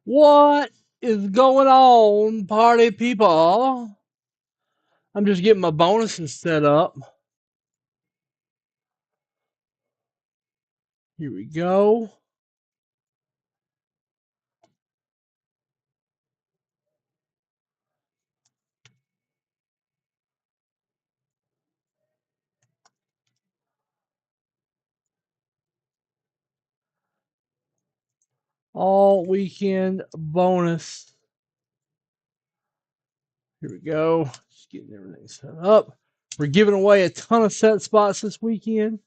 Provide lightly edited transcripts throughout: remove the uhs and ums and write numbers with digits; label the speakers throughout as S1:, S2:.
S1: What is going on, party people? I'm just getting my bonuses set up. Here we go. All weekend bonus. Here we go. Just getting everything set up. We're giving away a ton of set spots this weekend.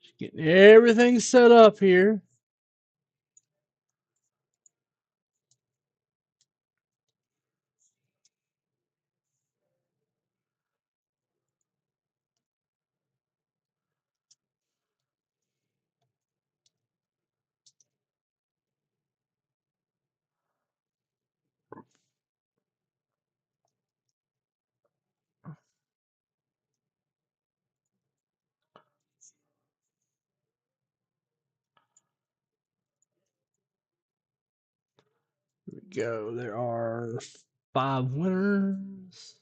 S1: Just getting everything set up here. Here we go. There are 5 winners,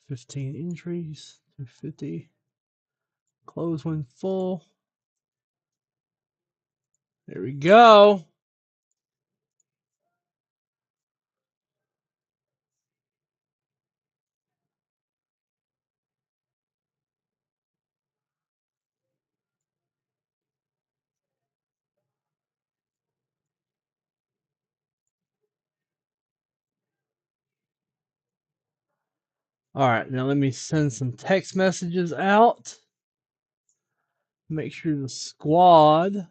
S1: 15 entries, 250. Close when full. There we go. All right, now let me send some text messages out. Make sure the squad.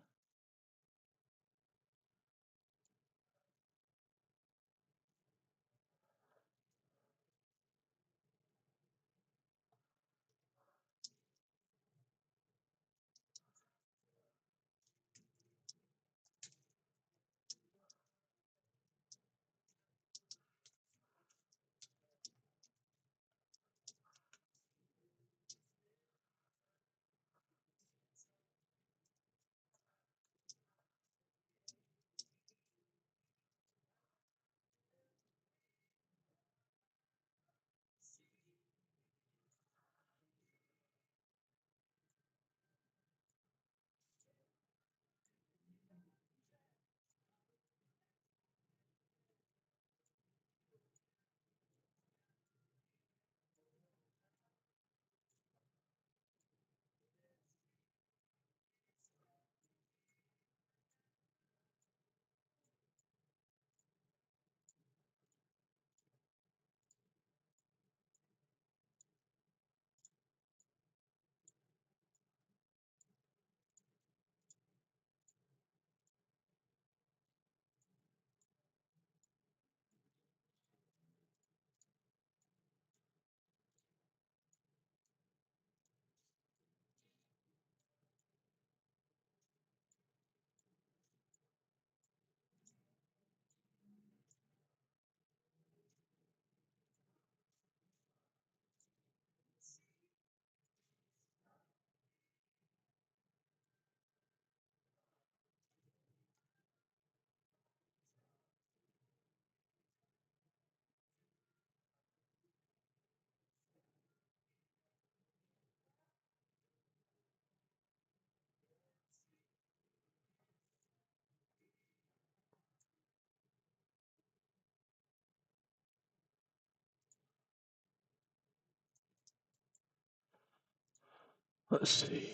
S1: Let's see.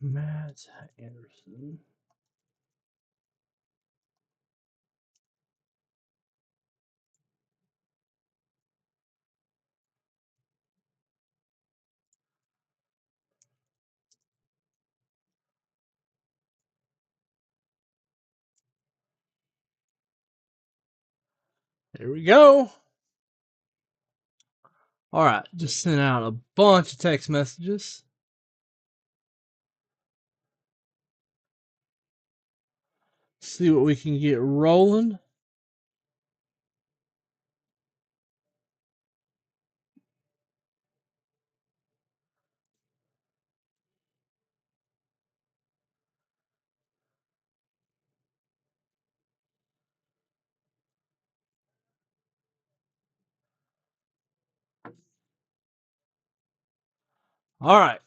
S1: Matt Anderson. There we go. All right, just sent out a bunch of text messages. See what we can get rolling. All right.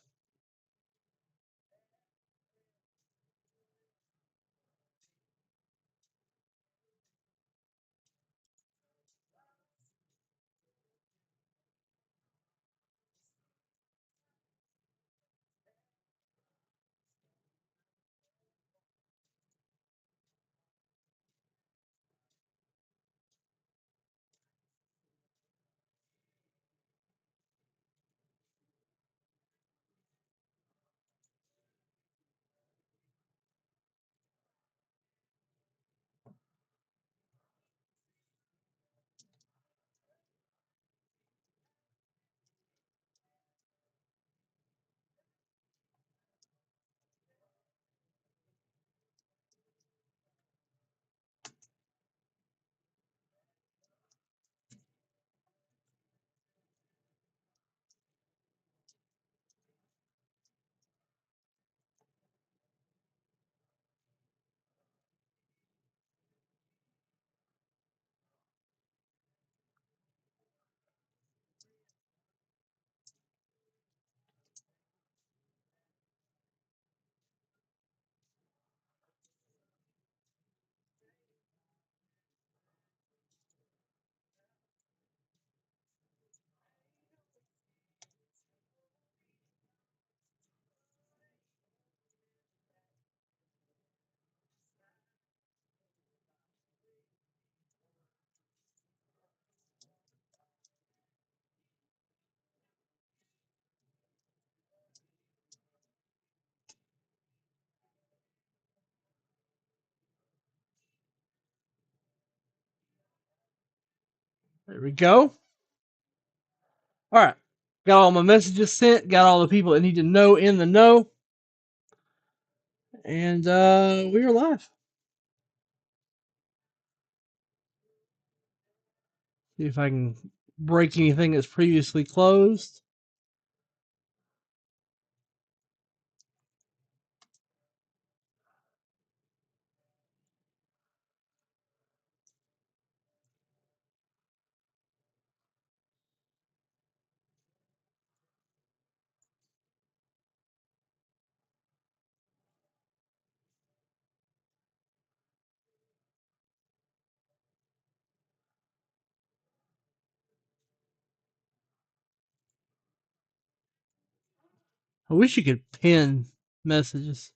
S1: There we go. All right. Got all my messages sent. Got all the people that need to know in the know. And we are live. See if I can break anything that's previously closed. I wish you could pin messages.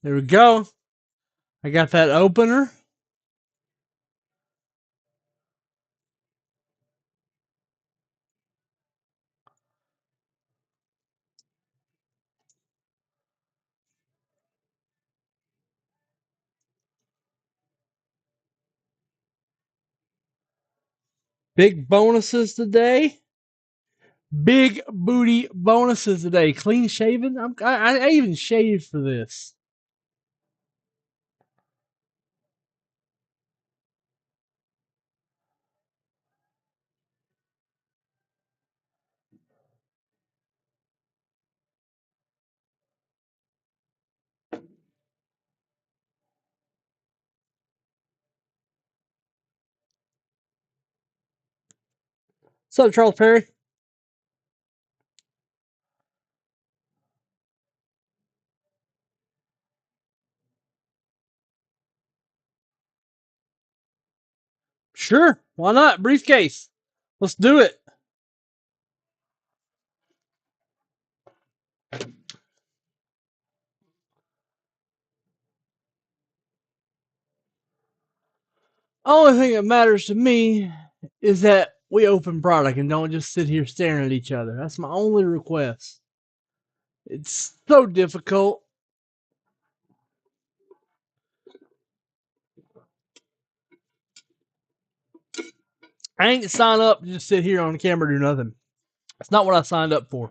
S1: There we go. I got that opener. Big bonuses today. Big booty bonuses today. Clean shaven. I even shaved for this. What's up, Charles Perry? Sure. Why not? Briefcase. Let's do it. Only thing that matters to me is that we open product and don't just sit here staring at each other. That's my only request. It's so difficult. I ain't signed up to just sit here on camera and do nothing. That's not what I signed up for.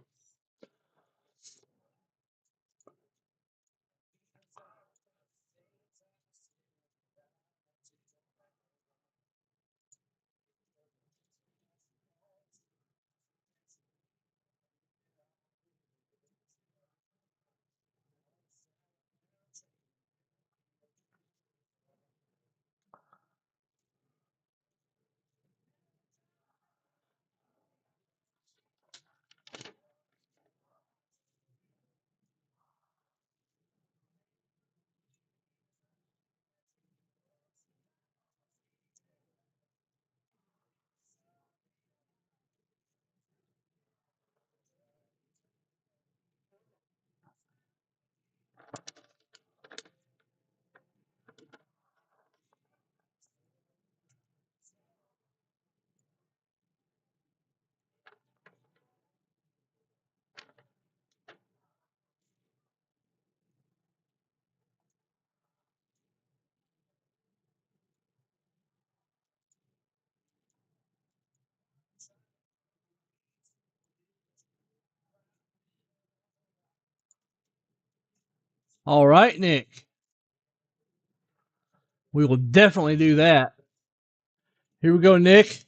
S1: All right, Nick. We will definitely do that. Here we go, Nick.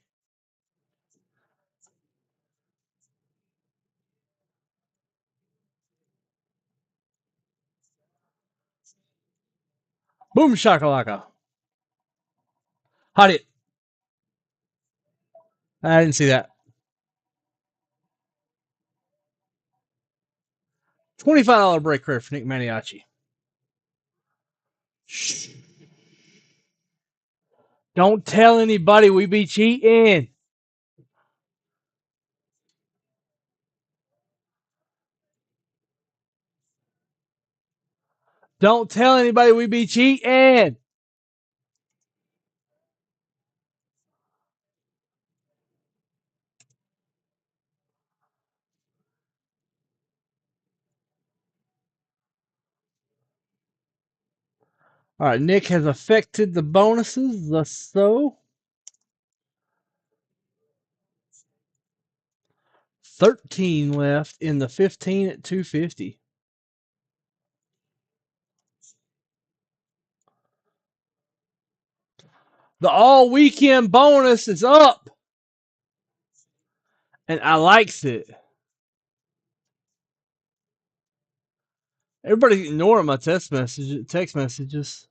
S1: Boom shakalaka. Hot it. I didn't see that. $25 break credit for Nick Maniaci. Shh. Don't tell anybody we be cheating. Don't tell anybody we be cheating. All right, Nick has affected the bonuses, thus so. 13 left in the 15 at 250. The all weekend bonus is up, and I likes it. Everybody's ignoring my text messages.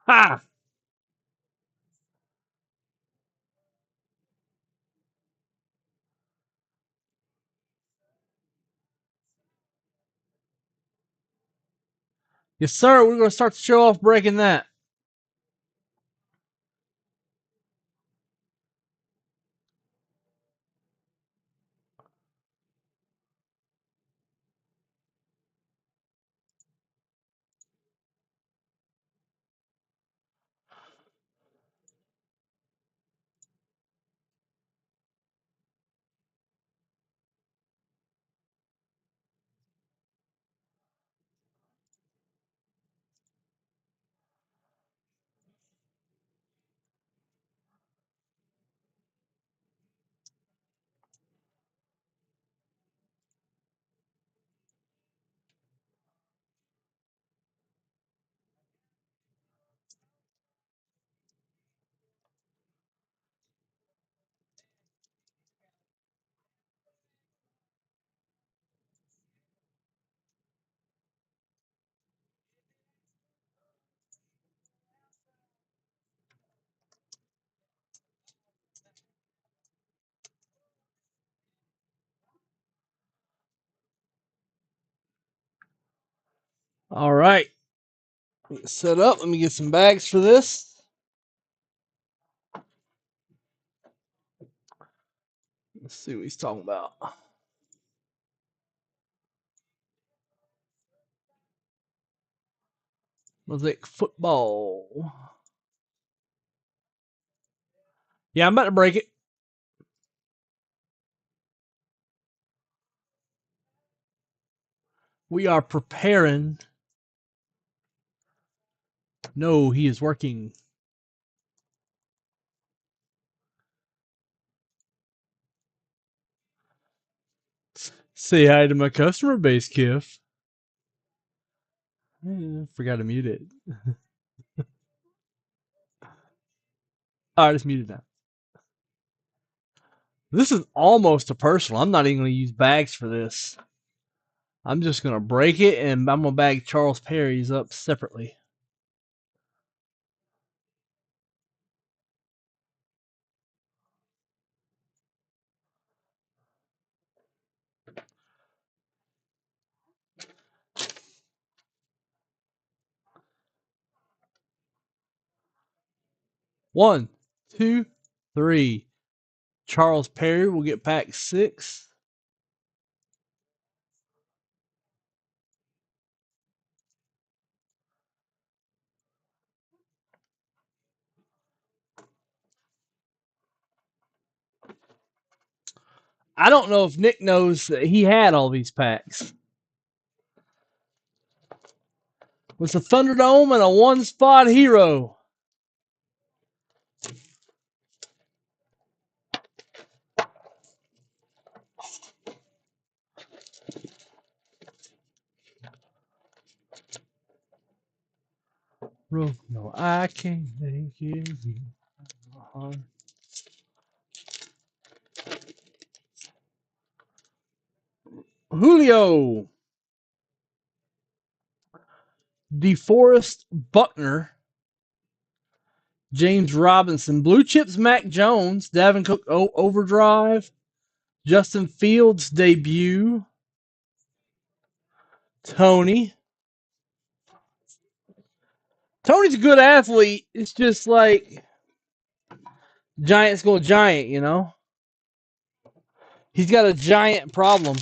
S1: Ha! Yes, sir. We're going to start the show off breaking that. All right. Set up. Let me get some bags for this. Let's see what he's talking about. Mosaic football. Yeah, I'm about to break it. We are preparing. No, he is working. Say hi to my customer base, Kiff. Forgot to mute it. All right, it's muted now. This is almost a personal. I'm not even going to use bags for this. I'm just going to break it, and I'm going to bag Charles Perry's up separately. One, two, three. Charles Perry will get pack 6. I don't know if Nick knows that he had all these packs. With a Thunderdome and a one-spot hero. No, I can't make it. Julio. DeForest Buckner. James Robinson. Blue Chips Mac Jones. Davin Cook Overdrive. Justin Fields debut. Tony. Tony's a good athlete. It's just like Giants go giant, you know? He's got a giant problem.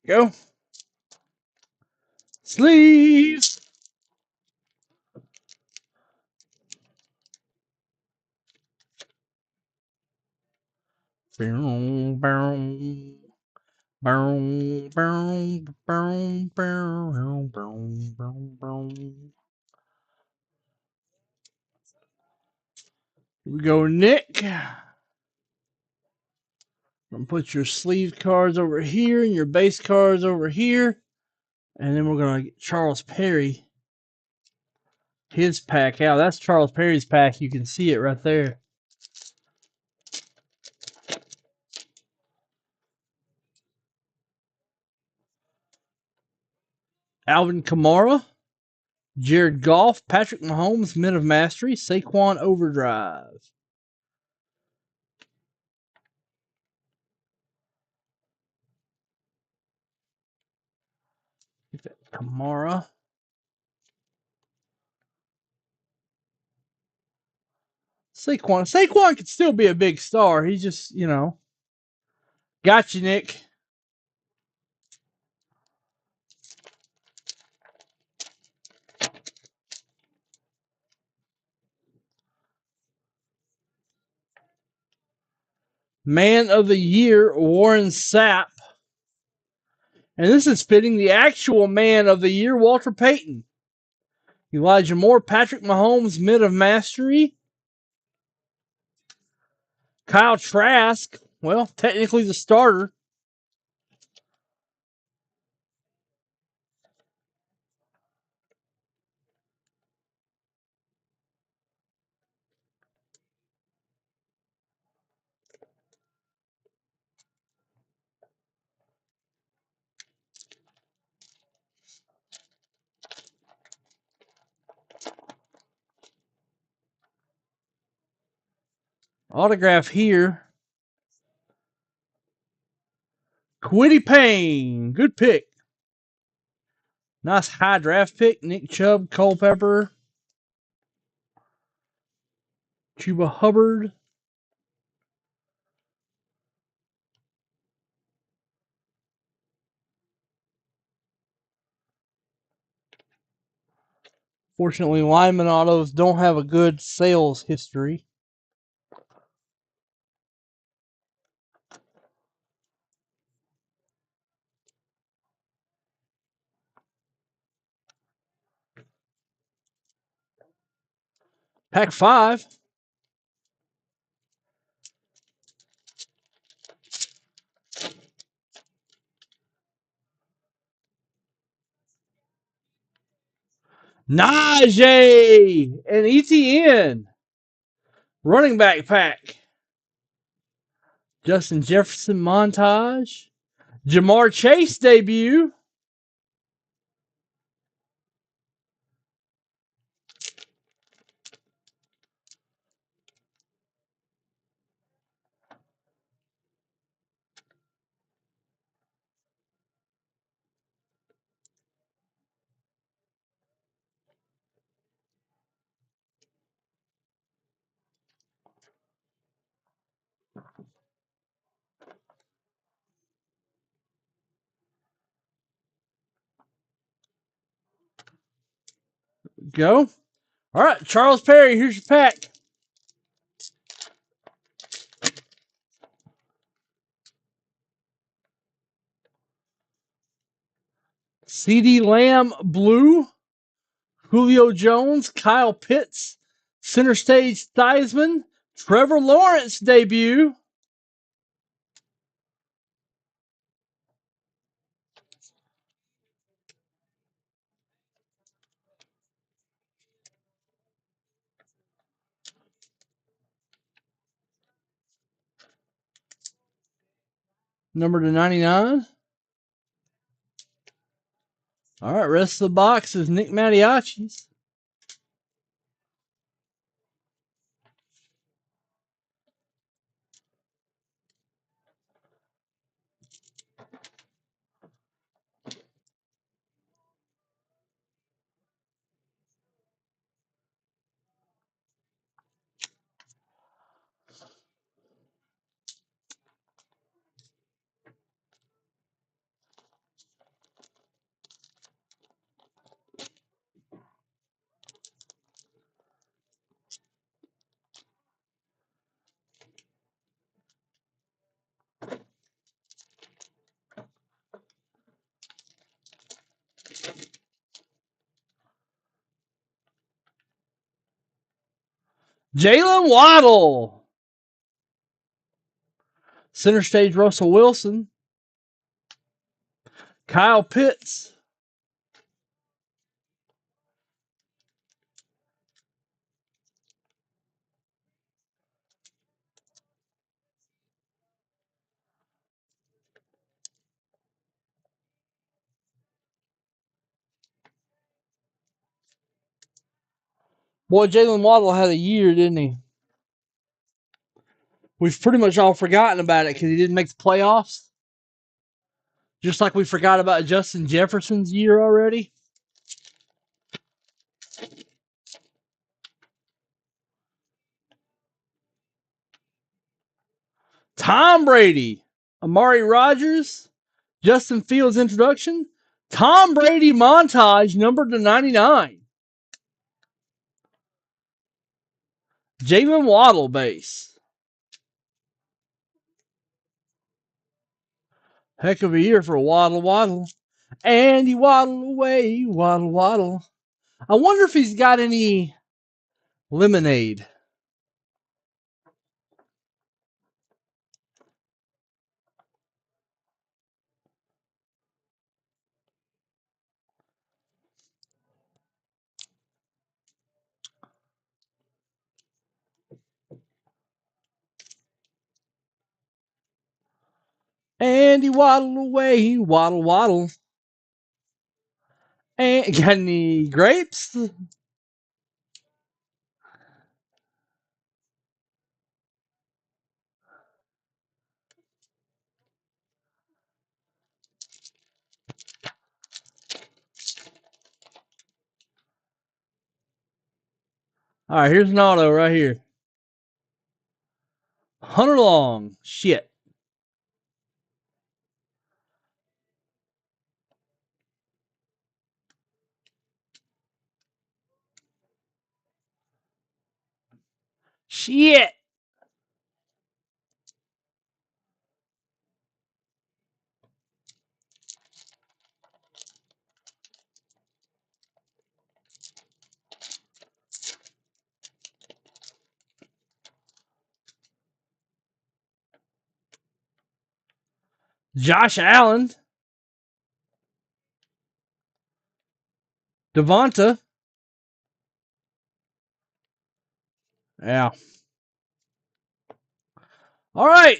S1: Go. Sleeves. Boom, boom. Boom, boom, boom, boom, boom, boom, boom. Here we go, Nick. I'm gonna put your sleeve cards over here and your base cards over here. And then we're gonna get Charles Perry. His pack out. That's Charles Perry's pack. You can see it right there. Alvin Kamara, Jared Goff, Patrick Mahomes, Men of Mastery, Saquon Overdrive. Kamara. Saquon could still be a big star. He's just, got you, Nick. Man of the Year, Warren Sapp. And this is fitting the actual Man of the Year, Walter Payton. Elijah Moore, Patrick Mahomes, Men of Mastery. Kyle Trask, well, technically the starter. Autograph here. Quiddy Payne, good pick. Nice high draft pick. Nick Chubb, Culpepper, Chuba Hubbard. Fortunately, lineman autos don't have a good sales history. Pack 5. Najee and ETN. Running back pack. Justin Jefferson montage. Jamar Chase debut. Go. All right, Charles Perry, here's your pack. CeeDee Lamb blue. Julio Jones, Kyle Pitts, center stage Theismann, Trevor Lawrence debut. Number to 99. All right, rest of the box is Nick Mattiacci's. Jalen Waddle. Center stage Russell Wilson. Kyle Pitts. Boy, Jalen Waddle had a year, didn't he? We've pretty much all forgotten about it because he didn't make the playoffs. Just like we forgot about Justin Jefferson's year already. Tom Brady. Amari Rodgers. Justin Fields introduction. Tom Brady montage numbered to 99. Jalen Waddle base. Heck of a year for Waddle Waddle. And he waddle away, waddle waddle. I wonder if he's got any lemonade. And he waddle away, waddle waddle. And got any grapes? All right, here's an auto right here. Hunter Long. Shit. Shit. Josh Allen. Devonta. Yeah. All right.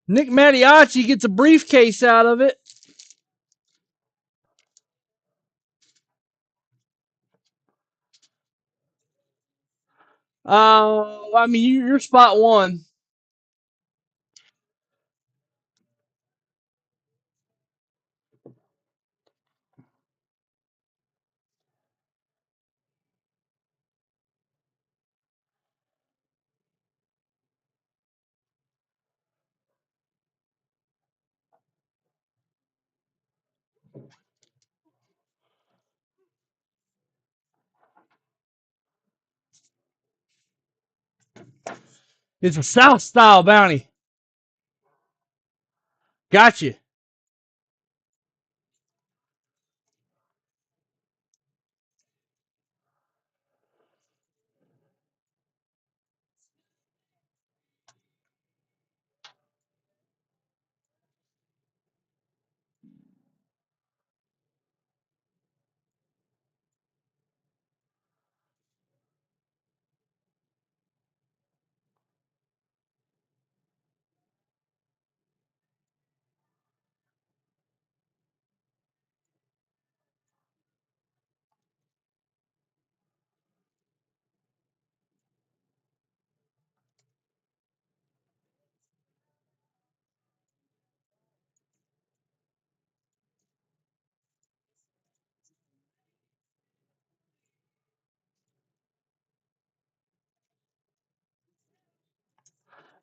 S1: Nick Mattiacci gets a briefcase out of it. I mean, you're spot one. It's a South style bounty. Gotcha.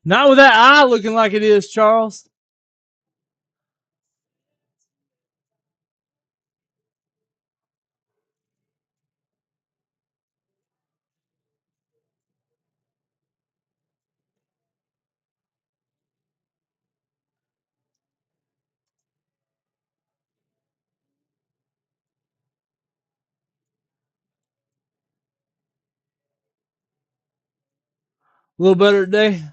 S1: Not with that eye looking like it is, Charles. A little better today.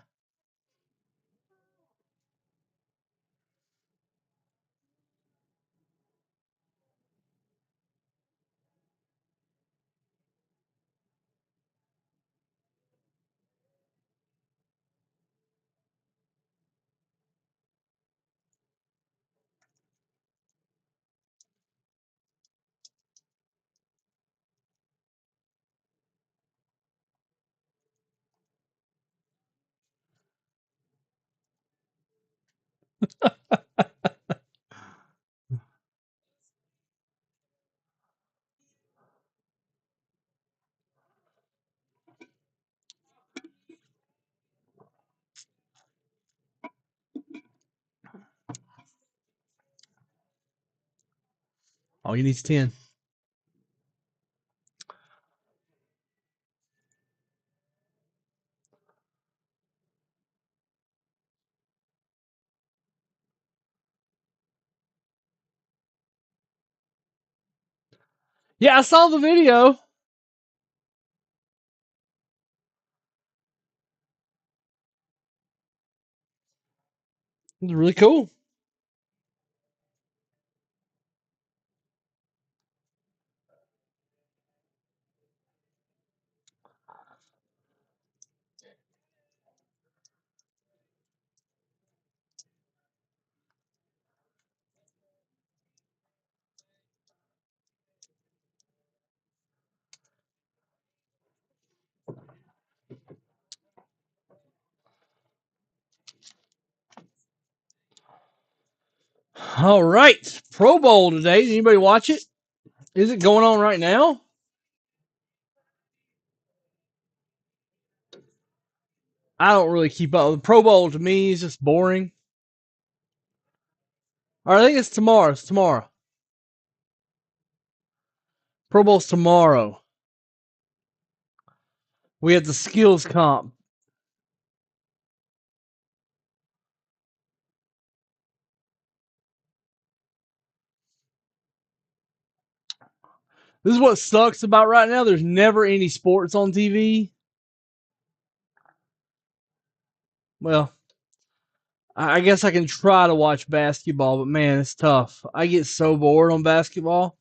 S1: All you need is 10. Yeah, I saw the video. It was really cool. All right. Pro Bowl today. Did anybody watch it? Is it going on right now? I don't really keep up. The Pro Bowl to me is just boring. Or I think it's tomorrow. It's tomorrow. Pro Bowl's tomorrow. We have the skills comp. This is what sucks about right now. There's never any sports on TV. Well, I guess I can try to watch basketball, but man, it's tough. I get so bored on basketball.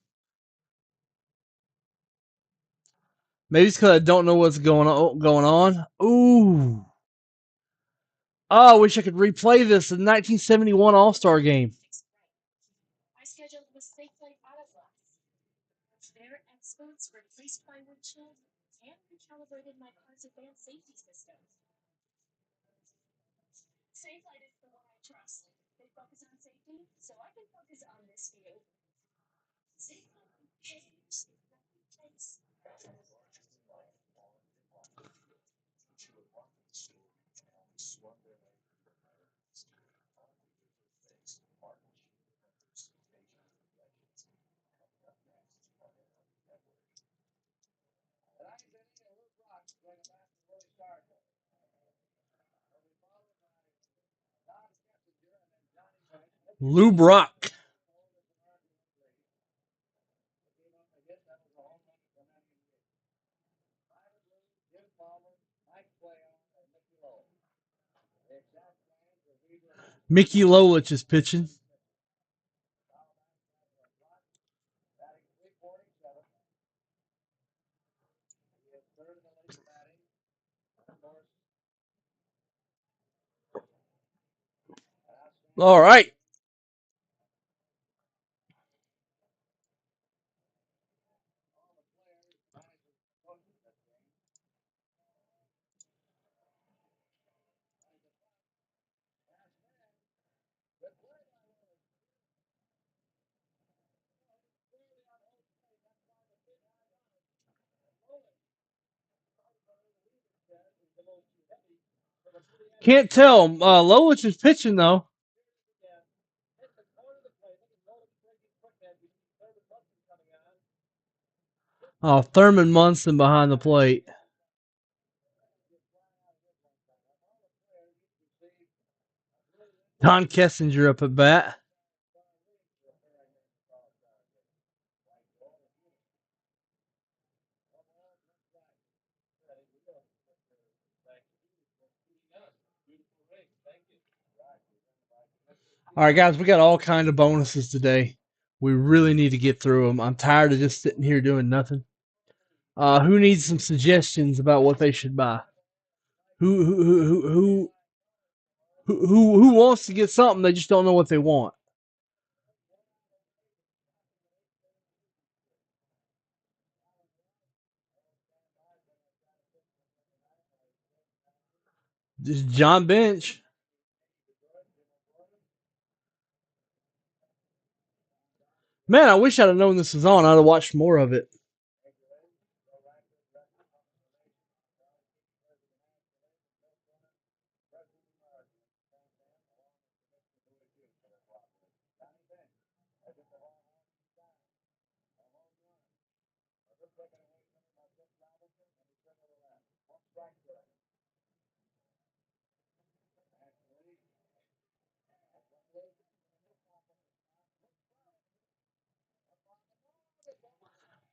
S1: Maybe it's because I don't know what's going on. Ooh. Oh, I wish I could replay this. The 1971 All Star game. Lou Brock. Mickey Lolich is pitching. All right. Can't tell. Lolich is pitching, though. Oh, Thurman Munson behind the plate. Don Kessinger up at bat. All right, guys, we got all kind of bonuses today. We really need to get through them. I'm tired of just sitting here doing nothing. Who needs some suggestions about what they should buy? Who wants to get something they just don't know what they want? Just John Bench. Man, I wish I'd have known this was on. I'd have watched more of it.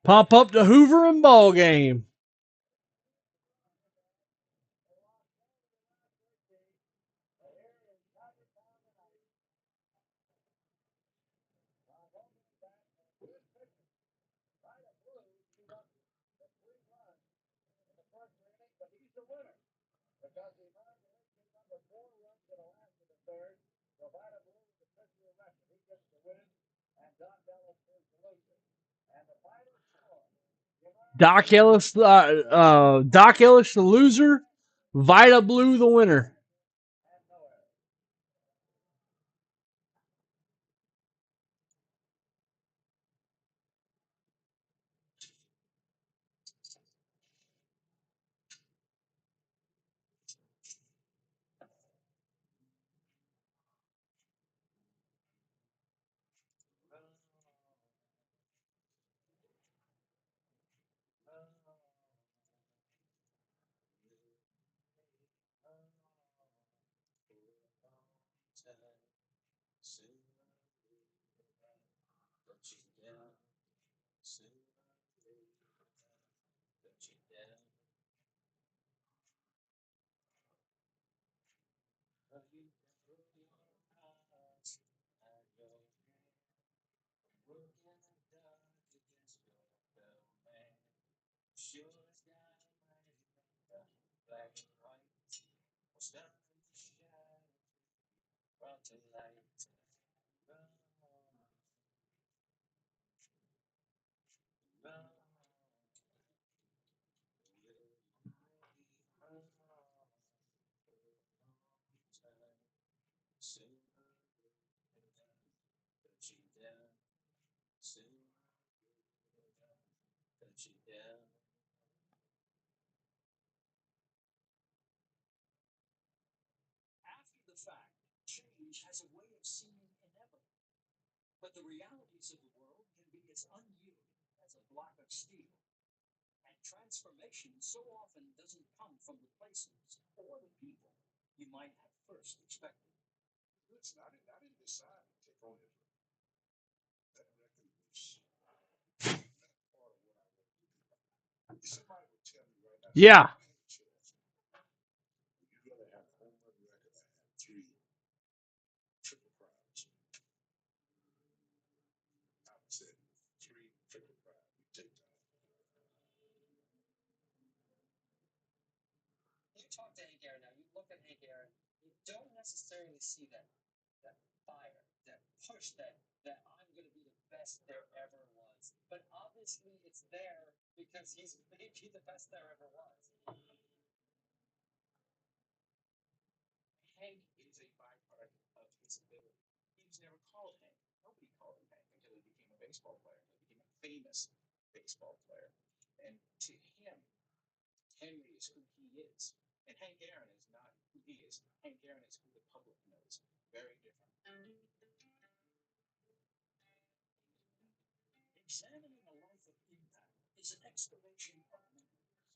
S1: Pop up to Hoover and ball game. Doc Ellis, the loser. Vida Blue, the winner. Yeah.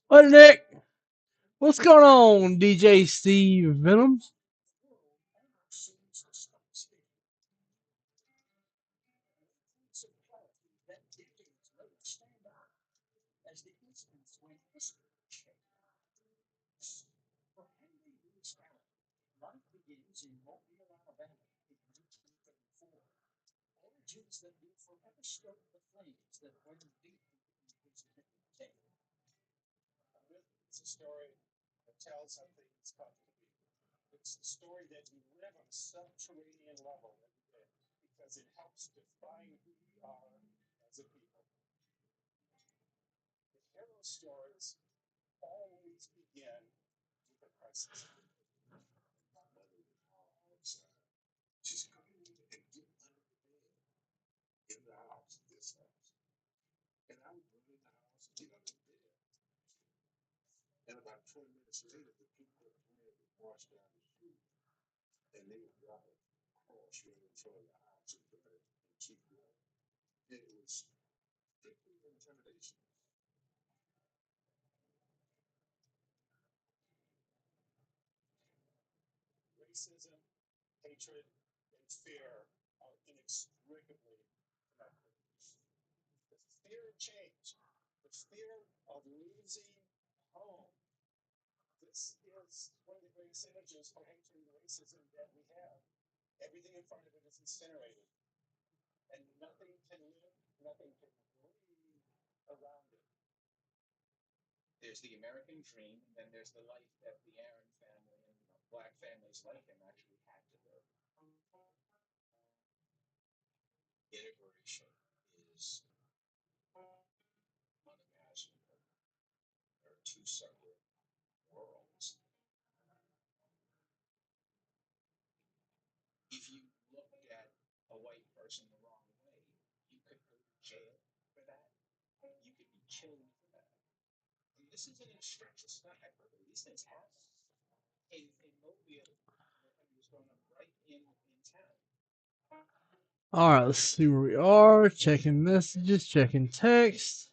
S1: What, Nick? What's going on, DJ Steve Venom? All right, let's see where we are. Checking messages, checking text.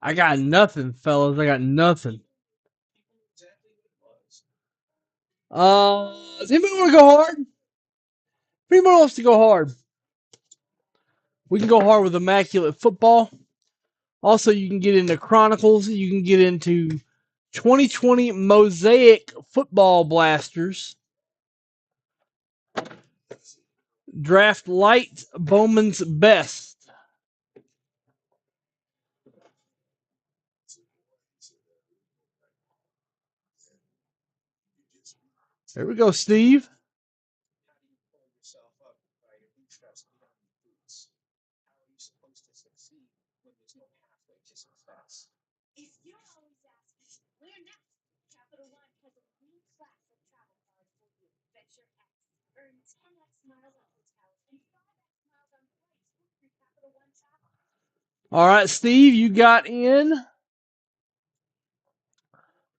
S1: I got nothing, fellas. I got nothing. Does anybody want to go hard? If anybody wants to go hard, we can go hard with Immaculate Football. Also, you can get into Chronicles. You can get into 2020 Mosaic Football Blasters. Draft Light Bowman's Best. There we go, Steve. All right, Steve, you got in.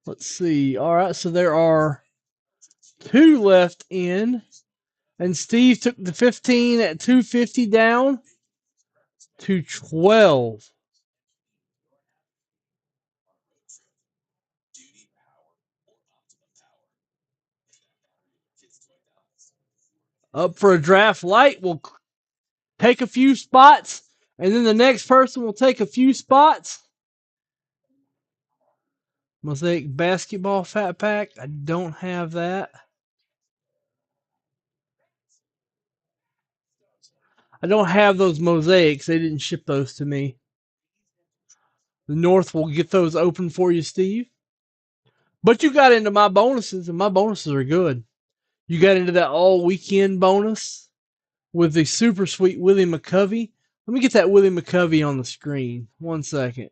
S1: Let's see. All right, so there are 2 left in. And Steve took the 15 at 250 down to 12. Up for a draft light. Well, take a few spots, and then the next person will take a few spots. Mosaic basketball fat pack. I don't have that. I don't have those mosaics. They didn't ship those to me. The North will get those open for you, Steve. But you got into my bonuses, and my bonuses are good. You got into that all weekend bonus with the super sweet Willie McCovey. Let me get that Willie McCovey on the screen. 1 second.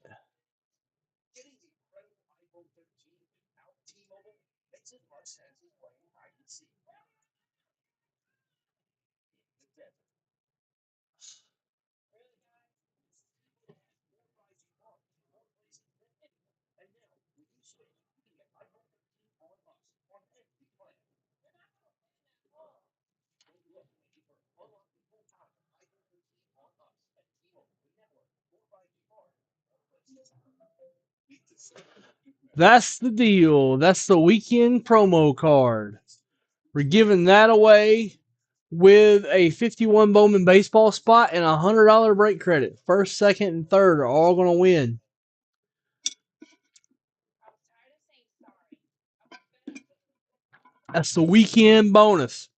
S1: That's the deal. That's the weekend promo card. We're giving that away with a 51 Bowman baseball spot and a $100 break credit. First, second, and third are all going to win. That's the weekend bonus.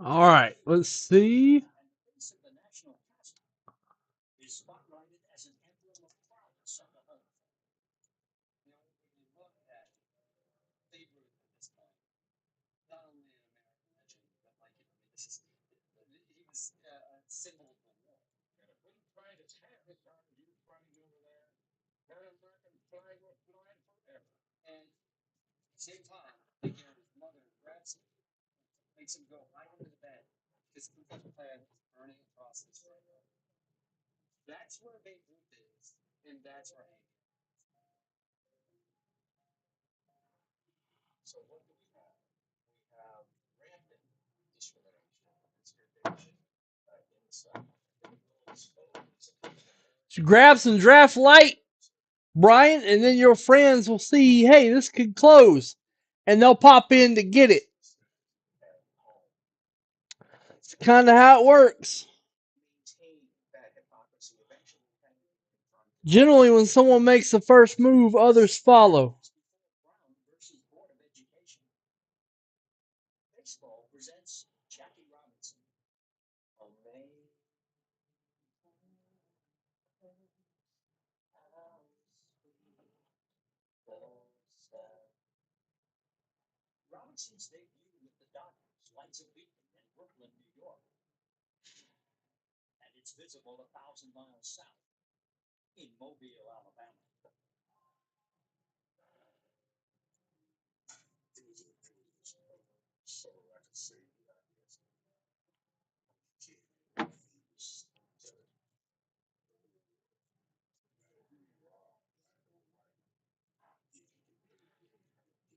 S1: All right, let's see. So grab some draft light, Brian, and then your friends will see, hey, this could close, and they'll pop in to get it. It's kind of how it works. Generally, when someone makes the first move, others follow.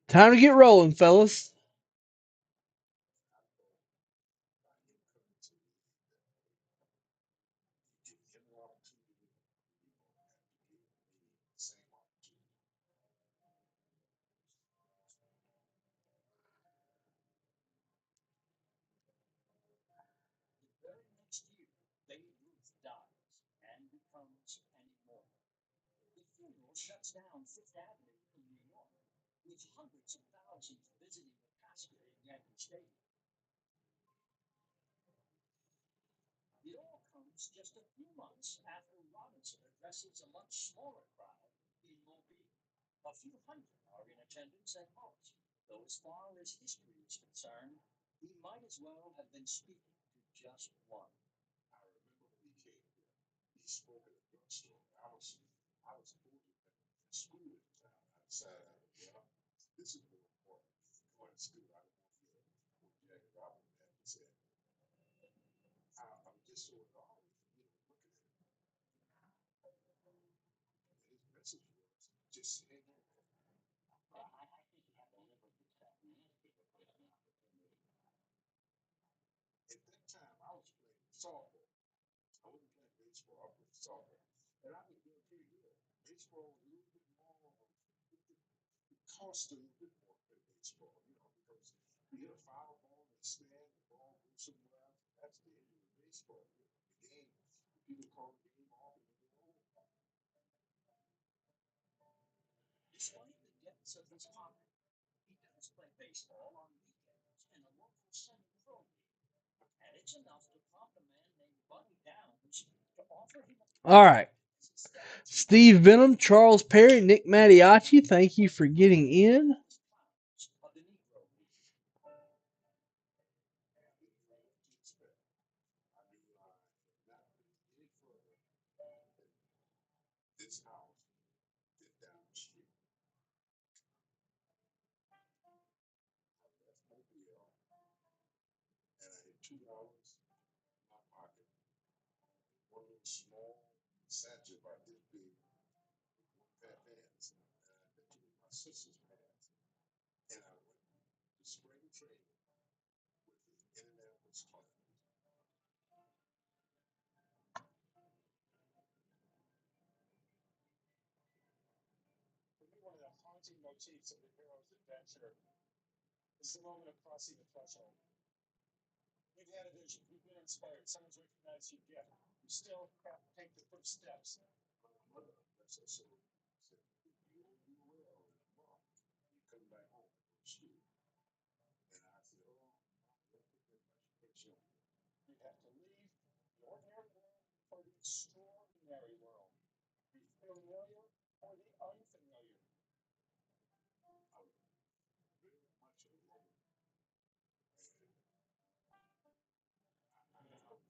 S1: Time to get rolling, fellas. All right. Steve Venom, Charles Perry, Nick Mattiacci, thank you for getting in.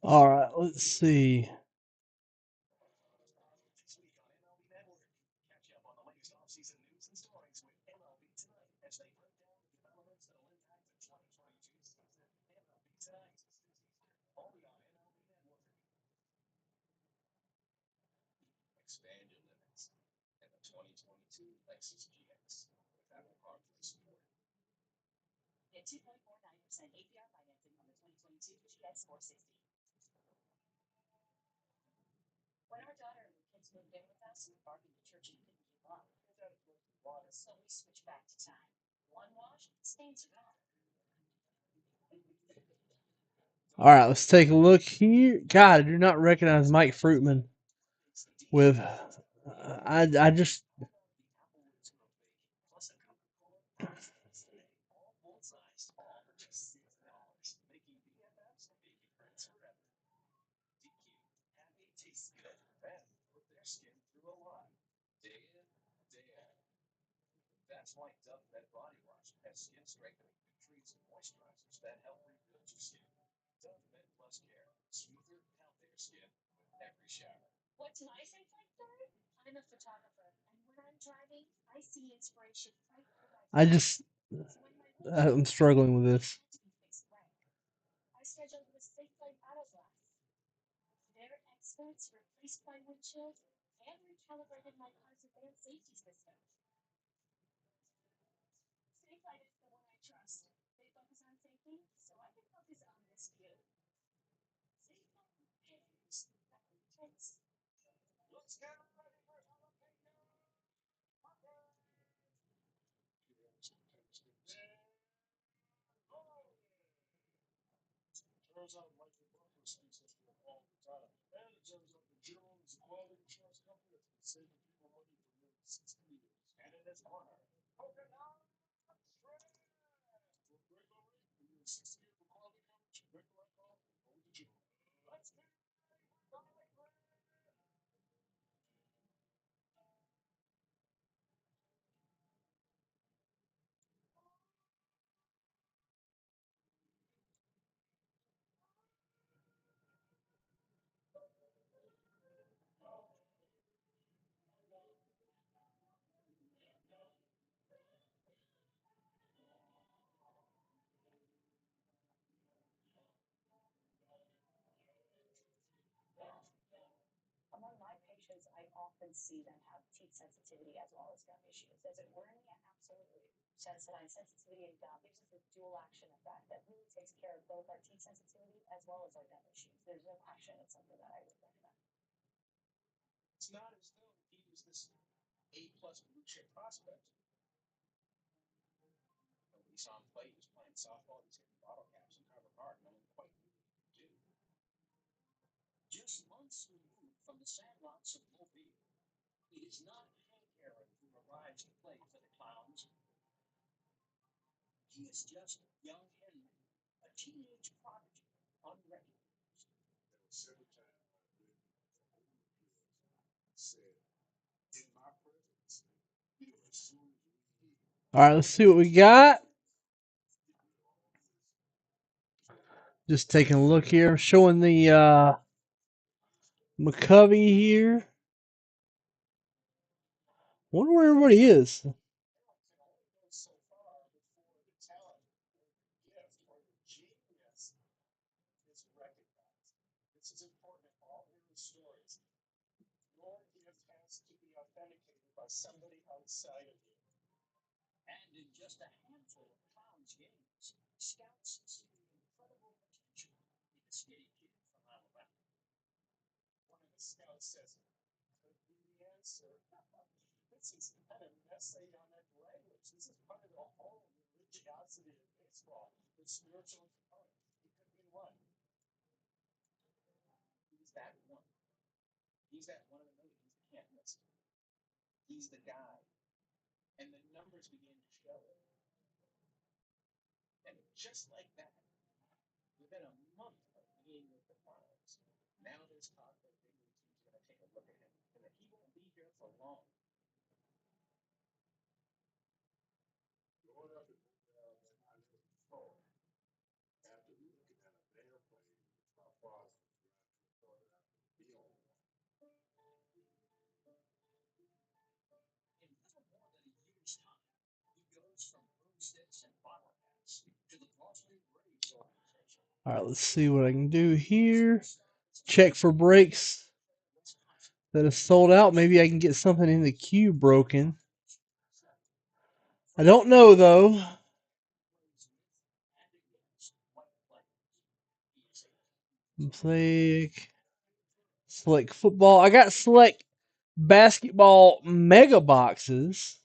S1: All right, let's see. All right, let's take a look here. God, I do not recognize Mike Fruitman with. I just. I just, I'm struggling with this. All right, let's see what we got. Just taking a look here, showing the McCovey here. Wonder where everybody is. All right, let's see what I can do here. Check for breaks that is sold out. Maybe I can get something in the queue broken. I don't know though. Select football. I got select basketball mega boxes.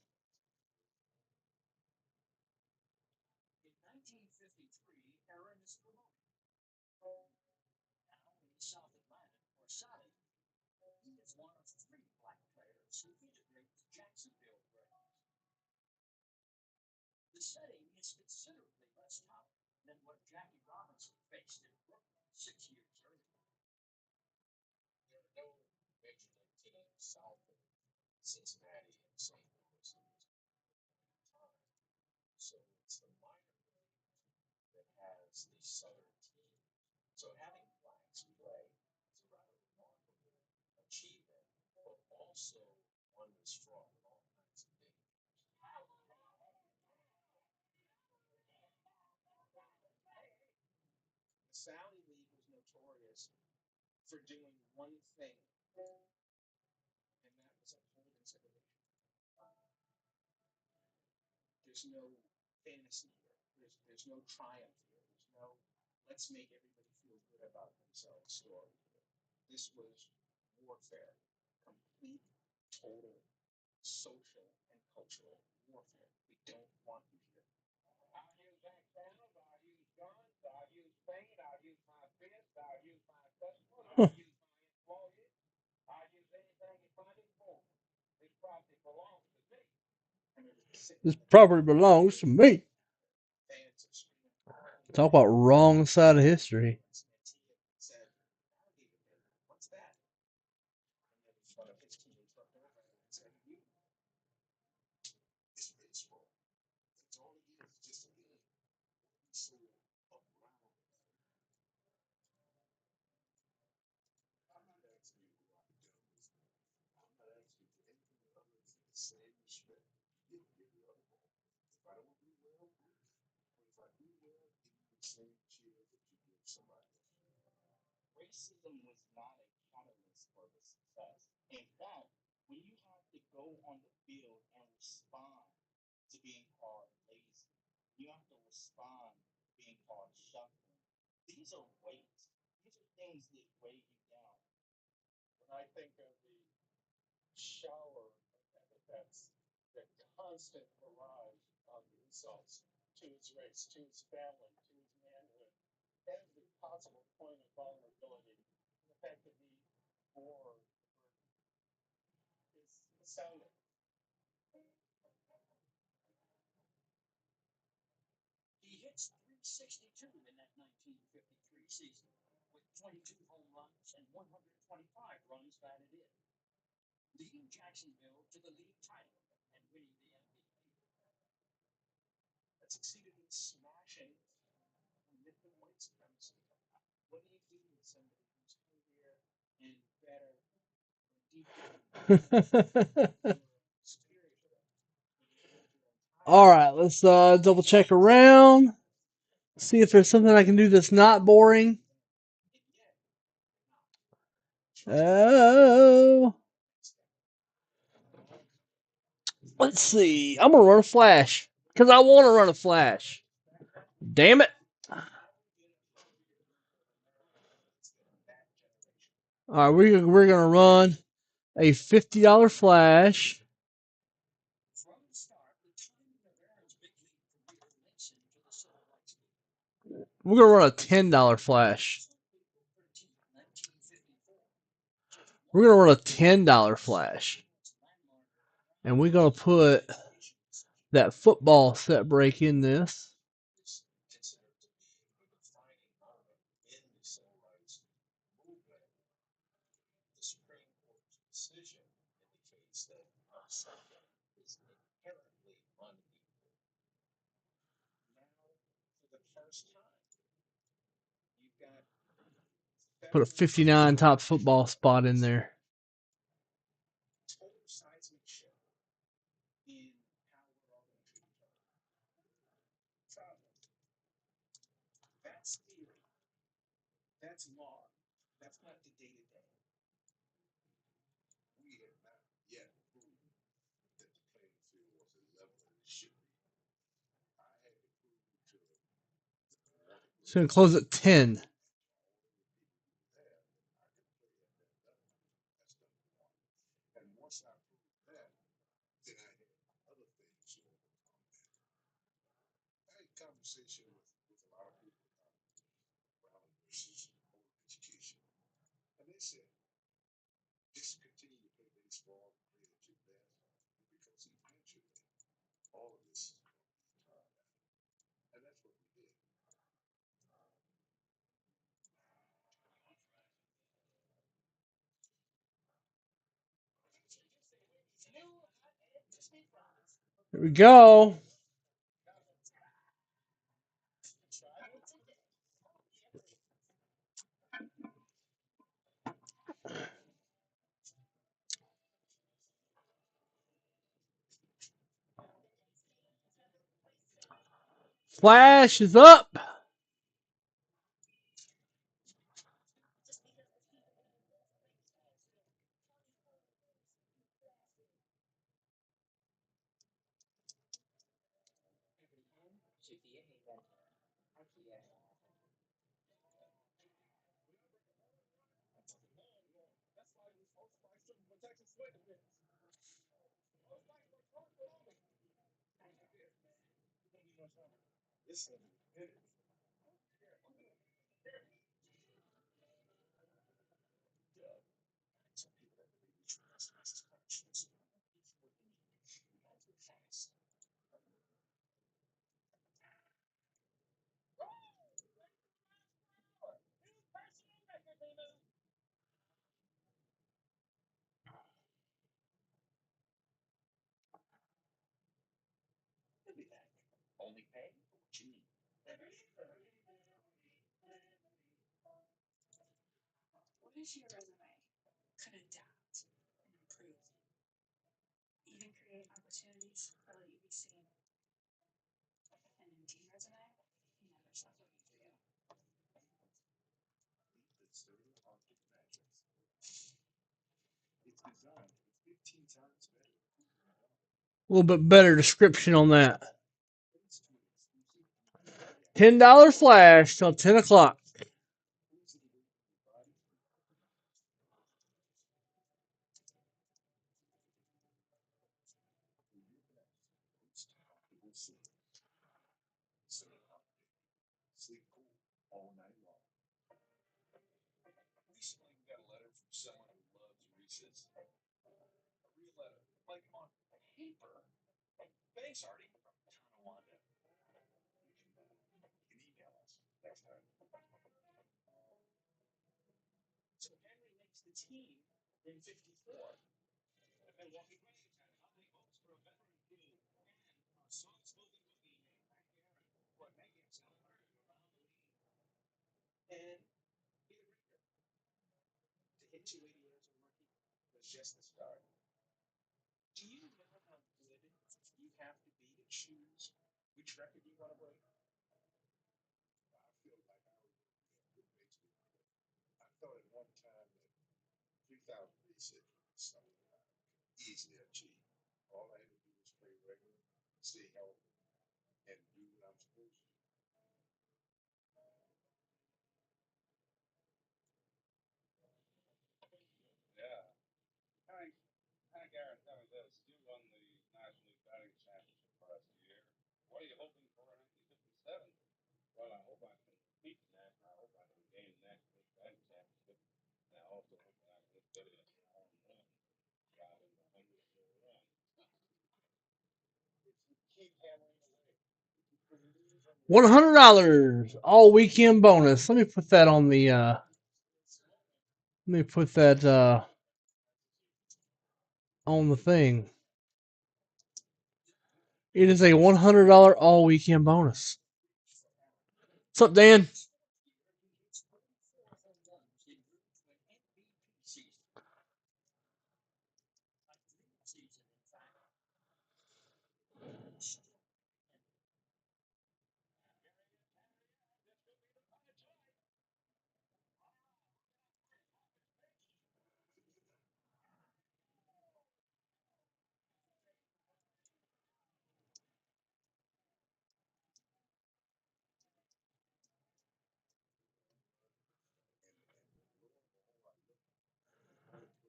S1: This property belongs to me. Talk about wrong side of history. All right, let's double check around. See if there's something I can do that's not boring. Oh. Let's see. I'm going to run a flash because I want to run a flash. Damn it. All right, we're going to run a $50 flash. We're going to run a $10 flash. We're going to run a $10 flash. And we're going to put that football set break in this. Put a 59 top football spot in there. It's going to close at 10. Here we go. Flash is up. A little bit better description on that. $10 flash till 10 o'clock. $100 all weekend bonus. Let me put that on the let me put that on the thing. It is a $100 all weekend bonus. What's up, Dan?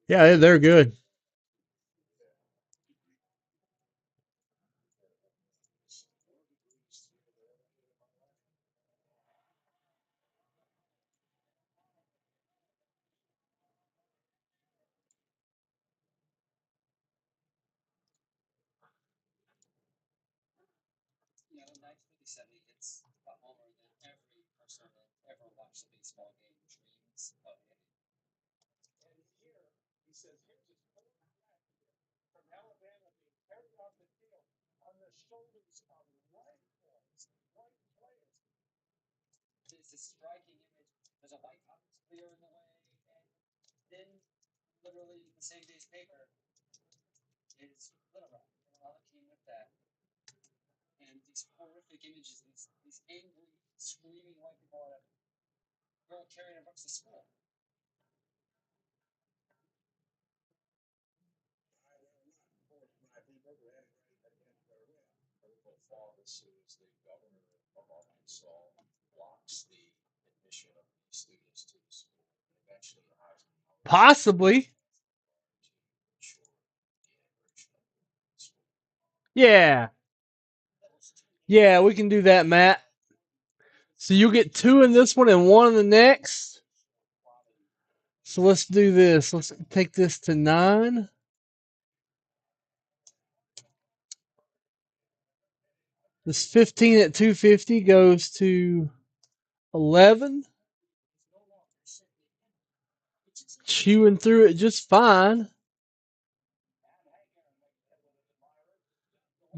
S1: Yeah, they're good. Possibly. Yeah. Yeah, we can do that, Matt. So you'll get 2 in this one and 1 in the next. So let's do this. Let's take this to 9. This 15 at 250 goes to 11. Chewing through it just fine.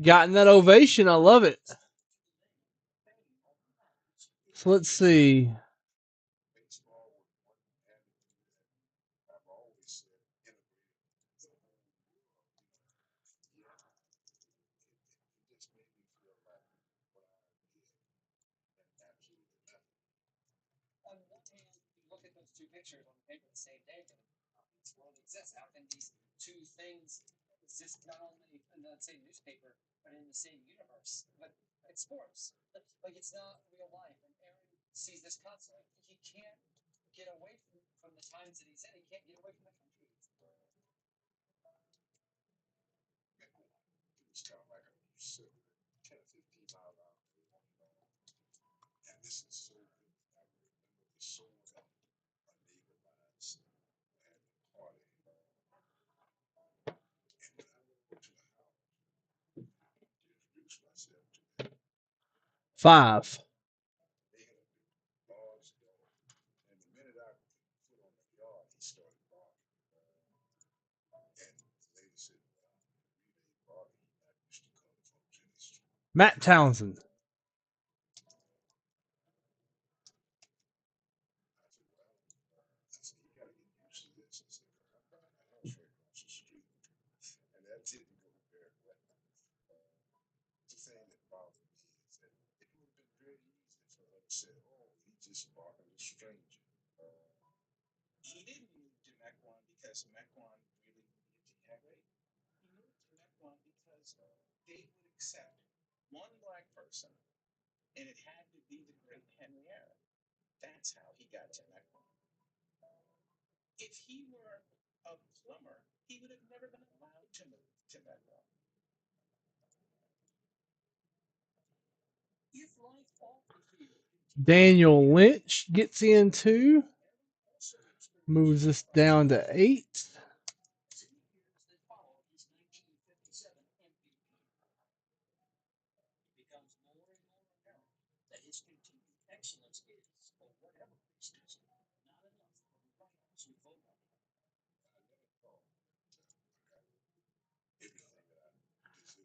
S1: Gotten that ovation. I love it. So let's see. Five. Matt Townsend. Daniel Lynch gets in too. Moves us down to 8.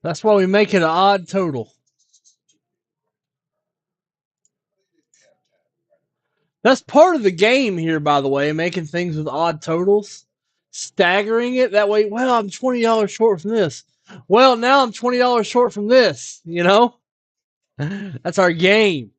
S1: That's why we make it an odd total. That's part of the game here, by the way, making things with odd totals, staggering it. That way, well, I'm $20 short from this. Well, now I'm $20 short from this. You know, that's our game.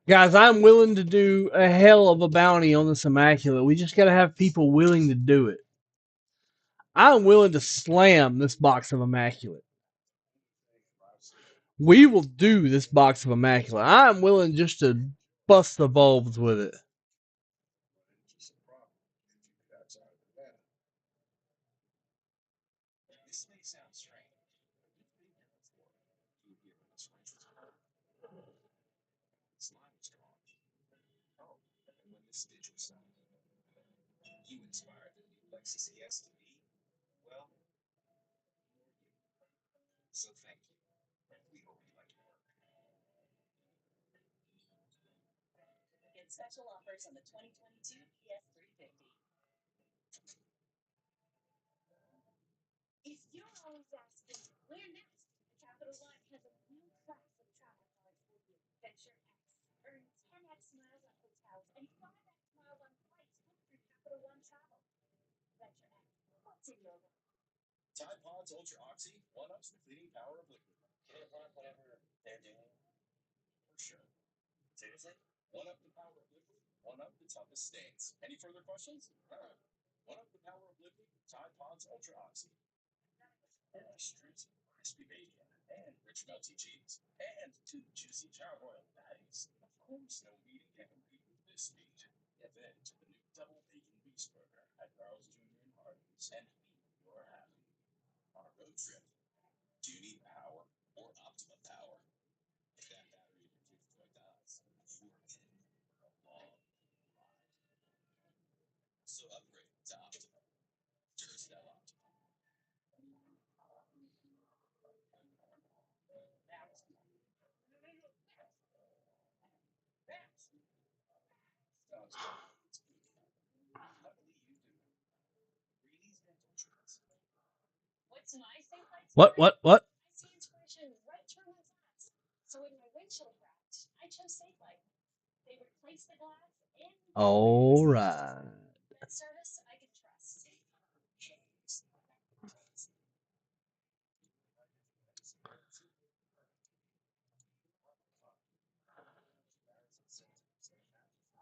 S1: Guys, I'm willing to do a hell of a bounty on this Immaculate. We just got to have people willing to do it. I'm willing to slam this box of Immaculate. We will do this box of Immaculate. I'm willing just to bust the bulbs with it. What? All right.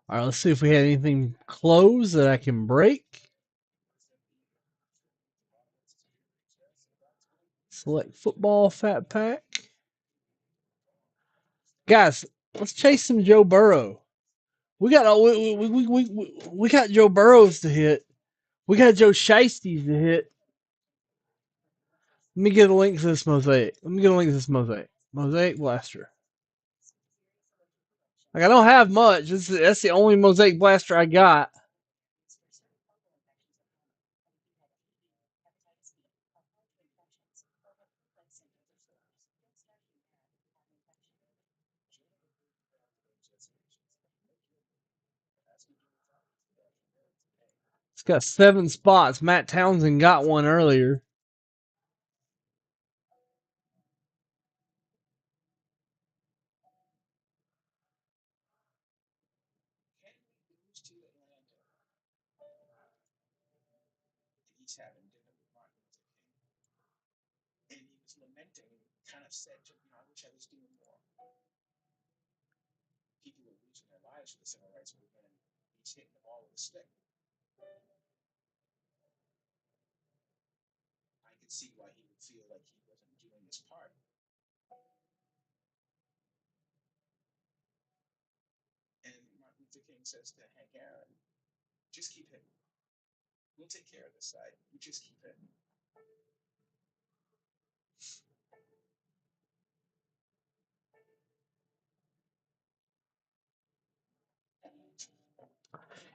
S1: All right, let's see if we had anything close that I can break. Select football fat pack. Guys, let's chase some Joe Burrow. We got we got Joe Burrows to hit. We got Joe Shiesties to hit. Let me get a link to this mosaic. Mosaic blaster. Like I don't have much. That's the only mosaic blaster I got. It's got 7 spots. Matt Townsend got one earlier.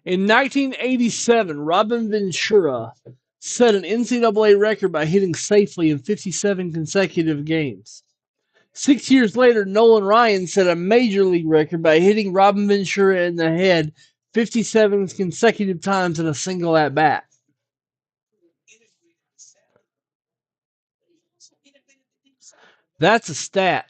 S1: In 1987, Robin Ventura set an NCAA record by hitting safely in 57 consecutive games. 6 years later, Nolan Ryan set a major league record by hitting Robin Ventura in the head 57 consecutive times in a single at bat. That's a stat.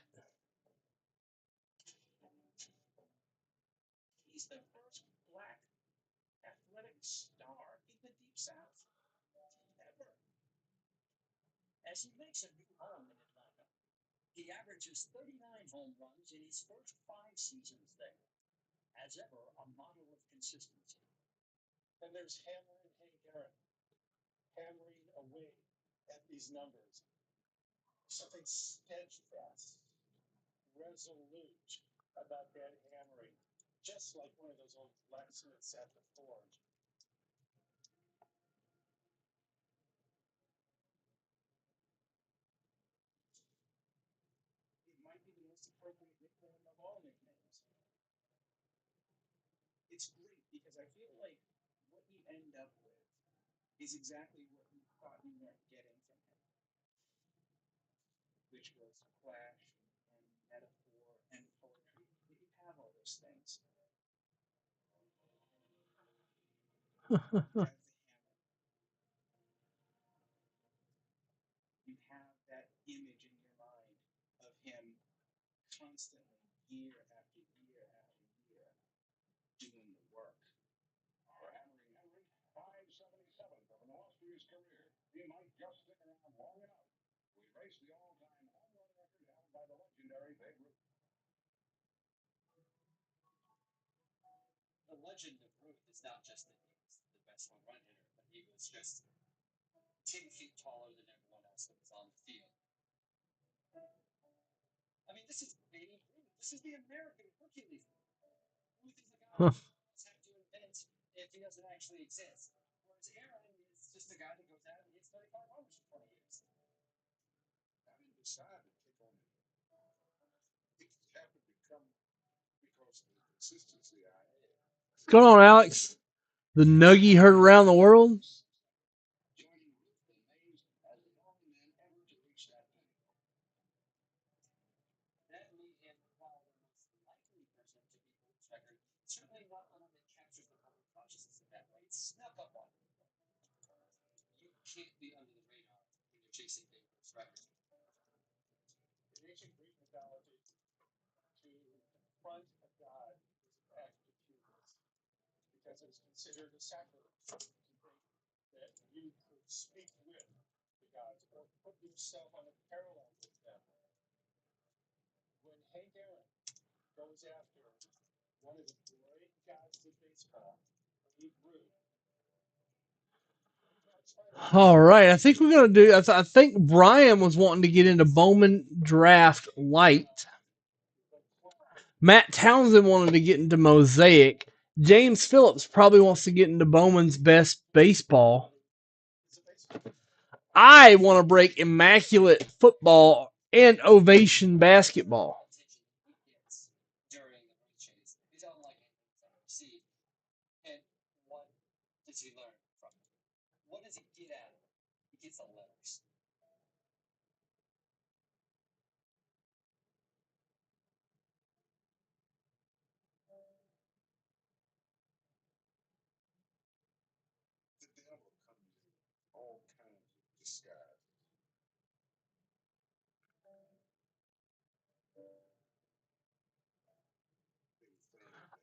S1: What's going on, Alex? The nuggie heard around the world? All right, I think we're gonna do. I think Brian was wanting to get into Bowman Draft Light. Matt Townsend wanted to get into Mosaic. James Phillips probably wants to get into Bowman's Best Baseball. I want to break Immaculate Football and Ovation Basketball.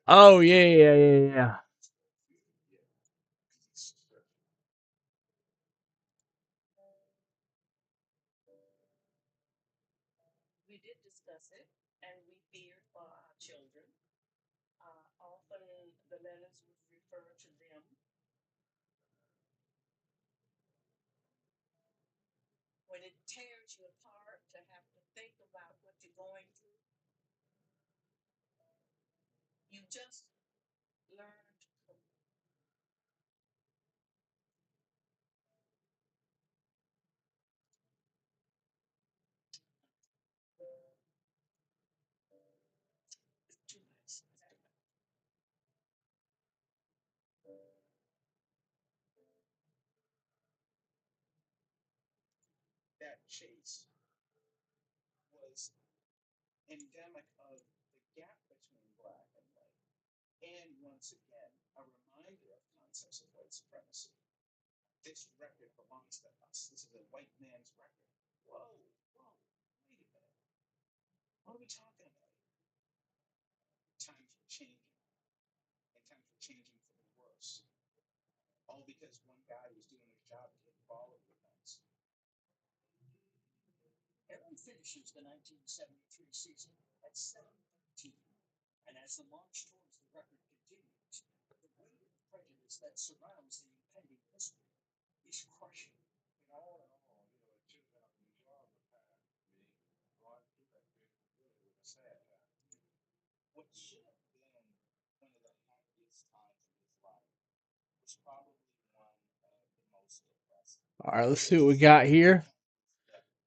S1: Oh yeah. All right, let's see what we got here.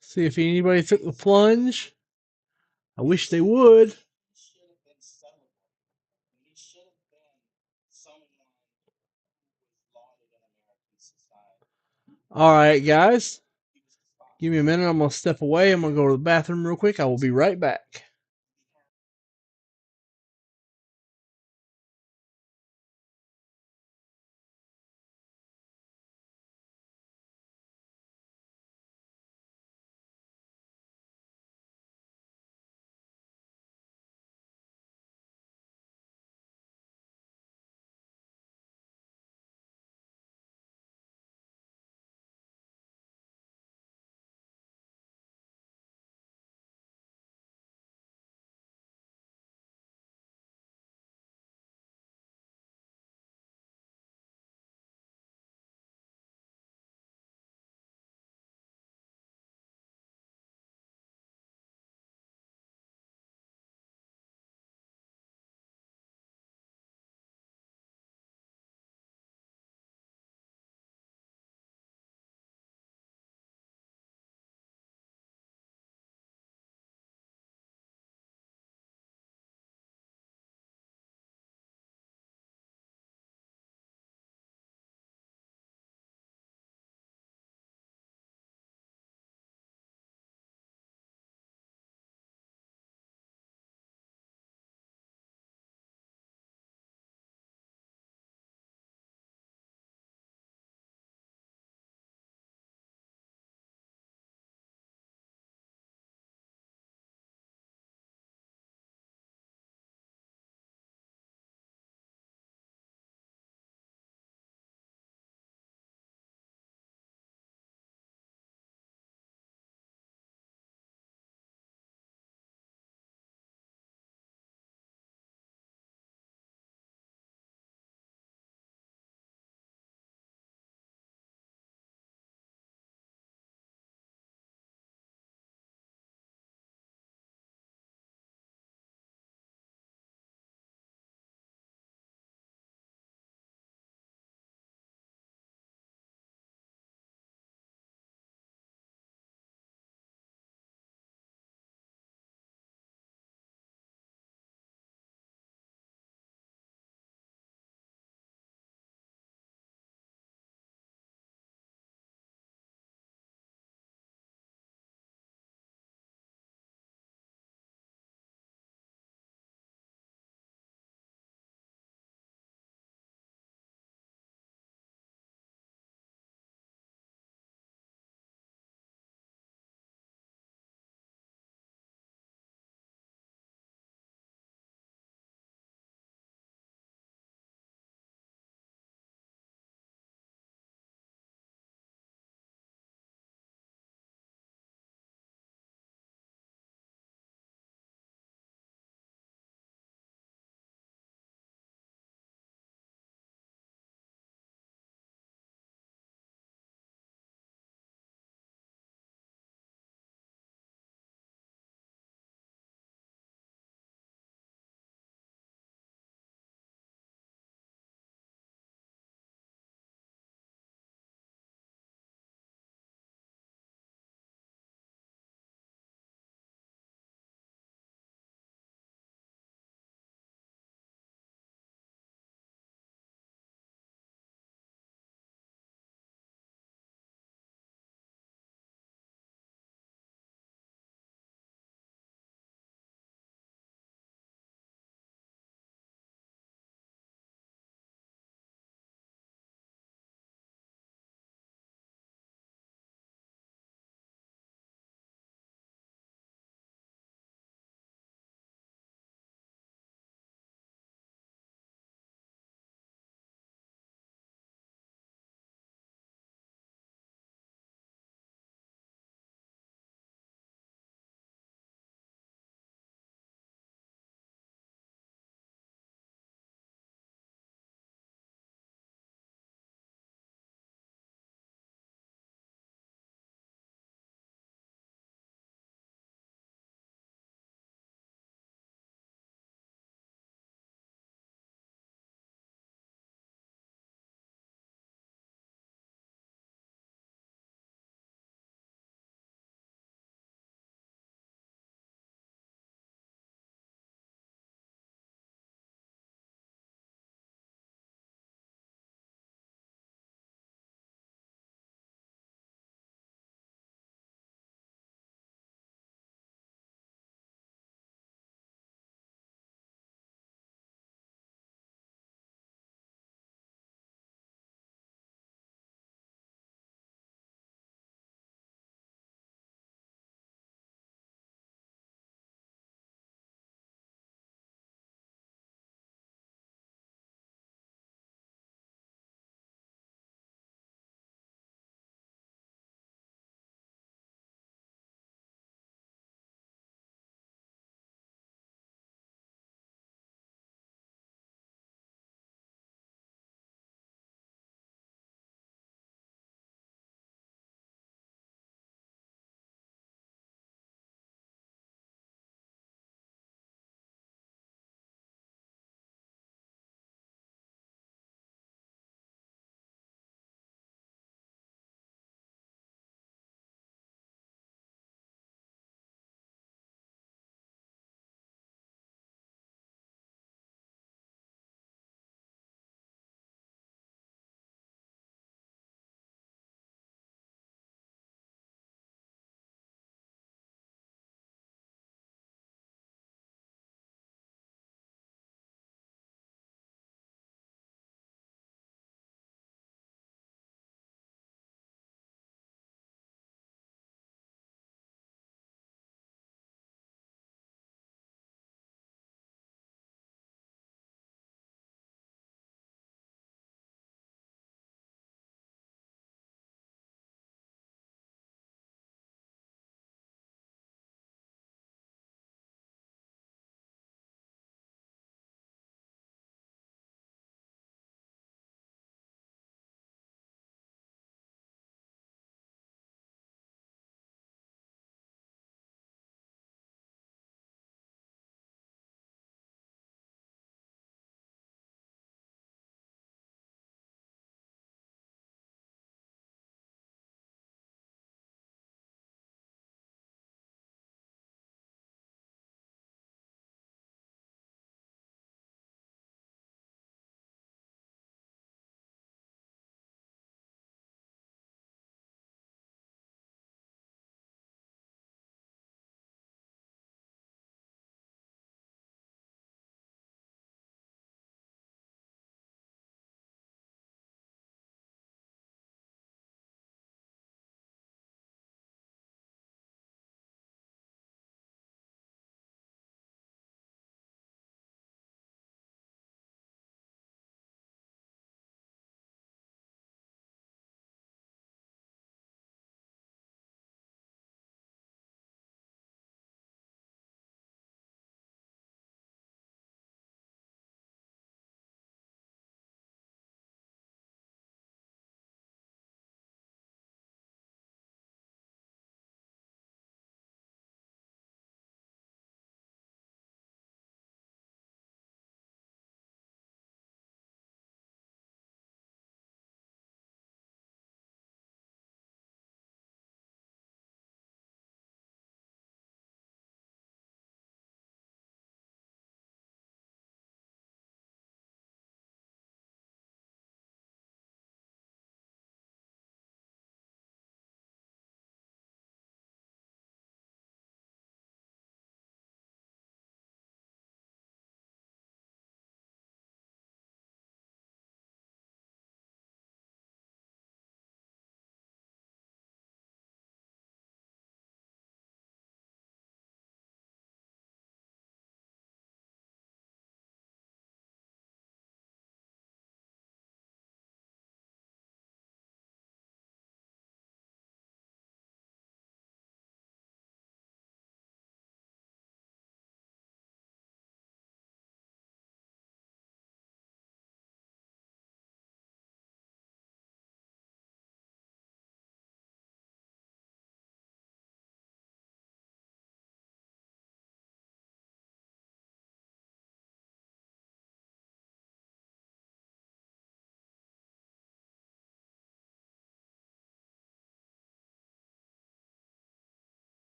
S1: See if anybody took the plunge. I wish they would. All right, guys. Give me a minute. I'm going to step away. I'm going to go to the bathroom real quick. I will be right back.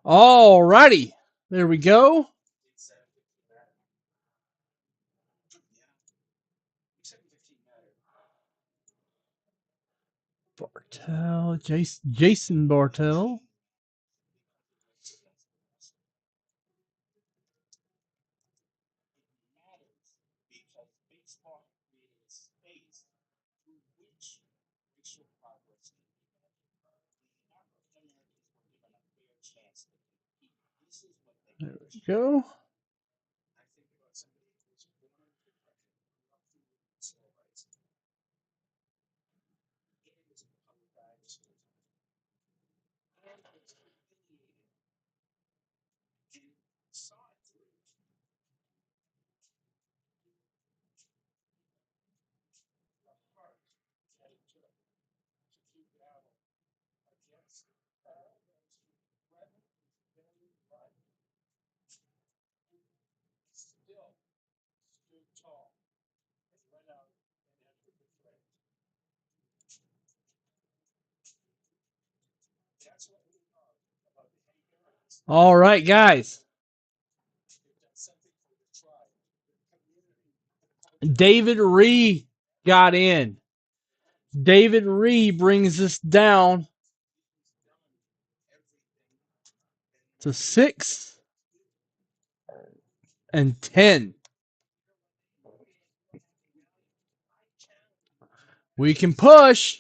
S1: All righty. There we go. Bartell, Jason Bartell. There we go. All right, guys. David Ree got in. David Ree brings us down to 6 and 10. We can push.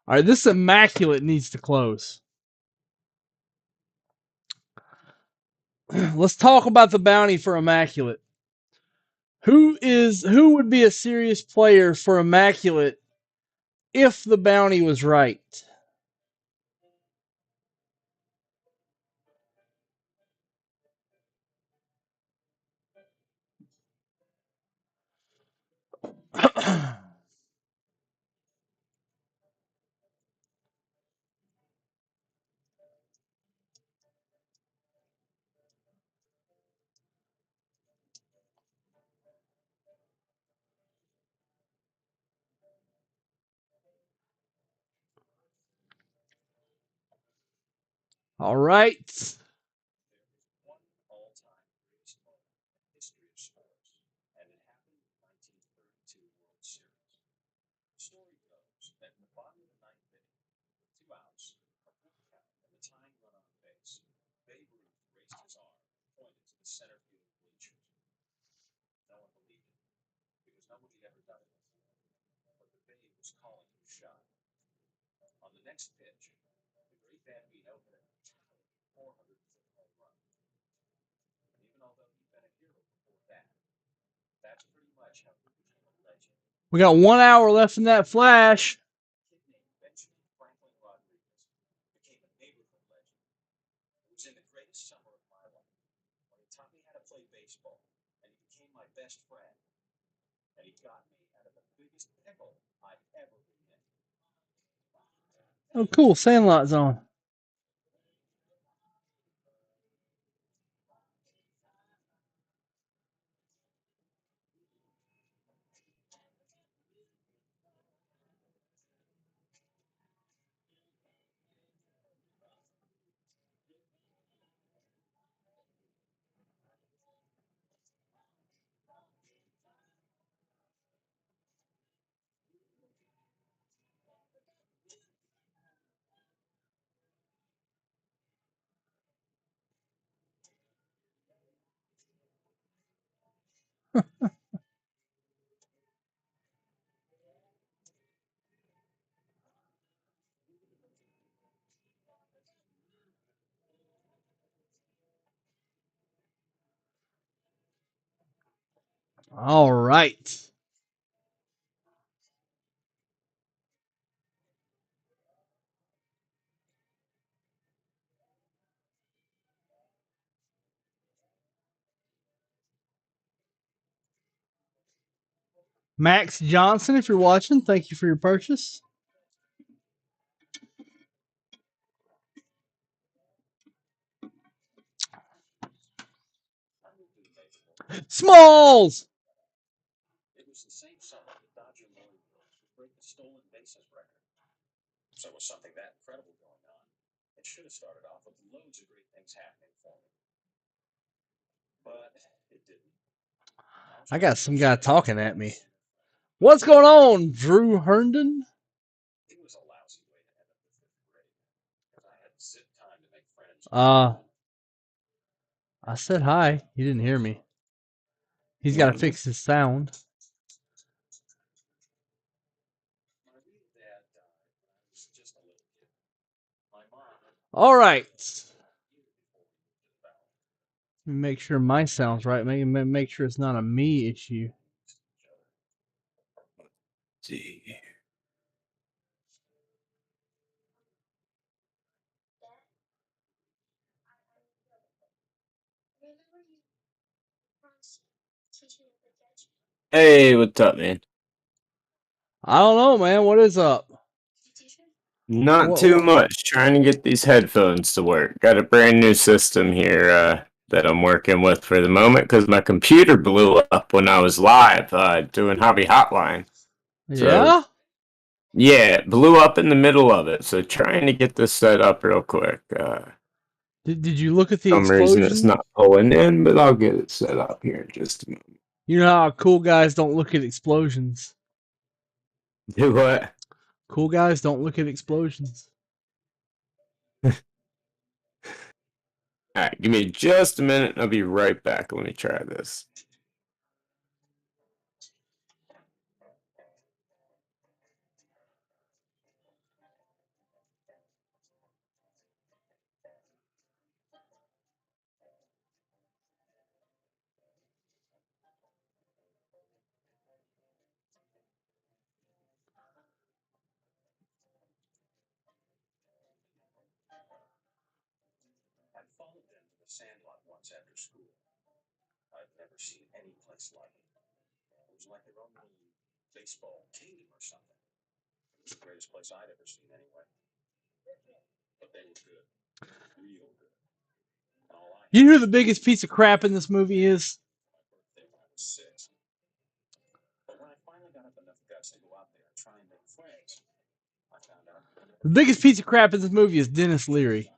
S1: All right, this immaculate needs to close. Let's talk about the bounty for immaculate. Who would be a serious player for immaculate if the bounty was right? All right. We got 1 hour left in that flash. Oh, cool. Sandlot zone. All right. Max Johnson, if you're watching, thank you for your purchase. Smalls! I got some guy talking at me. What's going on, Drew Herndon? I said hi. He didn't hear me. He's got to fix his sound. All right. Let me make sure my sound's right. Make sure it's not a me issue.
S2: See. Hey, what's up, man?
S1: I don't know, man. What is up?
S2: Not too much. Trying to get these headphones to work. Got a brand new system here that I'm working with for the moment because my computer blew up when I was live doing Hobby Hotline. So,
S1: Yeah?
S2: yeah, it blew up in the middle of it. So, trying to get this set up real quick.
S1: Did you look at the
S2: Some reason it's
S1: explosion?
S2: not pulling in, but I'll get it set up here in just a moment.
S1: You know how cool guys don't look at explosions.
S2: Do what?
S1: Cool guys don't look at explosions.
S2: Alright, give me just a minute. I'll be right back. Let me try this.
S1: You know who the biggest piece of crap in this movie is? The biggest piece of crap in this movie is Dennis Leary.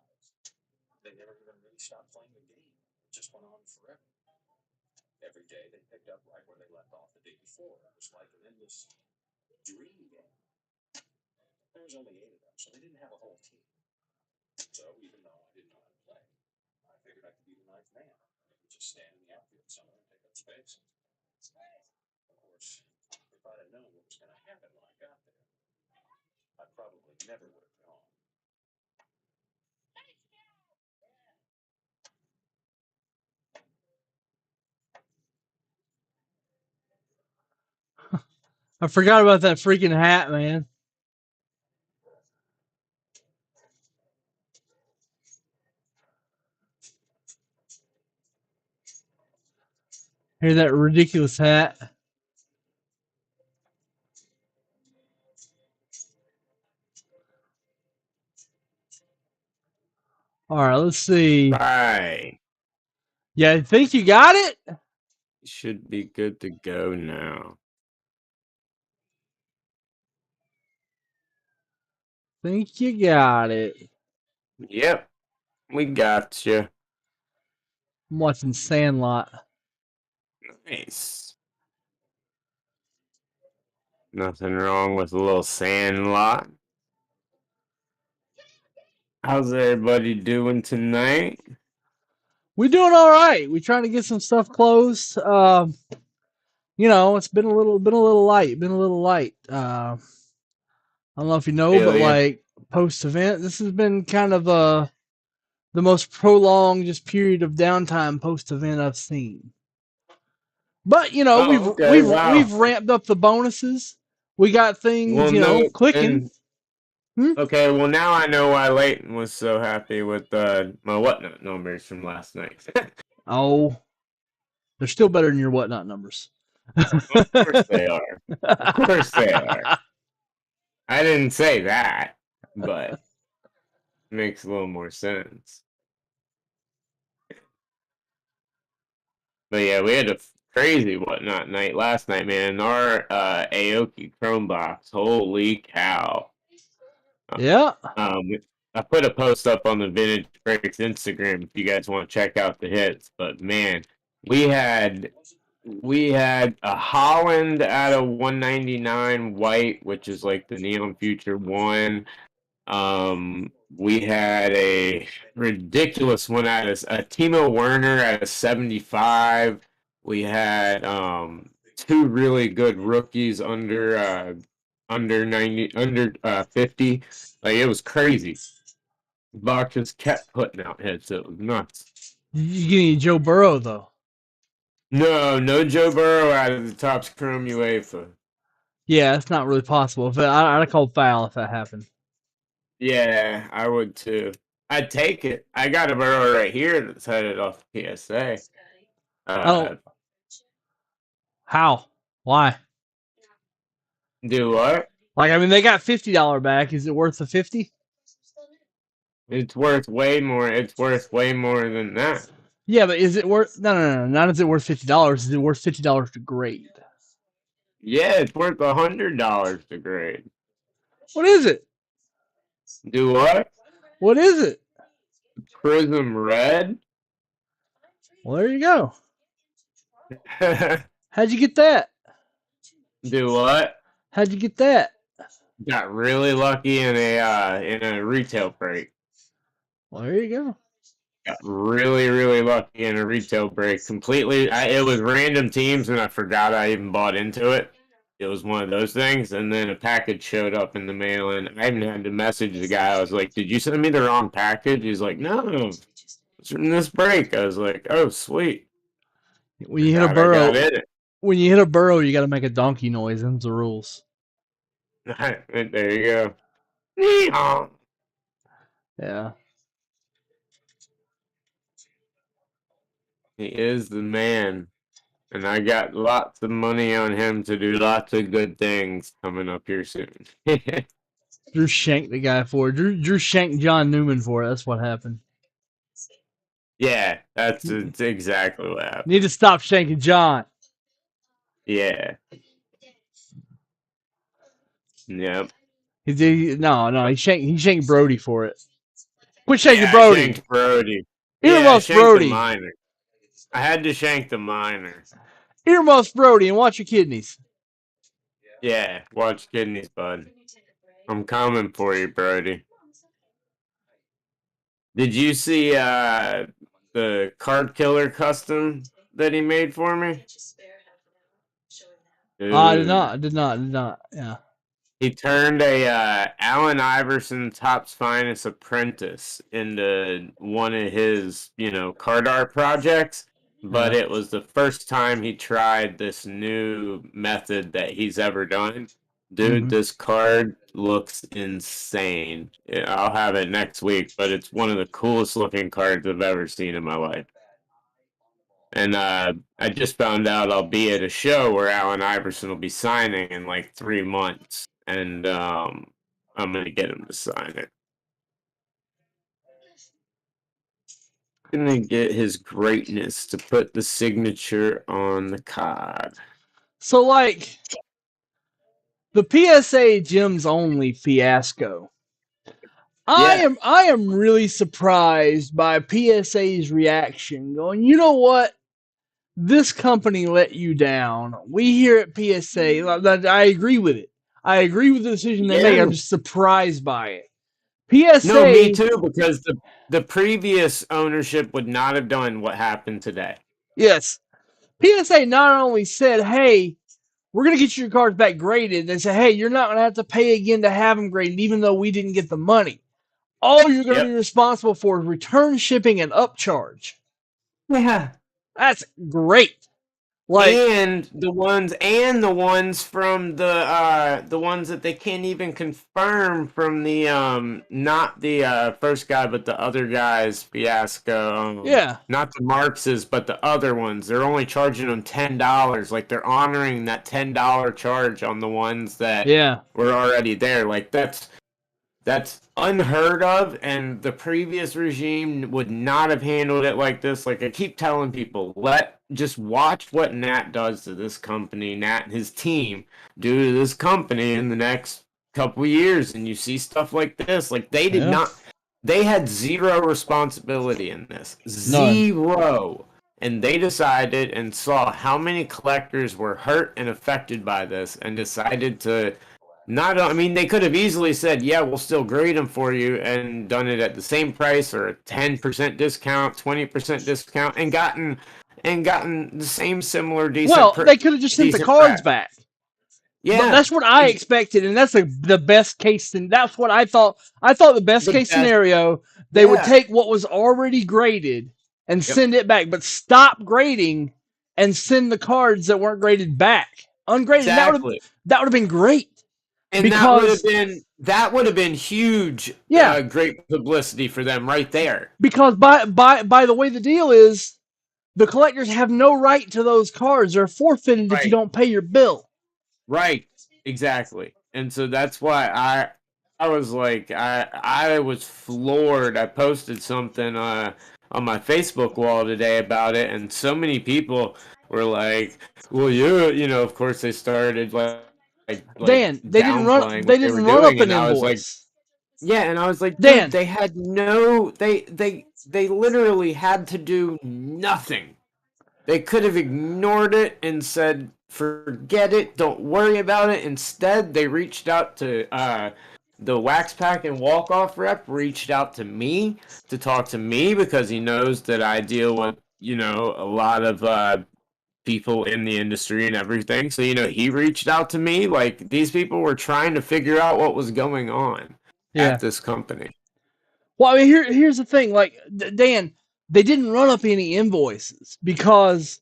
S1: I forgot about that freaking hat, man. Hear that ridiculous hat? All right, let's see.
S2: Bye.
S1: Yeah, I think you got it?
S2: Should be good to go now.
S1: Think you got it.
S2: Yep, we got you.
S1: I'm watching Sandlot.
S2: Nice. Nothing wrong with a little Sandlot. How's everybody doing tonight?
S1: We're doing all right. We're trying to get some stuff closed. You know, it's been a little light. I don't know if you know, but
S2: Feel ya.
S1: like post event, this has been kind of the most prolonged just period of downtime post event I've seen. But you know,
S2: Oh, okay,
S1: we've
S2: wow.
S1: ramped up the bonuses. We got things,
S2: Well,
S1: you know,
S2: no,
S1: clicking.
S2: and okay, well now I know why Leighton was so happy with my whatnot numbers from last night.
S1: Oh, they're still better than your whatnot numbers.
S2: Of course they are. Of course they are. I didn't say that, but it makes a little more sense. But yeah, we had a crazy whatnot night last night, man. Our Aoki Chrome box, holy cow! Uh,
S1: Yeah.
S2: Um, I put a post up on the Vintage Breaks Instagram if you guys want to check out the hits. But man, we had we had a Holland out of 199 white, which is like the Neon Future one. We had a ridiculous one out of a Timo Werner at a 75. We had two really good rookies under 90 under 50. Like it was crazy. Bach just kept putting out hits. It was nuts.
S1: You getting Joe Burrow though?
S2: No Joe Burrow out of the Topps Chrome UEFA.
S1: Yeah, it's not really possible. If I'd call foul if that happened.
S2: Yeah, I would too. I'd take it. I got a Burrow right here that's headed off PSA.
S1: I don't. How? Why?
S2: Do what?
S1: Like, I mean, they got $50 back. Is it worth the 50?
S2: It's worth way more. It's worth way more than that.
S1: Yeah, but is it worth? No. Not is it worth $50? Is it worth $50 to grade?
S2: Yeah, it's worth $100 to grade.
S1: What is it?
S2: Do what?
S1: What is it?
S2: Prism Red?
S1: Well, there you go. How'd you get that?
S2: Do what?
S1: How'd you get that?
S2: Got really lucky in a retail break.
S1: Well, there you go.
S2: Got really lucky in a retail break. Completely, it was random teams, and I forgot I even bought into it. It was one of those things, and then a package showed up in the mail, and I even had to message the guy. I was like, "Did you send me the wrong package?" He's like, "No, it's from this break." I was like, "Oh, sweet."
S1: When you hit a
S2: Forgot I
S1: burrow,
S2: got in
S1: when you hit a burrow, you got to make a donkey noise. Them's the rules.
S2: it. There you go. Yeehaw.
S1: Yeah.
S2: He is the man. And I got lots of money on him to do lots of good things coming up here soon.
S1: Drew shanked the guy for it. Drew shanked John Newman for it. That's what happened.
S2: Yeah, that's exactly what happened.
S1: Need to stop shanking John.
S2: Yeah. Yep.
S1: He did. No. He shanked Brody for it. Quit shanking
S2: Yeah, I
S1: Brody.
S2: shanked Brody. Yeah, I
S1: Earmuffs
S2: shanked the
S1: Brody.
S2: minor. I had to shank the minor.
S1: Earmuffs Brody and watch your kidneys.
S2: Yeah, watch kidneys, bud. I'm coming for you, Brody. Did you see the card killer custom that he made for me?
S1: I did not. Yeah.
S2: He turned a Allen Iverson Topps Finest Apprentice into one of his, card art projects. But
S1: Yeah.
S2: it was the first time he tried this new method that he's ever done. Dude, this card looks insane. Yeah, I'll have it next week, but it's one of the coolest looking cards I've ever seen in my life. And I just found out I'll be at a show where Allen Iverson will be signing in like 3 months. And I'm going to get him to sign it. Gonna get his greatness to put the signature on the card.
S1: So, like, the PSA Gems Only fiasco.
S2: Yeah.
S1: I am really surprised by PSA's reaction. Going, you know what? This company let you down. We here at PSA, I agree with it. I agree with the decision they make.
S2: Yeah.
S1: I'm just surprised by it. PSA.
S2: No, me too, because the previous ownership would not have done what happened today.
S1: Yes. PSA not only said, hey, we're going to get your cards back graded. They said, hey, you're not going to have to pay again to have them graded, even though we didn't get the money. All you're going to be responsible for is return shipping and upcharge.
S2: Yeah.
S1: That's great. Like,
S2: and the ones from the ones that they can't even confirm from the not the first guy but the other guy's fiasco.
S1: Yeah.
S2: Not the Marx's but the other ones. They're only charging them $10. Like they're honoring that $10 charge on the ones that
S1: yeah.
S2: were already there. Like that's That's unheard of, and the previous regime would not have handled it like this. Like I keep telling people, just watch what Nat does to this company, Nat and his team do to this company in the next couple years, and you see stuff like this. Like
S1: Yeah.
S2: they had zero responsibility in this.
S1: None.
S2: Zero. And they decided and saw how many collectors were hurt and affected by this and decided to not, I mean, they could have easily said, yeah, we'll still grade them for you and done it at the same price or a 10% discount, 20% discount and gotten the same similar
S1: Well, they could have just sent the
S2: decent
S1: cards
S2: price.
S1: back. But
S2: Yeah.
S1: that's what I expected, and that's the best case. And that's what I thought. I thought the best case scenario, they would take what was already graded and send it back, but stop grading and send the cards that weren't graded back ungraded.
S2: Exactly.
S1: That would have been great.
S2: And
S1: because
S2: that would have been huge,
S1: yeah,
S2: great publicity for them right there.
S1: Because by the way the deal is, the collectors have no right to those cards. They're forfeited if you don't pay your bill.
S2: Right. Exactly. And so that's why I was like I was floored. I posted something on my Facebook wall today about it, and so many people were like, well, you know, of course they started like
S1: Dan, they didn't run up an invoice.
S2: Like, yeah, and I was like, dude, they had no they literally had to do nothing. They could have ignored it and said, forget it, don't worry about it. Instead, they reached out to the Wax Pack and Walk Off rep, reached out to me to talk to me because he knows that I deal with, you know, a lot of people in the industry and everything. So, you know, he reached out to me. Like, these people were trying to figure out what was going on at this company.
S1: Well, I mean, here's the thing. Like, Dan, they didn't run up any invoices because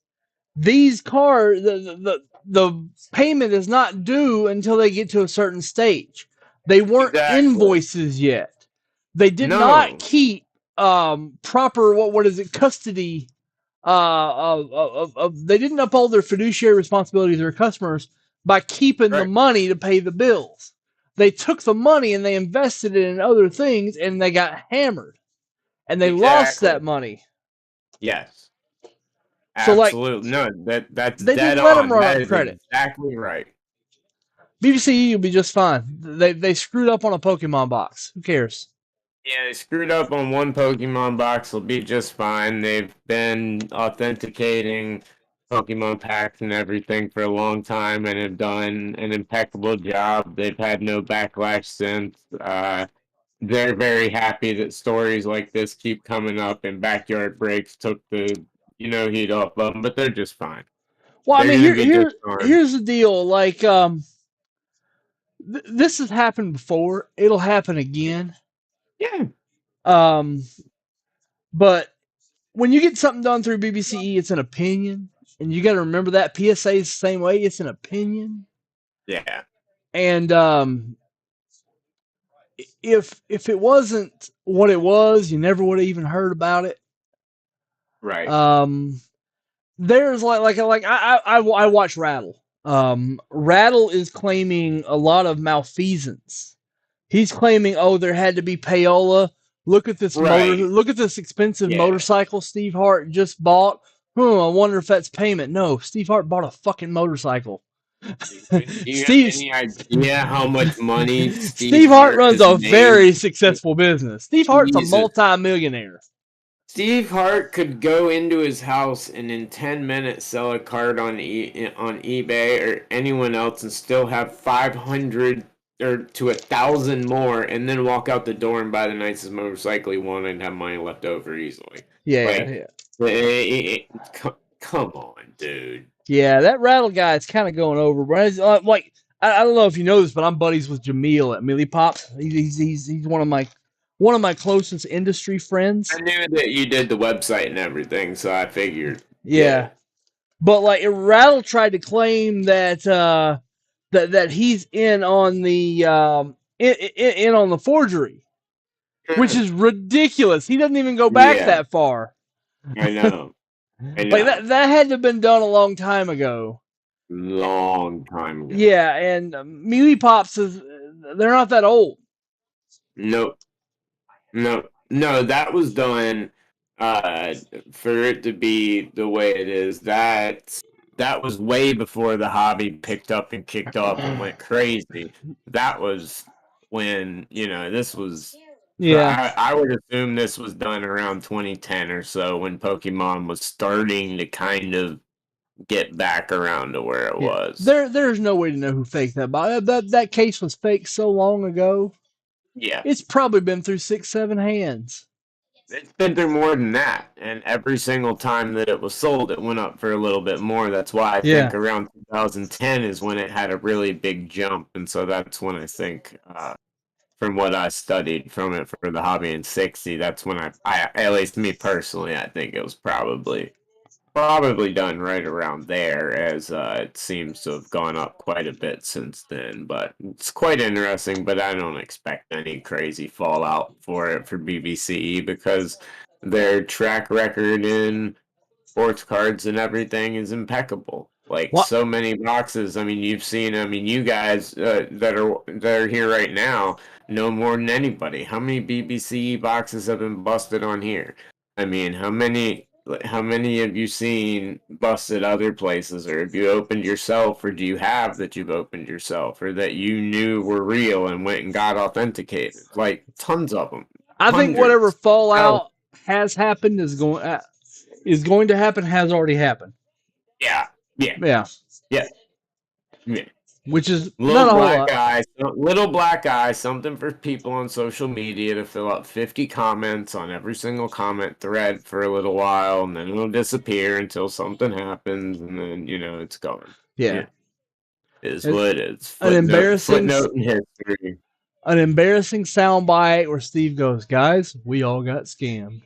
S1: these cards, the payment is not due until they get to a certain stage. They weren't invoices yet. They did not keep proper what is it, custody they didn't uphold their fiduciary responsibilities to their customers by keeping the money to pay the bills. They took the money and they invested it in other things, and they got hammered, and they lost that money.
S2: Yes.
S1: So,
S2: absolutely. No, that's
S1: they
S2: dead
S1: didn't let
S2: on.
S1: them run
S2: That
S1: up
S2: is
S1: credit.
S2: exactly right.
S1: BGCE will be just fine. They screwed up on a Pokemon box. Who cares?
S2: Yeah, they screwed up on one Pokemon box. They'll be just fine. They've been authenticating Pokemon packs and everything for a long time and have done an impeccable job. They've had no backlash since. They're very happy that stories like this keep coming up, and Backyard Breaks took the heat off of them, but they're just fine.
S1: Well, I mean, here's the deal. Like, this has happened before. It'll happen again.
S2: Yeah.
S1: But when you get something done through BBCE, it's an opinion, and you got to remember that PSA is the same way. It's an opinion.
S2: Yeah.
S1: And if it wasn't what it was, you never would have even heard about it.
S2: Right.
S1: There's I watch Rattle. Rattle is claiming a lot of malfeasance. He's claiming, oh, there had to be payola. Look at this look at this expensive motorcycle Steve Hart just bought. I wonder if that's payment. No, Steve Hart bought a fucking motorcycle.
S2: Do you have any idea how much money
S1: Steve Hart runs a very successful business. Steve Hart's a multi-millionaire.
S2: Steve Hart could go into his house and in 10 minutes sell a card on eBay or anyone else and still have 500 or to 1,000 more, and then walk out the door and buy the nicest motorcycle he wanted and have money left over easily. Come on, dude.
S1: Yeah, that Rattle guy is kind of going over. But I don't know if you know this, but I'm buddies with Jameel at Millie Pops. He's one of my closest industry friends.
S2: I knew that you did the website and everything, so I figured.
S1: Yeah. But like Rattle tried to claim that that he's in on the in on the forgery, which is ridiculous. He doesn't even go back that far.
S2: I know.
S1: Like that had to have been done a long time ago.
S2: Long time ago.
S1: Yeah, and Mealy Pops they're not that old.
S2: Nope. No, that was done uh for it to be the way it is. That was way before the hobby picked up and kicked off and went crazy. That was when, this was
S1: Yeah.
S2: I would assume this was done around 2010 or so when Pokemon was starting to kind of get back around to where it
S1: Yeah.
S2: was.
S1: There's no way to know who faked that. But that case was faked so long ago.
S2: Yeah.
S1: It's probably been through 6, 7 hands.
S2: It's been through more than that, and every single time that it was sold, it went up for a little bit more. That's why I
S1: Yeah.
S2: think around 2010 is when it had a really big jump, and so that's when I think, from what I studied from it for the hobby in 60, that's when I at least me personally, I think it was probably done right around there, as it seems to have gone up quite a bit since then. But it's quite interesting, but I don't expect any crazy fallout for it for BBC because their track record in sports cards and everything is impeccable. Like
S1: What?
S2: so many boxes. I mean, you've seen. I mean, you guys that are here right now know more than anybody. How many BBC boxes have been busted on here? I mean, how many have you seen busted other places, or have you opened yourself, or do you have that you've opened yourself, or that you knew were real and went and got authenticated? Like tons of them,
S1: I think whatever
S2: hundreds. Oh,
S1: fallout has happened is going to happen. Has already happened.
S2: yeah, yeah,
S1: Yeah.
S2: yeah, yeah.
S1: Which is not
S2: Little
S1: a whole
S2: black
S1: lot.
S2: eye, little black eye, something for people on social media to fill up 50 comments on every single comment thread for a little while, and then it'll disappear until something happens, and then it's gone.
S1: Yeah.
S2: Yeah, it is
S1: It,
S2: what it is.
S1: an embarrassing
S2: Footnote in history.
S1: an embarrassing soundbite where Steve goes, "Guys, we all got scammed."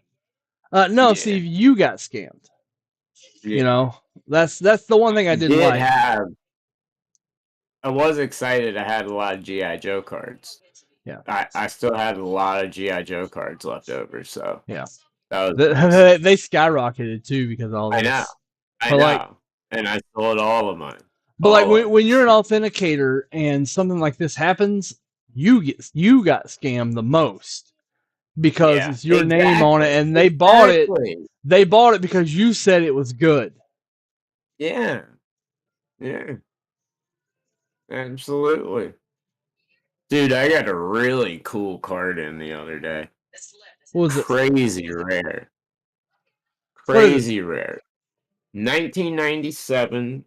S1: No,
S2: Yeah,
S1: Steve, you got scammed. You
S2: yeah.
S1: know, that's the one thing I didn't
S2: Did
S1: like.
S2: have. I was excited. I had a lot of GI Joe cards.
S1: Yeah.
S2: I still had a lot of GI Joe cards left over, so
S1: Yeah.
S2: that was nice.
S1: They skyrocketed too because of all
S2: I know.
S1: this.
S2: I
S1: But like,
S2: know. And I sold all of mine.
S1: but like
S2: All of
S1: when
S2: them.
S1: you're an authenticator and something like this happens, you got scammed the most because
S2: Yeah.
S1: it's your name on it,
S2: Exactly.
S1: and they bought it.
S2: Exactly.
S1: They bought it because you said it was good.
S2: Yeah. Yeah. Absolutely. Dude, I got a really cool card in the other day.
S1: What was it?
S2: Crazy rare.
S1: What is it?
S2: Crazy rare. 1997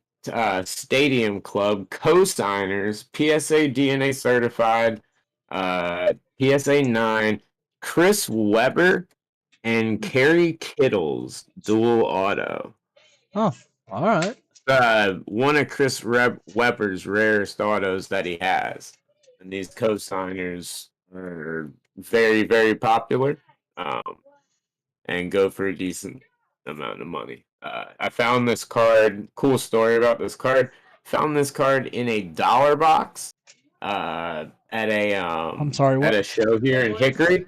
S2: Stadium Club co-signers, PSA DNA certified, PSA 9, Chris Webber and Kerry Kittles dual auto.
S1: Oh, all right.
S2: One of Chris Webber's rarest autos that he has, and these co-signers are very, very popular. And go for a decent amount of money. I found this card. Cool story about this card. Found this card in a dollar box at a
S1: I'm sorry. What?
S2: show here in Hickory.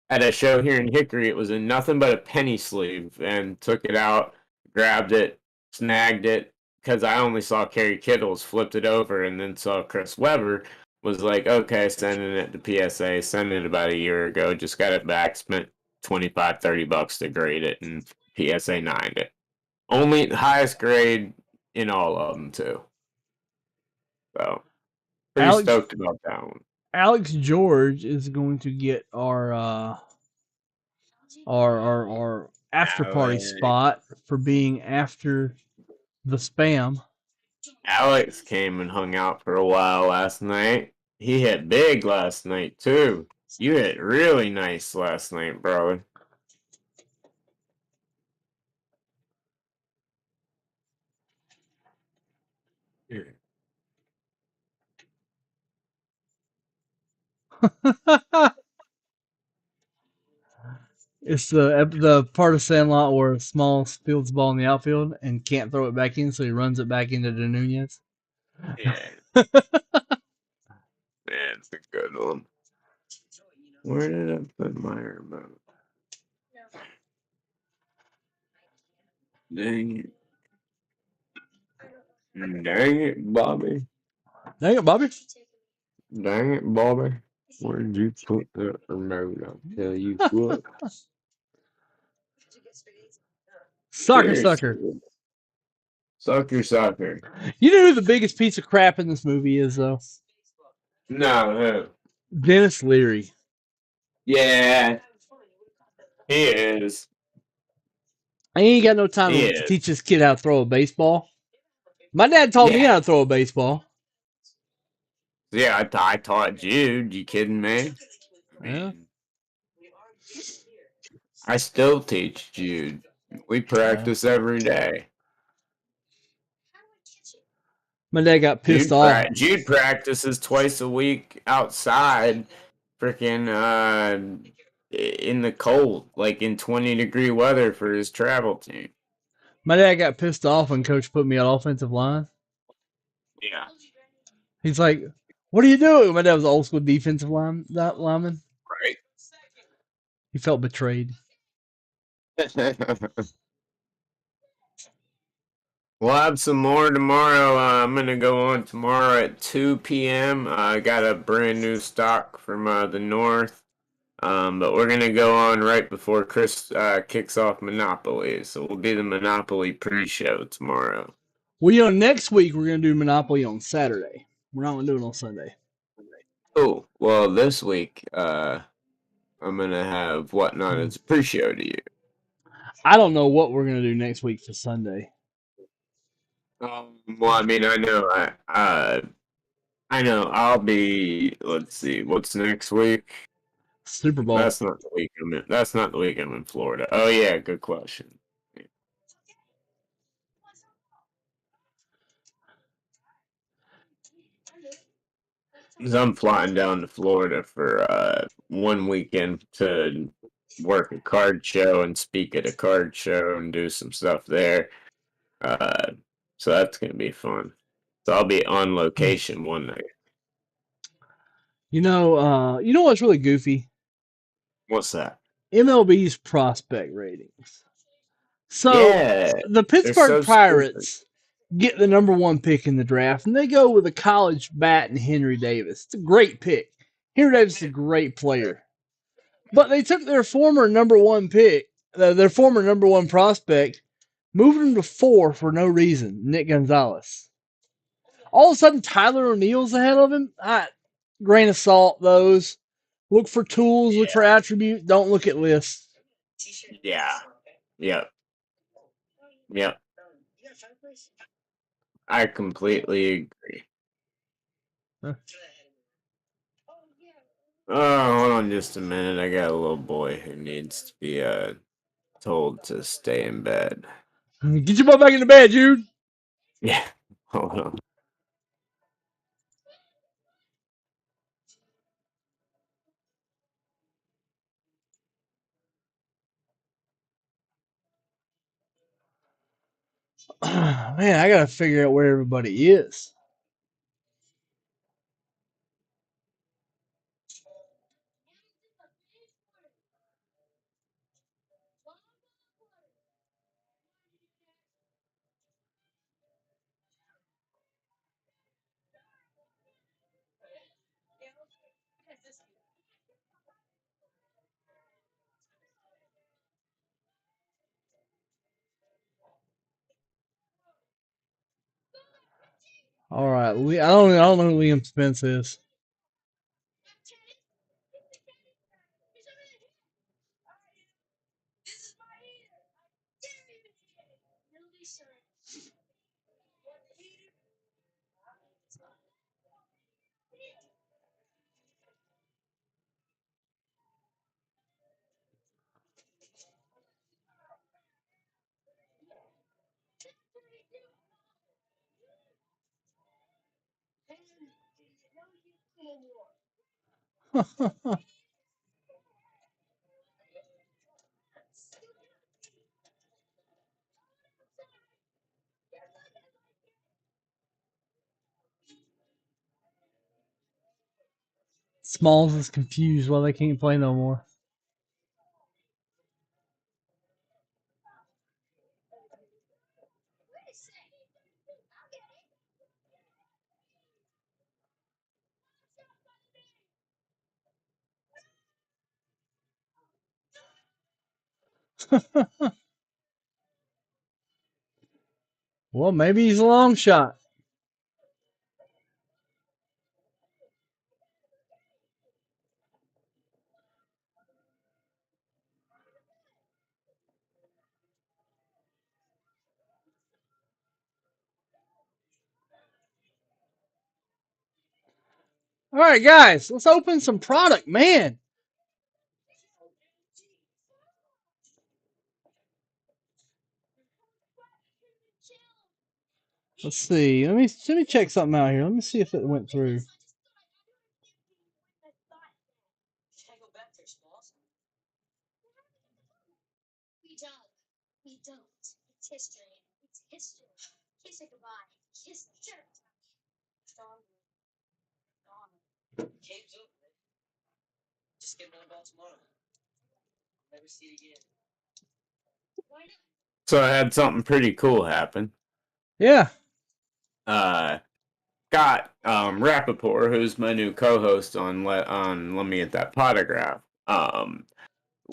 S2: At a show here in Hickory, it was in nothing but a penny sleeve, and took it out, grabbed it, snagged it, because I only saw Kerry Kittles, flipped it over, and then saw Chris Webber. Was like, okay, sending it to PSA, sending it about a year ago, just got it back, spent 25, $30 to grade it, and PSA 9 it. Only highest grade in all of them, too. So, pretty
S1: Alex
S2: stoked about that one.
S1: Alex George is going to get our after party spot for being after the spam.
S2: Alex came and hung out for a while last night. He hit big last night, too. You hit really nice last night, brother.
S1: It's the part of Sandlot where Small fields the ball in the outfield and can't throw it back in, so he runs it back into De Nunez.
S2: Yeah, it's a good one. Where did I put my remote? Dang it. Dang it, Bobby.
S1: Dang it, Bobby.
S2: Dang it, Bobby. Where did you put the remote? I'll tell you what.
S1: Sucker, sucker.
S2: Seriously. Soccer.
S1: You know who the biggest piece of crap in this movie is, though?
S2: No.
S1: Dennis Leary.
S2: Yeah, he is.
S1: I ain't got no
S2: He
S1: time to
S2: is.
S1: teach this kid how to throw a baseball. My dad taught me
S2: Yeah.
S1: how to throw a baseball.
S2: Yeah, I taught Jude. You kidding me? I
S1: Yeah.
S2: mean, I still teach Jude. We practice every day.
S1: My dad got pissed off.
S2: Jude practices twice a week outside, freaking in the cold, like in 20-degree weather for his travel team.
S1: My dad got pissed off when coach put me on offensive line.
S2: Yeah.
S1: He's like, "What are you doing?" My dad was an old school defensive lineman.
S2: Right.
S1: He felt betrayed.
S2: We'll have some more tomorrow. I'm gonna go on tomorrow at 2 p.m. I got a brand new stock from the north. But we're gonna go on right before Chris kicks off Monopoly, so we'll do the Monopoly pre-show tomorrow.
S1: Well, next week we're gonna do Monopoly on Saturday. We're not gonna do it on Sunday.
S2: Oh, well, this week I'm gonna have Whatnot as a pre-show to you.
S1: I don't know what we're gonna do next week for Sunday.
S2: Well, I mean, I know I'll be. Let's see, what's next week?
S1: Super Bowl.
S2: That's not the week I'm in. That's not the week I'm in Florida. Oh yeah, good question. Because I'm flying down to Florida for one weekend to work a card show and speak at a card show and do some stuff there. Uh, so that's gonna be fun. So I'll be on location one night.
S1: You know what's really goofy?
S2: What's that?
S1: MLB's prospect ratings. So
S2: Yeah,
S1: the
S2: they're
S1: Pittsburgh
S2: so stupid.
S1: Pirates get the number one pick in the draft, and they go with a college bat and Henry Davis. It's a great pick. Henry Davis is a great player. But they took their former number one pick, their former number one prospect, moved him to 4 for no reason, Nick Gonzalez. All of a sudden, Tyler O'Neill's ahead of him. Grain of salt, those. Look for tools, look for attributes, don't look at lists.
S2: Yeah. Yep. Yep. I completely agree. Oh, hold on just a minute. I got a little boy who needs to be told to stay in bed.
S1: Get your butt back into bed, Jude.
S2: Yeah. Hold on.
S1: Man, I gotta figure out where everybody is. All right, I don't know who Liam Spence is. Smalls is confused why they can't play no more. Well, maybe he's a long shot. All right, guys, let's open some product, man. Let's see. Let me check something out here. Let me see if it went through.
S2: So I had something pretty cool happen.
S1: Yeah.
S2: Scott Rappaport, who's my new co-host on Let Me Get That Potograph.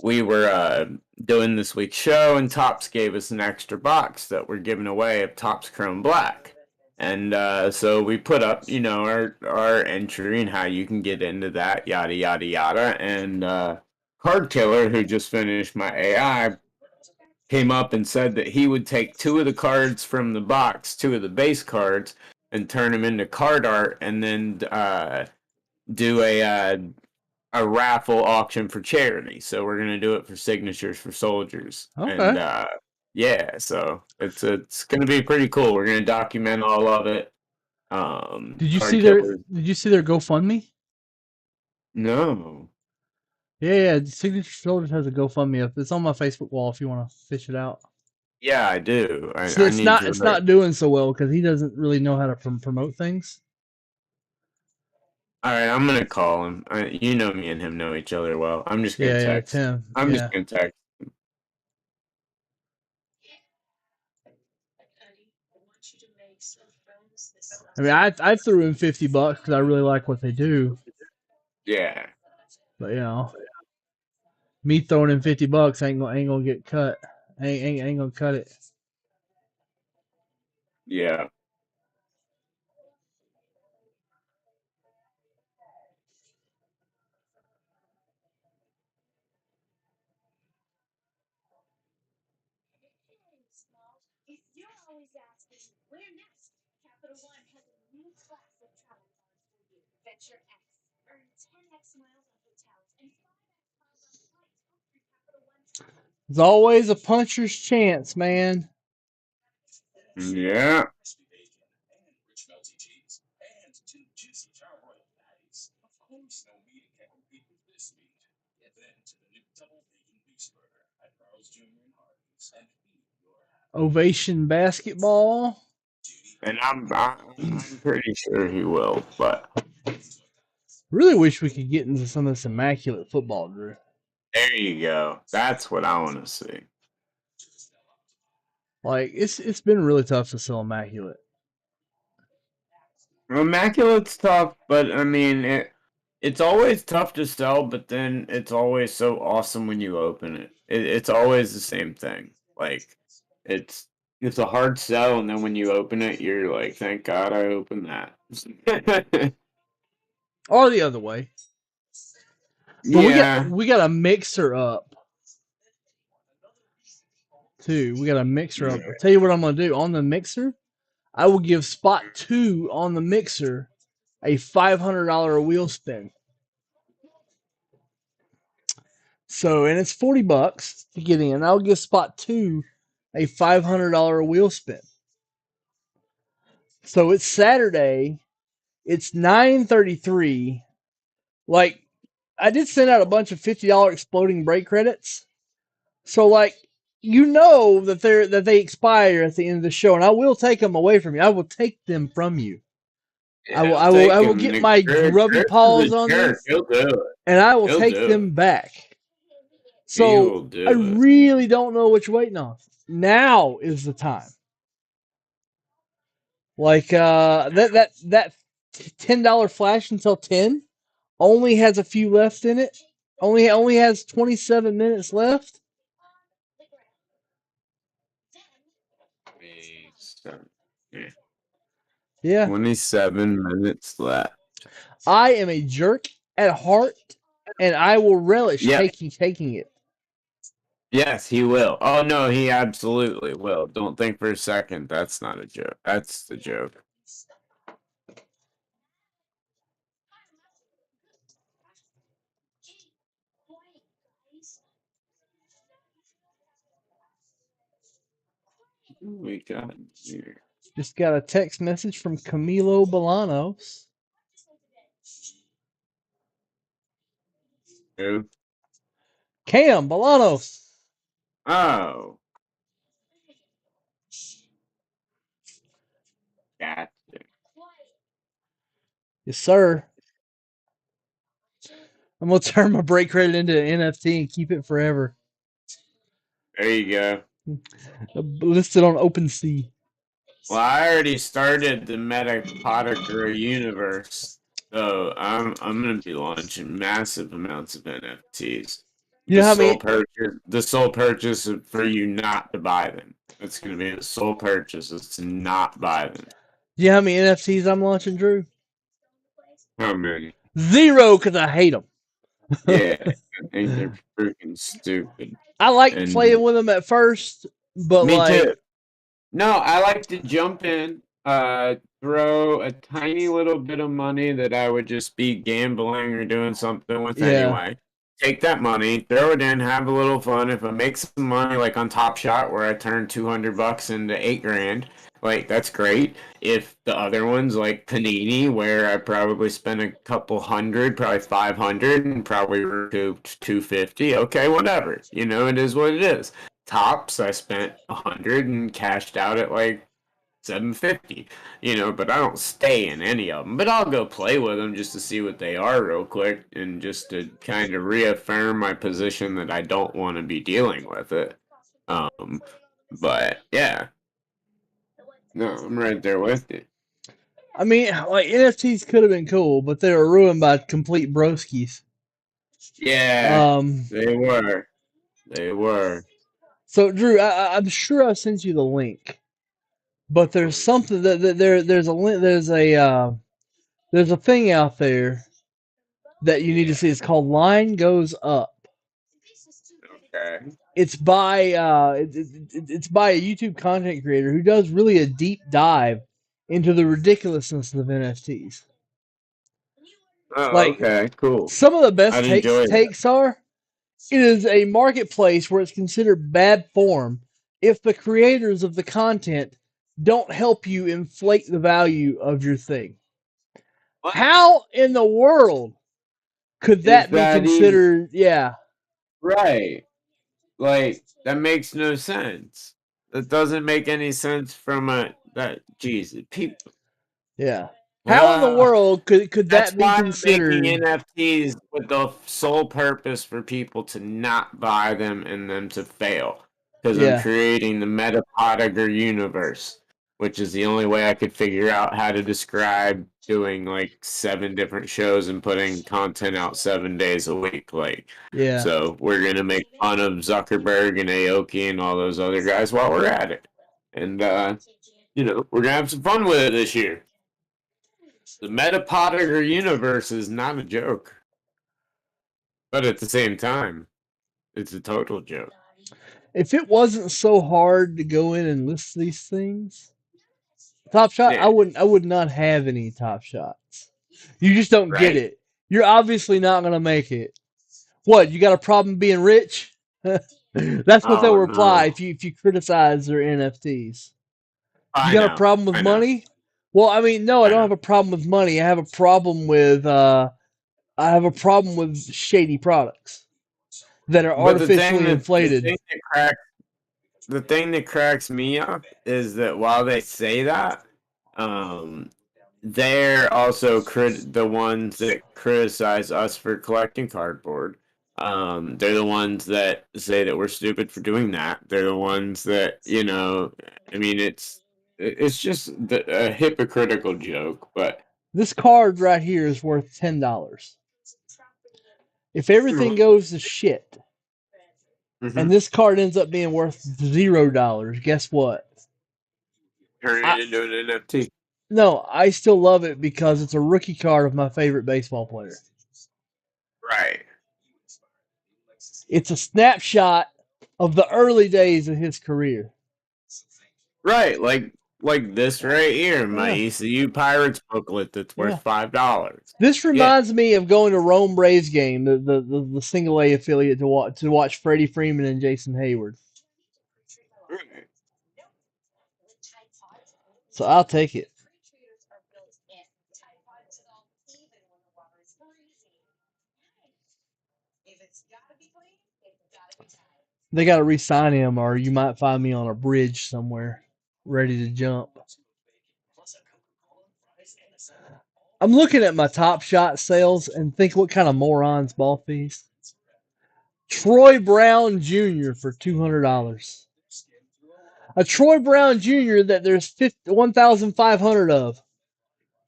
S2: We were doing this week's show, and Topps gave us an extra box that we're giving away of Topps Chrome Black. And so we put up, our entry and how you can get into that, yada yada yada. And Card Killer, who just finished my AI, came up and said that he would take 2 of the cards from the box, 2 of the base cards, and turn them into card art, and then do a raffle auction for charity. So we're gonna do it for Signatures for Soldiers,
S1: Okay.
S2: and yeah, so it's gonna be pretty cool. We're gonna document all of it.
S1: Did you
S2: Card
S1: see their
S2: Killers.
S1: Did you see their GoFundMe?
S2: No.
S1: Yeah. Signature Soldiers has a GoFundMe up. It's on my Facebook wall if you want to fish it out.
S2: Yeah, I do.
S1: So
S2: I need to.
S1: it's not doing so well because he doesn't really know how to promote things.
S2: All right, I'm gonna call him. You know, me and him know each other well. I'm just gonna
S1: Yeah,
S2: text.
S1: Tim.
S2: I'm just
S1: Yeah.
S2: gonna text.
S1: I mean, I threw in $50 because I really like what they do.
S2: Yeah.
S1: But me throwing in $50 ain't gonna get cut. Ain't gonna cut it.
S2: Yeah.
S1: There's always a puncher's chance, man.
S2: Yeah.
S1: Ovation basketball.
S2: And I'm pretty sure he will, but
S1: Really wish we could get into some of this immaculate football, Drew.
S2: there you go. That's what I want to see.
S1: Like it's been really tough to sell immaculate.
S2: Immaculate's tough, but I mean it's always tough to sell, but then it's always so awesome when you open it. It's always the same thing. Like it's it's a hard sell, and then when you open it, you're like, thank God I opened that.
S1: Or the other way. But
S2: Yeah.
S1: we got a mixer up too. We got a mixer up. I'll tell you what I'm gonna do. On the mixer, I will give spot 2 on the mixer a $500 wheel spin. So, and it's $40 to get in. I'll give spot 2 a $500 wheel spin. So it's Saturday. It's 9:33. Like, I did send out a bunch of $50 exploding break credits. So, like, that they expire at the end of the show, and I will take them away from you. I will take them from you.
S2: Yeah,
S1: I will get my grubby paws on them,
S2: He'll do it.
S1: and I will
S2: He'll
S1: take
S2: do
S1: them
S2: it.
S1: back.
S2: He
S1: So
S2: will do
S1: I
S2: it.
S1: really don't know what you're waiting on. Now is the time. Like that $10 flash until 10 only has a few left in it. Only has 27 minutes left.
S2: Yeah.
S1: Yeah.
S2: 27 minutes left.
S1: I am a jerk at heart, and I will relish
S2: Yep.
S1: taking it.
S2: Yes, he will. Oh no, he absolutely will. Don't think for a second that's not a joke. That's the joke. What we got here?
S1: Just got a text message from Camilo Bolanos.
S2: Who?
S1: Cam Bolanos.
S2: Oh, gotcha.
S1: Yes, sir. I'm gonna turn my break credit into an NFT and keep it forever.
S2: There you go.
S1: Listed on OpenSea.
S2: Well, I already started the Meta Potiker universe, so I'm gonna be launching massive amounts of NFTs.
S1: You know how many?
S2: The sole purchase is for you not to buy them. That's gonna be the sole purchase is to not buy them.
S1: You know how many NFTs I'm launching, Drew?
S2: How many?
S1: 0, because I hate them.
S2: Yeah, I think they're freaking stupid.
S1: I like
S2: And
S1: playing with them at first, but
S2: me
S1: like,
S2: too. No, I like to jump in, throw a tiny little bit of money that I would just be gambling or doing something with
S1: yeah,
S2: anyway. Take that money, throw it in, have a little fun. If I make some money, like on Top Shot, where I turn $200 into 8 grand, like that's great. If the other ones, like Panini, where I probably spent a couple hundred, probably 500, and probably recouped 250, okay, whatever. You know, it is what it is. Tops, I spent 100 and cashed out at like 750, you know, but I don't stay in any of them. But I'll go play with them just to see what they are real quick and just to kind of reaffirm my position that I don't want to be dealing with it. But yeah, no, I'm right there with you.
S1: I mean, like NFTs could have been cool, but they were ruined by complete broskies.
S2: Yeah,
S1: Um,
S2: they were. They were.
S1: so Drew, I'm sure I sent you the link, but there's something there's a link, there's a thing out there that you need to see. It's called Line Goes Up.
S2: Okay.
S1: It's by it's by a YouTube content creator who does really a deep dive into the ridiculousness of NFTs.
S2: Oh,
S1: Like
S2: okay, cool.
S1: some of the best
S2: I'd enjoy that.
S1: takes are it is a marketplace where it's considered bad form if the creators of the content don't help you inflate the value of your thing.
S2: What
S1: How in the world could
S2: is
S1: that be
S2: that even
S1: considered? Yeah,
S2: right? Like that makes no sense. That doesn't make any sense from a that Jesus people.
S1: yeah. How in the
S2: Uh,
S1: world could
S2: that's
S1: that be
S2: why I'm making
S1: considered?
S2: NFTs with the sole purpose for people to not buy them and them to fail. Because I'm
S1: Yeah,
S2: creating the Metapodiger universe, which is the only way I could figure out how to describe doing like 7 different shows and putting content out 7 days a week. Like,
S1: yeah.
S2: so we're gonna make fun of Zuckerberg and Aoki and all those other guys while we're at it, and you know, we're gonna have some fun with it this year. The Metapodiger universe is not a joke, but at the same time, it's a total joke.
S1: If it wasn't so hard to go in and list these things, Top Shot,
S2: Yeah,
S1: I would not have any Top Shots. You just don't get
S2: right.
S1: it. You're obviously not gonna make it. What, you got a problem being rich? That's what they'll
S2: Oh
S1: reply
S2: no,
S1: if you criticize their NFTs. You
S2: I
S1: got a
S2: know,
S1: problem with
S2: I know,
S1: money? Well, I mean, no, I
S2: I
S1: don't
S2: know.
S1: have a problem with money. I have a problem with shady products that are
S2: But
S1: artificially inflated.
S2: the thing that cracks me up is that while they say that, um, they're also the ones that criticize us for collecting cardboard. They're the ones that say that we're stupid for doing that. They're the ones that, you know, I mean, it's just a hypocritical joke, but
S1: This card right here is worth $10. If everything goes to shit and
S2: Mhm.
S1: this card ends up being worth $0, guess what?
S2: Turn
S1: I
S2: it into an NFT.
S1: no, I still love it because it's a rookie card of my favorite baseball player.
S2: Right.
S1: It's a snapshot of the early days of his career.
S2: Right. Like this right here, my
S1: Yeah,
S2: ECU Pirates booklet that's worth
S1: yeah.
S2: $5.
S1: This
S2: Yeah.
S1: reminds me of going to Rome Braves game, the single A affiliate to watch Freddie Freeman and Jason Hayward.
S2: Right.
S1: So I'll take it. They got to re-sign him, or you might find me on a bridge somewhere, ready to jump. I'm looking at my Top Shot sales and think what kind of morons bought these. Troy Brown Jr. for $200. A Troy Brown Jr. that there's 1,500 of.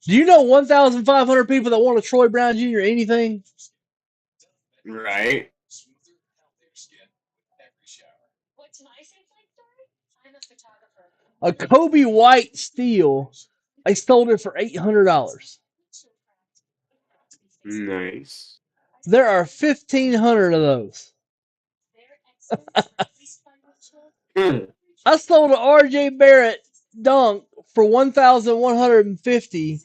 S1: Do you know 1,500 people that want a Troy Brown Jr. anything?
S2: Right.
S1: A Kobe White Steel, I sold it for $800.
S2: Nice.
S1: There are 1,500 of those. I sold an R.J. Barrett dunk for 1,150,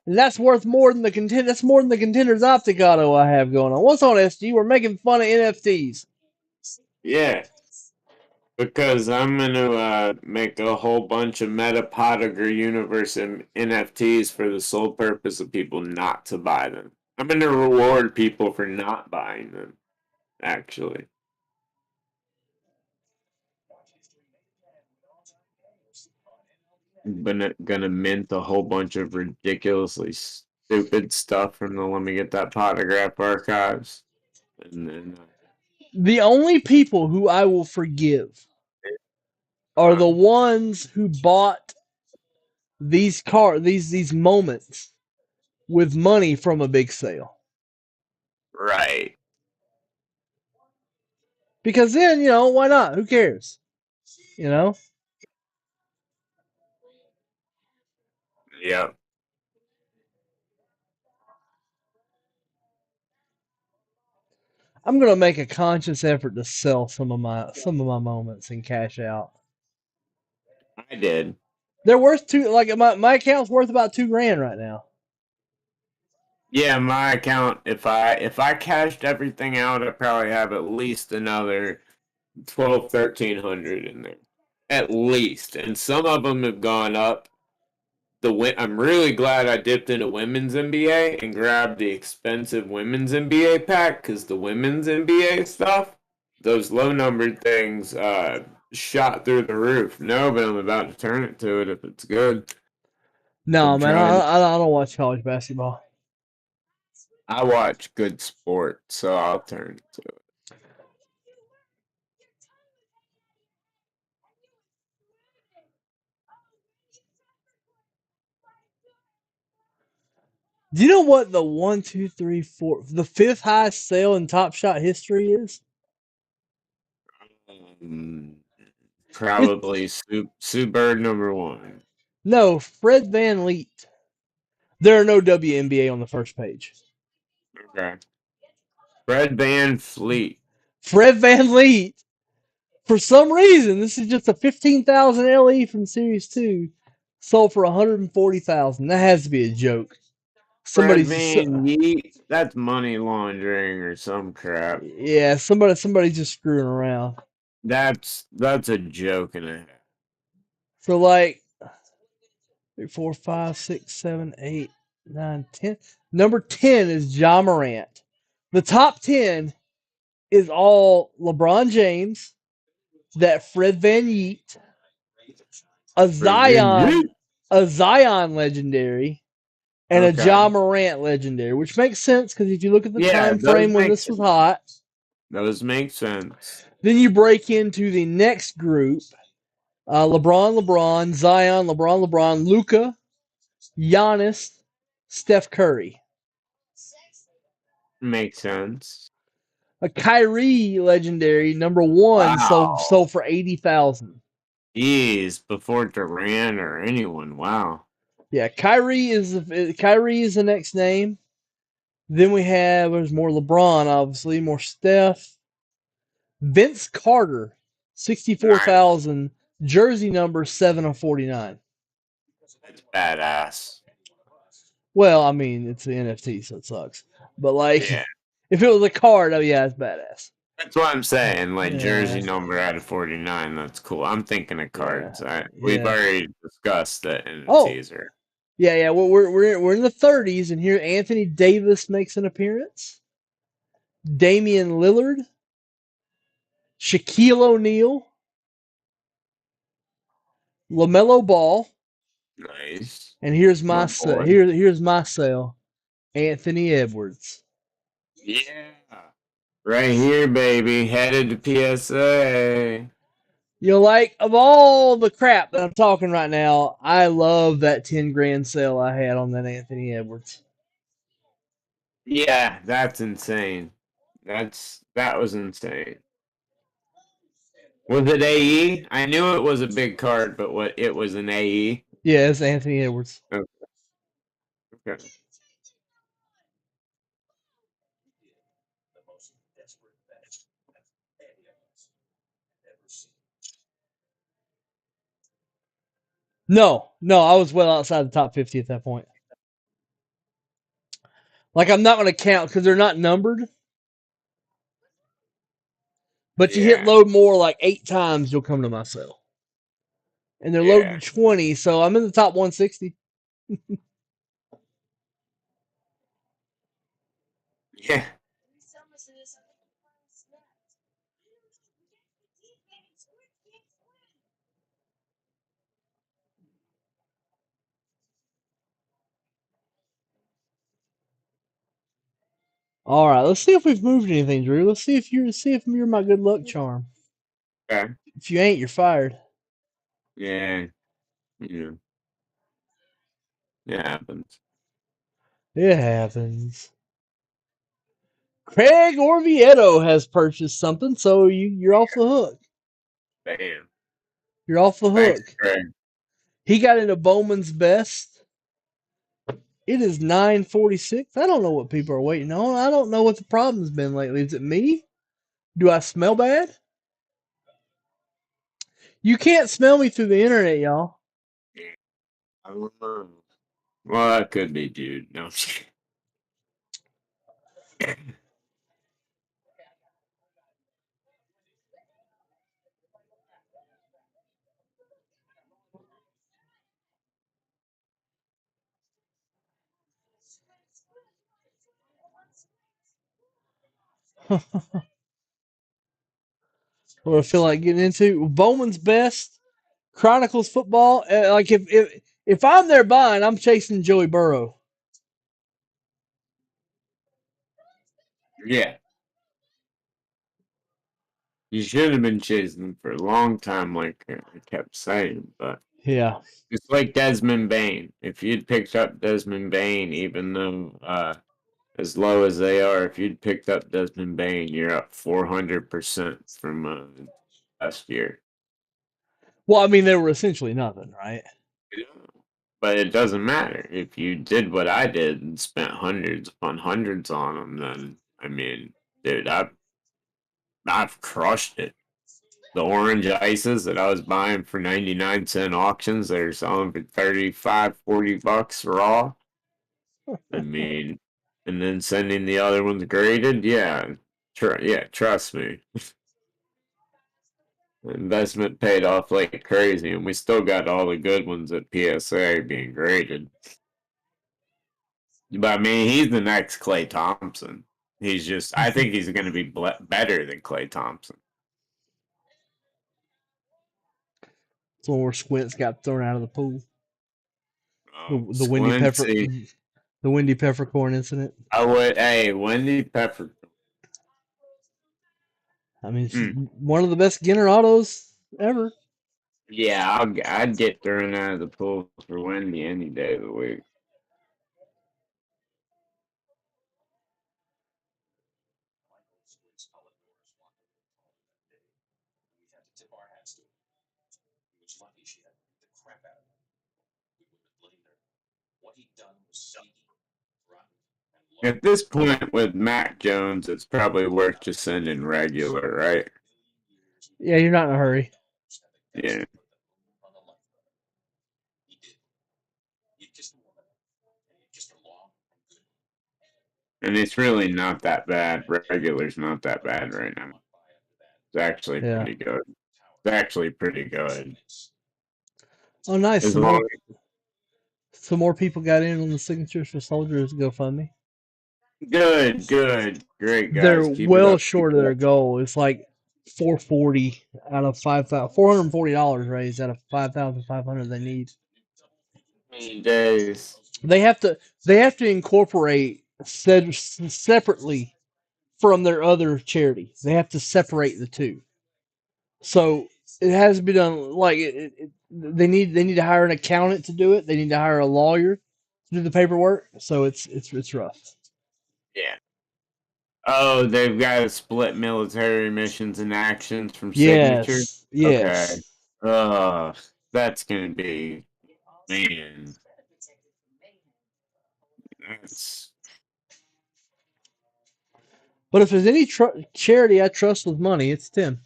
S1: and that's worth more than the contender. That's more than the Contenders Optic Auto I have going on. What's on SG? We're making fun of NFTs.
S2: Yeah. Because I'm gonna make a whole bunch of Metapodiger universe NFTs for the sole purpose of people not to buy them. I'm gonna reward people for not buying them. Actually, I'm gonna mint a whole bunch of ridiculously stupid stuff from the Let Me Get That Potograph archives, and then
S1: The only people who I will forgive are the ones who bought these moments with money from a big sale.
S2: right,
S1: Because then, why not? Who cares? You know?
S2: yep,
S1: I'm gonna make a conscious effort to sell some of my moments and cash out.
S2: I did.
S1: They're worth my account's worth about $2,000 right now.
S2: Yeah, my account. If I cashed everything out, I probably have at least another 12, 1,300 in there, at least. And some of them have gone up. I'm really glad I dipped into women's NBA and grabbed the expensive women's NBA pack because the women's NBA stuff, those low numbered things, shot through the roof. No, but I'm about to turn it to it if it's good.
S1: No,
S2: I'm
S1: man,
S2: trying.
S1: I don't watch college basketball.
S2: I watch good sport, so I'll turn it to it.
S1: Do you know what the the fifth highest sale in Top Shot history is?
S2: Um,
S1: It's
S2: Probably Sue Bird #1.
S1: no Fred Van Leet. There are no WNBA on the first page.
S2: Okay. Fred Van Fleet.
S1: Fred Van Leet. For some reason, this is just a 15,000 LE from Series 2, sold for 140,000. That has to be a joke.
S2: Fred
S1: Somebody's just,
S2: Van Yeet. That's money laundering or some crap.
S1: yeah, somebody's just screwing around.
S2: That's a joke and a half.
S1: So like 3, 4, 5, 6, 7, 8, 9, 10. Number 10 is Ja Morant. The top 10 is all LeBron James, that Fred Van Yeet, a
S2: Fred Van
S1: Zion,
S2: Yeet.
S1: a Zion legendary, and a
S2: Okay.
S1: Ja Morant legendary, which makes sense because if you look at the
S2: Yeah,
S1: time frame when this was hot,
S2: those make sense.
S1: then you break into the next group: LeBron, Zion, LeBron, Luca, Giannis, Steph Curry.
S2: Makes sense.
S1: A Kyrie legendary number one sold
S2: Wow.
S1: for 80,000.
S2: Jeez, before Durant or anyone. Wow.
S1: Yeah, Kyrie is the next name. Then we have there's more LeBron, obviously, more Steph. Vince Carter,
S2: Nice.
S1: 64,000, jersey number 7 of 49.
S2: That's badass.
S1: Well, I mean, it's an NFT, so it sucks. But like,
S2: Yeah.
S1: if it was a card, oh yeah, it's badass.
S2: That's what I'm saying. Like
S1: Yeah,
S2: jersey number out of 49. That's cool. I'm thinking of
S1: yeah,
S2: cards. We've
S1: yeah.
S2: already discussed that
S1: Oh,
S2: NFTs are.
S1: yeah, yeah. We're in the 30s, and here Anthony Davis makes an appearance. Damian Lillard, Shaquille O'Neal, LaMelo Ball,
S2: Nice.
S1: and here's
S2: My
S1: my
S2: boy.
S1: here's my sale. Anthony Edwards.
S2: Yeah. Right here, baby. Headed to PSA.
S1: You know, like of all the crap that I'm talking right now, I love that 10 grand sale I had on that Anthony Edwards.
S2: Yeah, that's insane. That was insane. Was it AE? I knew it was a big card, but what it was an AE?
S1: Yeah, it's Anthony Edwards.
S2: Okay. Okay.
S1: No, no, I was well outside the top 50 at that point. Like I'm not going to count because they're not numbered, but you hit
S2: Yeah.
S1: load more like 8 times, you'll come to my sale. And they're
S2: Yeah.
S1: loaded 20, so I'm in the top 160.
S2: Yeah.
S1: All right, let's see if we've moved anything, Drew. Let's see if you're my good luck charm.
S2: Okay.
S1: If you ain't, you're fired.
S2: Yeah. Yeah. It happens.
S1: It happens. Craig Orvieto has purchased something, so you're off the hook.
S2: Bam.
S1: You're off the
S2: Thanks,
S1: hook.
S2: Craig.
S1: He got into Bowman's best. It is 9:46. I don't know what people are waiting on. I don't know what the problem's been lately. Is it me? Do I smell bad? You can't smell me through the internet, y'all.
S2: I don't know. Well, that could be, dude. No.
S1: What I feel like getting into Bowman's best Chronicles football. Like if I'm there buying, I'm chasing Joey Burrow.
S2: Yeah. You should have been chasing him for a long time, like I kept saying, but
S1: Yeah.
S2: it's like Desmond Bain. If you'd picked up Desmond Bain, even though as low as they are, if you'd picked up Desmond Bain, you're up 400% from last year.
S1: Well, I mean they were essentially nothing, right?
S2: Yeah. But it doesn't matter. If you did what I did and spent hundreds upon hundreds on them, then I mean, dude, I've crushed it. The orange ices that I was buying for 99 cent auctions, they're selling for 35, $40 raw. I mean, and then sending the other ones graded, yeah. Trust me. The investment paid off like crazy, and we still got all the good ones at PSA being graded. But I mean, he's the next Clay Thompson. I think he's going to be better than Clay Thompson.
S1: So where Squints got thrown out of the pool.
S2: Oh,
S1: The Wendy Pepper
S2: Squincy.
S1: the Wendy Peppercorn incident.
S2: Hey, Wendy Pepper.
S1: I mean, she's
S2: Hmm.
S1: one of the best Ginner autos ever.
S2: Yeah, I'd get thrown out of the pool for Wendy any day of the week. At this point with Mac Jones, it's probably worth just sending regular, right?
S1: Yeah, you're not in a hurry.
S2: Yeah. And it's really not that bad. Regular's not that bad right now. It's actually
S1: Yeah.
S2: pretty good. It's actually pretty good.
S1: Oh, nice.
S2: As long
S1: Some more people got in on the Signatures for Soldiers GoFundMe.
S2: Good, good. Great
S1: They're
S2: guys. Keep it
S1: well
S2: up. Keep
S1: short of
S2: it
S1: their
S2: up.
S1: goal. It's like 440 out of 5,000, $440 raised out of 5,500 they need.
S2: Days.
S1: They have to incorporate separately from their other charity. They have to separate the two. So it has to be done like they need to hire an accountant to do it. They need to hire a lawyer to do the paperwork. So it's rough.
S2: Yeah. Oh, they've got to split military missions and actions from signature.
S1: Yes,
S2: Okay.
S1: yes.
S2: That's gonna be, man. That's
S1: But if there's any charity I trust with money, it's Tim.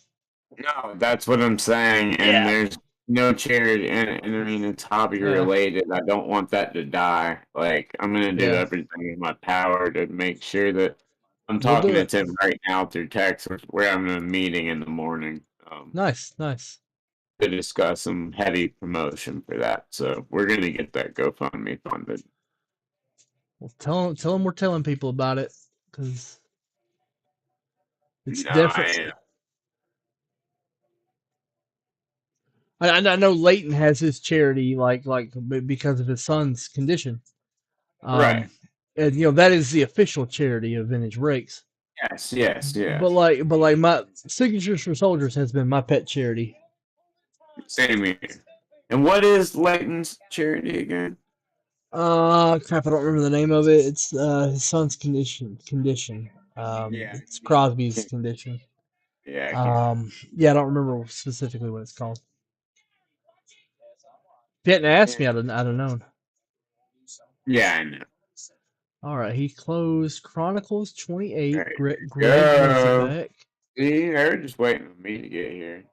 S2: no, that's what I'm saying. And
S1: Yeah,
S2: there's no charity, and I mean it's hobby
S1: yeah,
S2: related. I don't want that to die. Like I'm gonna do
S1: yeah.
S2: everything in my power to make sure that I'm
S1: We'll
S2: talking
S1: do
S2: to
S1: it.
S2: Tim right now through text. We're having a meeting in the morning.
S1: Nice, nice.
S2: To discuss some heavy promotion for that. So we're gonna get that GoFundMe funded.
S1: Well, tell them we're telling people about it because it's
S2: No, I
S1: definitely. I know Leighton has his charity like because of his son's condition.
S2: right.
S1: Um, and that is the official charity of Vintage Breaks.
S2: Yes, yes,
S1: But
S2: yes.
S1: like my Signatures for Soldiers has been my pet charity.
S2: Same here. And what is Leighton's charity again?
S1: Crap, I don't remember the name of it. It's his son's condition.
S2: Yeah,
S1: It's Crosby's
S2: can't,
S1: condition.
S2: yeah, I can't.
S1: Yeah, I don't remember specifically what it's called. If you hadn't asked me, I'd have known.
S2: Yeah, I know.
S1: All right, he closed Chronicles 28.
S2: There you
S1: Greg brings it
S2: go.
S1: back.
S2: See, they're just waiting on me to get here.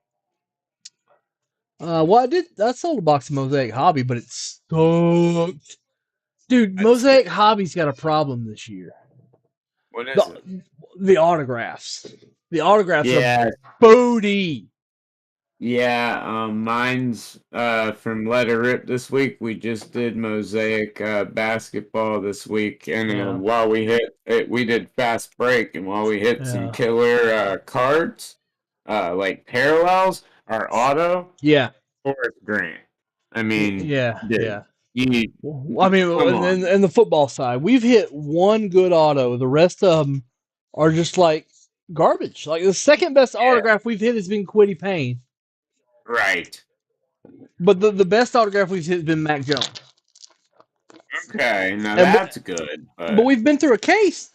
S1: Well, I sold a box of Mosaic Hobby, but it sucked. Dude,
S2: That's
S1: Mosaic Hobby's got a problem this year.
S2: what is it?
S1: The autographs. The autographs are
S2: Yeah,
S1: booty.
S2: yeah. Mine's from Let It Rip this week. We just did Mosaic basketball this week, and
S1: Yeah.
S2: while we hit it, we did fast break, and while we hit some
S1: Yeah.
S2: killer cards, like parallels, our auto.
S1: Yeah.
S2: Forrest Grant. I mean,
S1: Yeah.
S2: dude,
S1: Yeah.
S2: you
S1: Well, I mean,
S2: come on.
S1: and the football side, we've hit one good auto. The rest of them are just like garbage. Like the second best
S2: Yeah,
S1: autograph we've hit has been Quiddy Payne,
S2: right.
S1: but the best autograph we've hit has been Mac Jones.
S2: Okay, now
S1: And
S2: that's good,
S1: but
S2: but
S1: we've been through a case.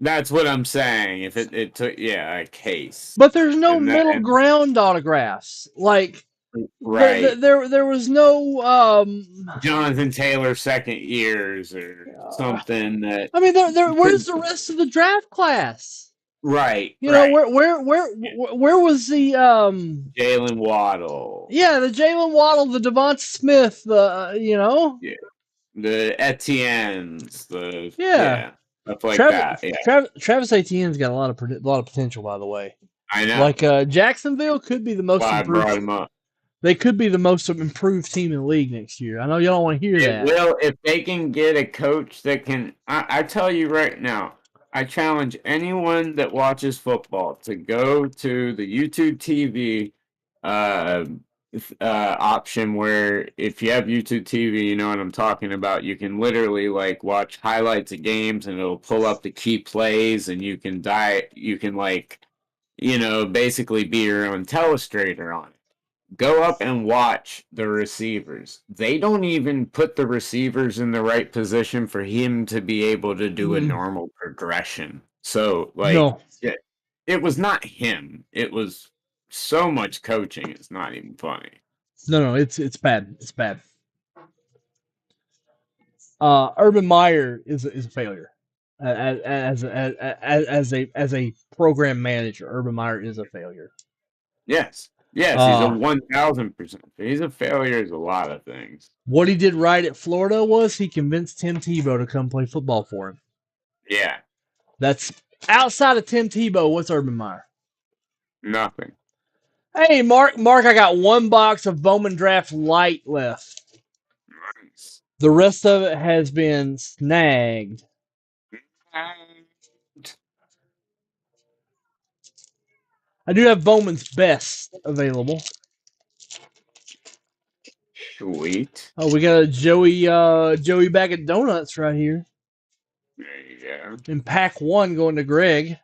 S2: that's what I'm saying. If it took, yeah, a case,
S1: But there's no
S2: and that,
S1: middle
S2: and
S1: ground autographs. Like
S2: right,
S1: there was no
S2: Jonathan Taylor second years or
S1: uh,
S2: something that
S1: I mean there
S2: you
S1: where's
S2: couldn't.
S1: the rest of the draft class?
S2: Right,
S1: You know,
S2: right.
S1: where was the
S2: Jalen Waddle,
S1: yeah, the Jalen Waddle, the Devonta Smith,
S2: yeah, the Etienne's,
S1: yeah.
S2: stuff like that. Yeah,
S1: Travis Etienne's got a lot of potential, by the way.
S2: I know.
S1: Like Jacksonville could be the most
S2: Why I brought
S1: improved.
S2: him up.
S1: They could be the most improved team in the league next year. I know y'all don't want to hear
S2: It
S1: that.
S2: will if they can get a coach that can. I tell you right now, I challenge anyone that watches football to go to the YouTube TV uh, option where if you have YouTube TV, you know what I'm talking about. You can literally like watch highlights of games and it'll pull up the key plays and you can you can like, basically be your own telestrator on it. Go up and watch the receivers. They don't even put the receivers in the right position for him to be able to do a
S1: Mm,
S2: normal progression. So, like,
S1: no,
S2: it was not him. It was so much coaching. It's not even funny.
S1: No, it's bad. It's bad. Urban Meyer is a failure as a program manager. Urban Meyer is a failure.
S2: Yes. Yes, he's a
S1: Uh,
S2: 1,000%. He's a failure is a lot of things.
S1: what he did right at Florida was he convinced Tim Tebow to come play football for him.
S2: Yeah.
S1: That's outside of Tim Tebow. What's Urban Meyer?
S2: Nothing.
S1: Hey, Mark, I got one box of Bowman Draft Light left.
S2: Nice.
S1: The rest of it has been snagged. I do have Bowman's Best available.
S2: Sweet.
S1: Oh, we got a Joey bag of donuts right here.
S2: There you go.
S1: In pack 1 going to Greg.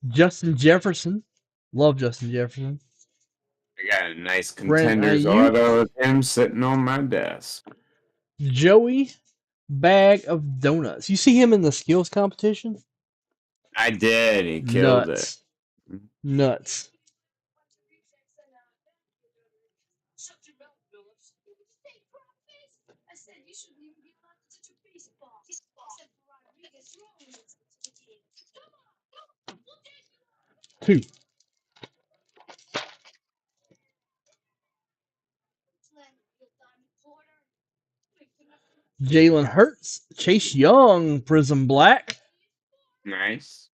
S1: Justin Jefferson. Love Justin Jefferson.
S2: I got a nice
S1: Brandon
S2: contenders
S1: Ayuk.
S2: auto of him sitting on my desk.
S1: Joey bag of donuts. You see him in the skills competition?
S2: I did. He killed it.
S1: Nuts. Nuts. Two. Jalen Hurts. Chase Young. Prism Black.
S2: Nice.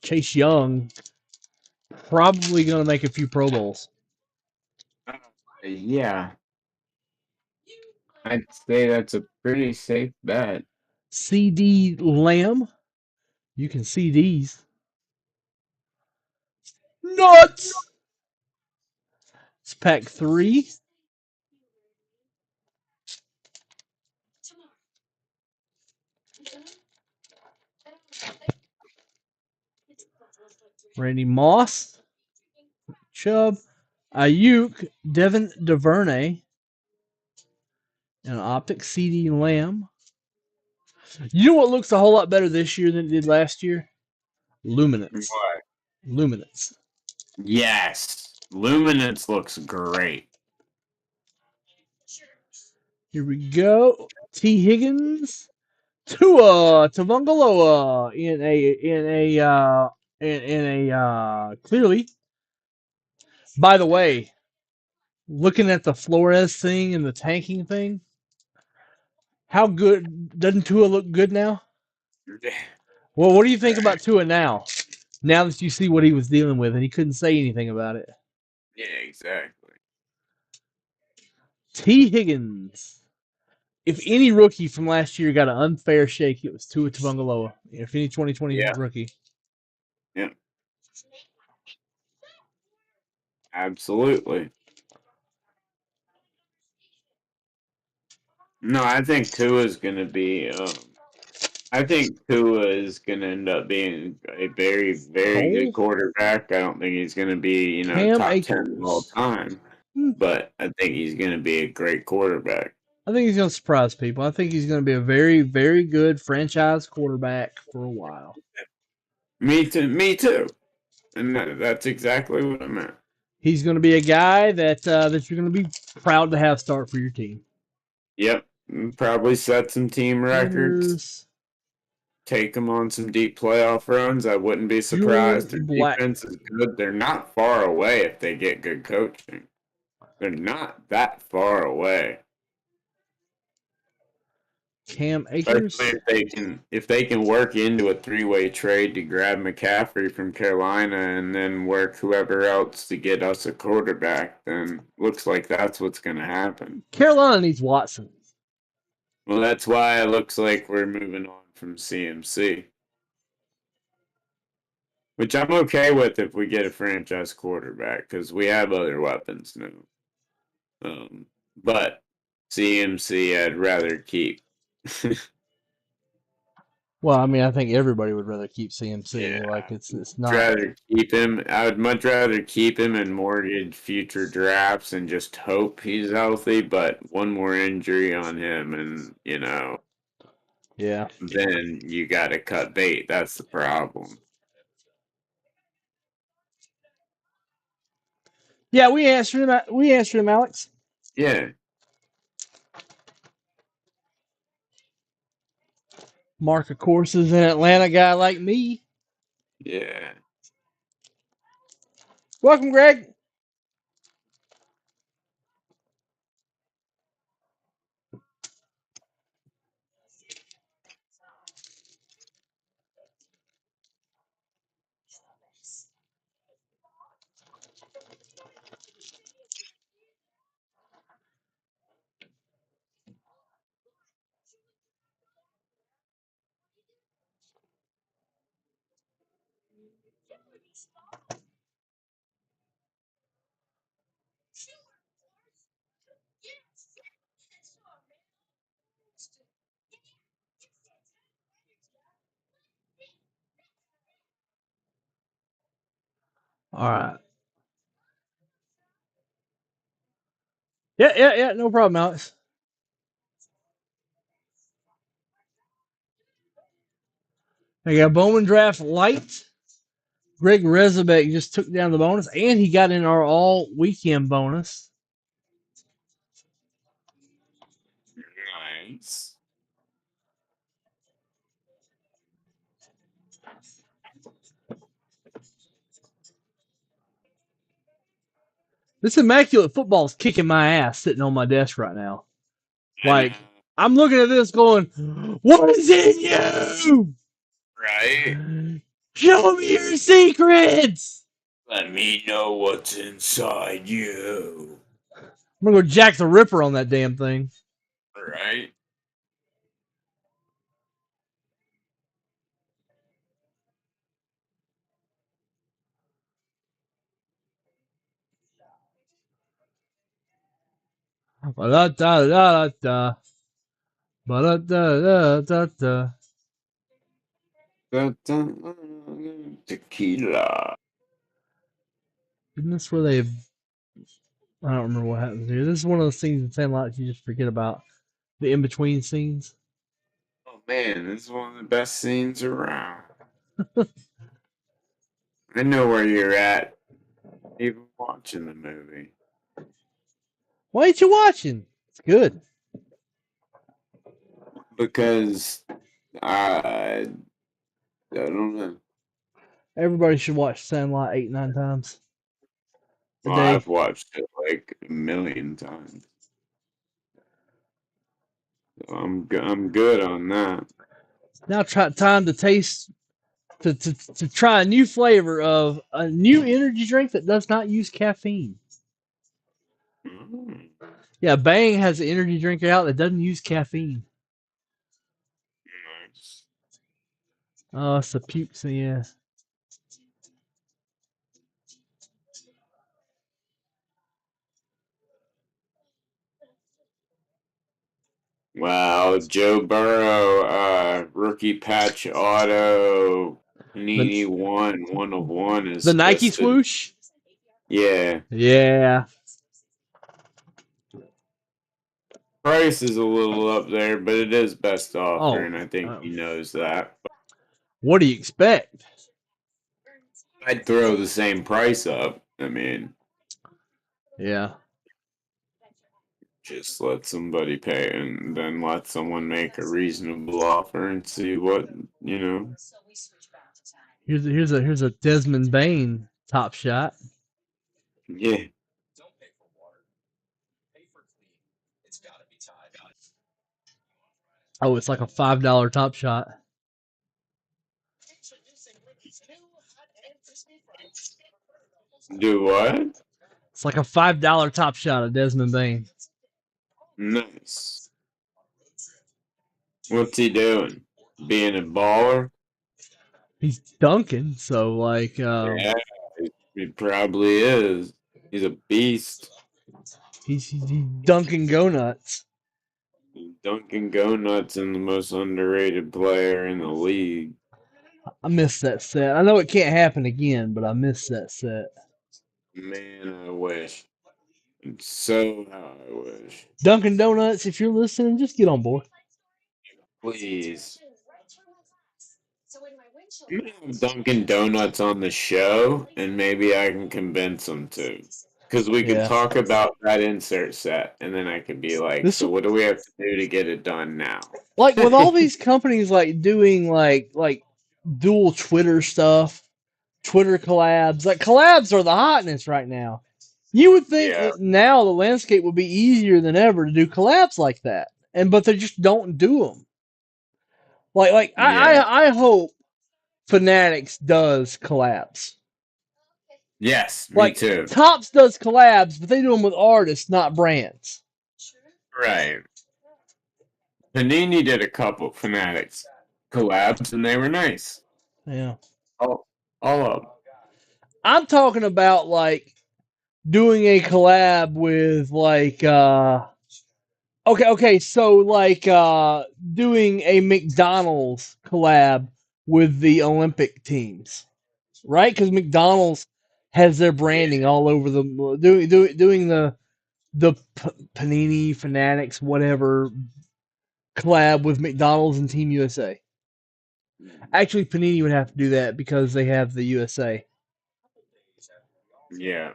S1: Chase Young. Probably going to make a few Pro Bowls.
S2: Yeah. I'd say that's a pretty safe bet.
S1: CD Lamb. You can see these. Nuts! It's pack 3. Randy Moss. Chubb. Ayuk. Devin DuVernay. And Optic CD Lamb. You know what looks a whole lot better this year than it did last year? Luminance.
S2: What?
S1: Luminance.
S2: Yes. Luminance looks great.
S1: Here we go. T. Higgins. Tua Tagovailoa in a clearly. By the way, looking at the Flores thing and the tanking thing, how good doesn't Tua look good now? Well, what do you think about Tua now? Now that you see what he was dealing with and he couldn't say anything about it.
S2: Yeah, exactly.
S1: T. Higgins. If any rookie from last year got an unfair shake, it was Tua Tagovailoa. If any 2020 rookie.
S2: Yeah. Absolutely. No, I think Tua is going to be. I think Tua is going to end up being a very, very good quarterback. I don't think he's going to be,
S1: Cam
S2: top
S1: Akers.
S2: 10 all time, but I think he's going to be a great quarterback.
S1: I think he's going to surprise people. I think he's going to be a very, very good franchise quarterback for a while.
S2: Me too. And that's exactly what I meant.
S1: He's going to be a guy that you're going to be proud to have start for your team.
S2: Yep. Probably set some team records. Take them on some deep playoff runs. I wouldn't be surprised. Their defense is good. They're not far away if they get good coaching. They're not that far away.
S1: Cam Akers.
S2: Especially if they can work into a 3-way trade to grab McCaffrey from Carolina and then work whoever else to get us a quarterback, then looks like that's what's going to happen.
S1: Carolina needs Watson.
S2: Well, that's why it looks like we're moving on from CMC. Which I'm okay with if we get a franchise quarterback because we have other weapons now. But CMC I'd rather keep.
S1: Well, I mean, I think everybody would rather keep CMC.
S2: Yeah.
S1: Like it's not.
S2: Rather keep him. I would much rather keep him and mortgage future drafts and just hope he's healthy. But one more injury on him, and
S1: Yeah.
S2: then you got to cut bait. That's the problem.
S1: Yeah, we answered him. We answered him, Alex.
S2: Yeah.
S1: Mark, of course, is an Atlanta guy like me.
S2: Yeah.
S1: Welcome, Greg. All right. Yeah. No problem, Alex. I got Bowman Draft Light. Greg Rezabek just took down the bonus, and he got in our all weekend bonus.
S2: Nice.
S1: This immaculate football is kicking my ass sitting on my desk right now. Like, I'm looking at this going, what is in you?
S2: Right?
S1: Show me your secrets.
S2: Let me know what's inside you.
S1: I'm going to go Jack the Ripper on that damn thing.
S2: Right?
S1: Ba-da-da-da-da. Ba-da-da-da-da-da.
S2: Tequila.
S1: Isn't this where they... I don't remember what happens here. This is one of those scenes in Sandlot you just forget about. The in-between scenes.
S2: Oh man, this is one of the best scenes around. I know where you're at, even watching the movie.
S1: Why ain't you watching? It's good.
S2: Because I don't know.
S1: Everybody should watch Sandlot 8-9 times a
S2: Well,
S1: day.
S2: I've watched it like a million times. So I'm good on that.
S1: Now time to taste to try a new flavor of a new energy drink that does not use caffeine.
S2: Mm,
S1: Yeah, Bang has an energy drink out that doesn't use caffeine.
S2: nice.
S1: Oh, it's a pukes, yeah.
S2: Wow, Joe Burrow, rookie patch auto, Panini
S1: The,
S2: 1
S1: the
S2: is
S1: Nike
S2: listed.
S1: swoosh?
S2: Yeah,
S1: Yeah.
S2: price is a little up there, but it is best offer,
S1: Oh,
S2: and I think he knows that.
S1: what do you expect?
S2: I'd throw the same price up. I mean,
S1: Yeah.
S2: just let somebody pay and then let someone make a reasonable offer and see what, you know.
S1: Here's a Desmond Bain top shot.
S2: Yeah.
S1: Oh, it's like a $5 top shot.
S2: Do what?
S1: It's like a $5 top shot of Desmond Bain.
S2: Nice. What's he doing? Being a baller?
S1: He's dunking, so like
S2: Yeah, he probably is. He's a beast.
S1: he's dunking go nuts.
S2: Dunkin' Go Nuts and the most underrated player in the league.
S1: I miss that set. I know it can't happen again, but I miss that set.
S2: Man, I wish. So how I wish.
S1: Dunkin' Donuts, if you're listening, just get on board.
S2: Please. I'm gonna have Dunkin' Donuts on the show, and maybe I can convince them to. Because we could
S1: Yeah.
S2: talk about that insert set, and then I could be like,
S1: This
S2: so what do we have to do to get it done now?
S1: like with all these companies like doing like dual Twitter stuff, Twitter collabs. Like collabs are the hotness right now. You would think
S2: Yeah,
S1: that now the landscape would be easier than ever to do collabs like that, and but they just don't do them. Like
S2: yeah.
S1: I hope Fanatics does collabs.
S2: Yes, me
S1: Like
S2: too.
S1: Tops does collabs, but they do them with artists, not brands.
S2: Right. Panini did a couple Fanatics collabs, and they were nice.
S1: Yeah.
S2: All of them.
S1: I'm talking about like doing a collab with like okay, so like doing a McDonald's collab with the Olympic teams, right? Because McDonald's has their
S2: Yeah.
S1: branding all over the doing the Panini Fanatics whatever collab with McDonald's and Team USA. Actually, Panini would have to do that because they have the USA.
S2: Yeah.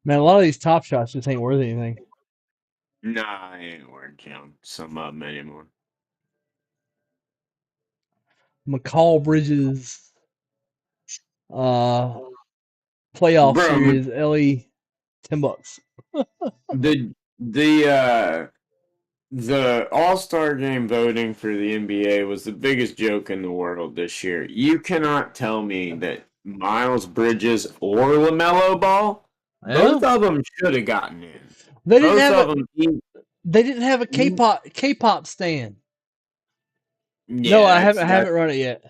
S1: Man, a lot of these Top Shots just ain't worth anything.
S2: Nah, I ain't working some of them anymore.
S1: McCall Bridges uh playoff
S2: Bro,
S1: series, LE $10.
S2: the the All-Star game voting for the NBA was the biggest joke in the world this year. You cannot tell me that Miles Bridges or LaMelo Ball,
S1: Yeah.
S2: both of them should have gotten in.
S1: They didn't
S2: Both
S1: have
S2: of
S1: a
S2: them.
S1: they didn't have a K-pop stand. No,
S2: Yeah,
S1: I
S2: that's
S1: haven't run it yet.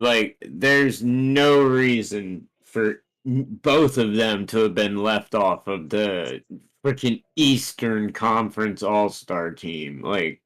S2: like there's no reason for both of them to have been left off of the freaking Eastern Conference All-Star team. Like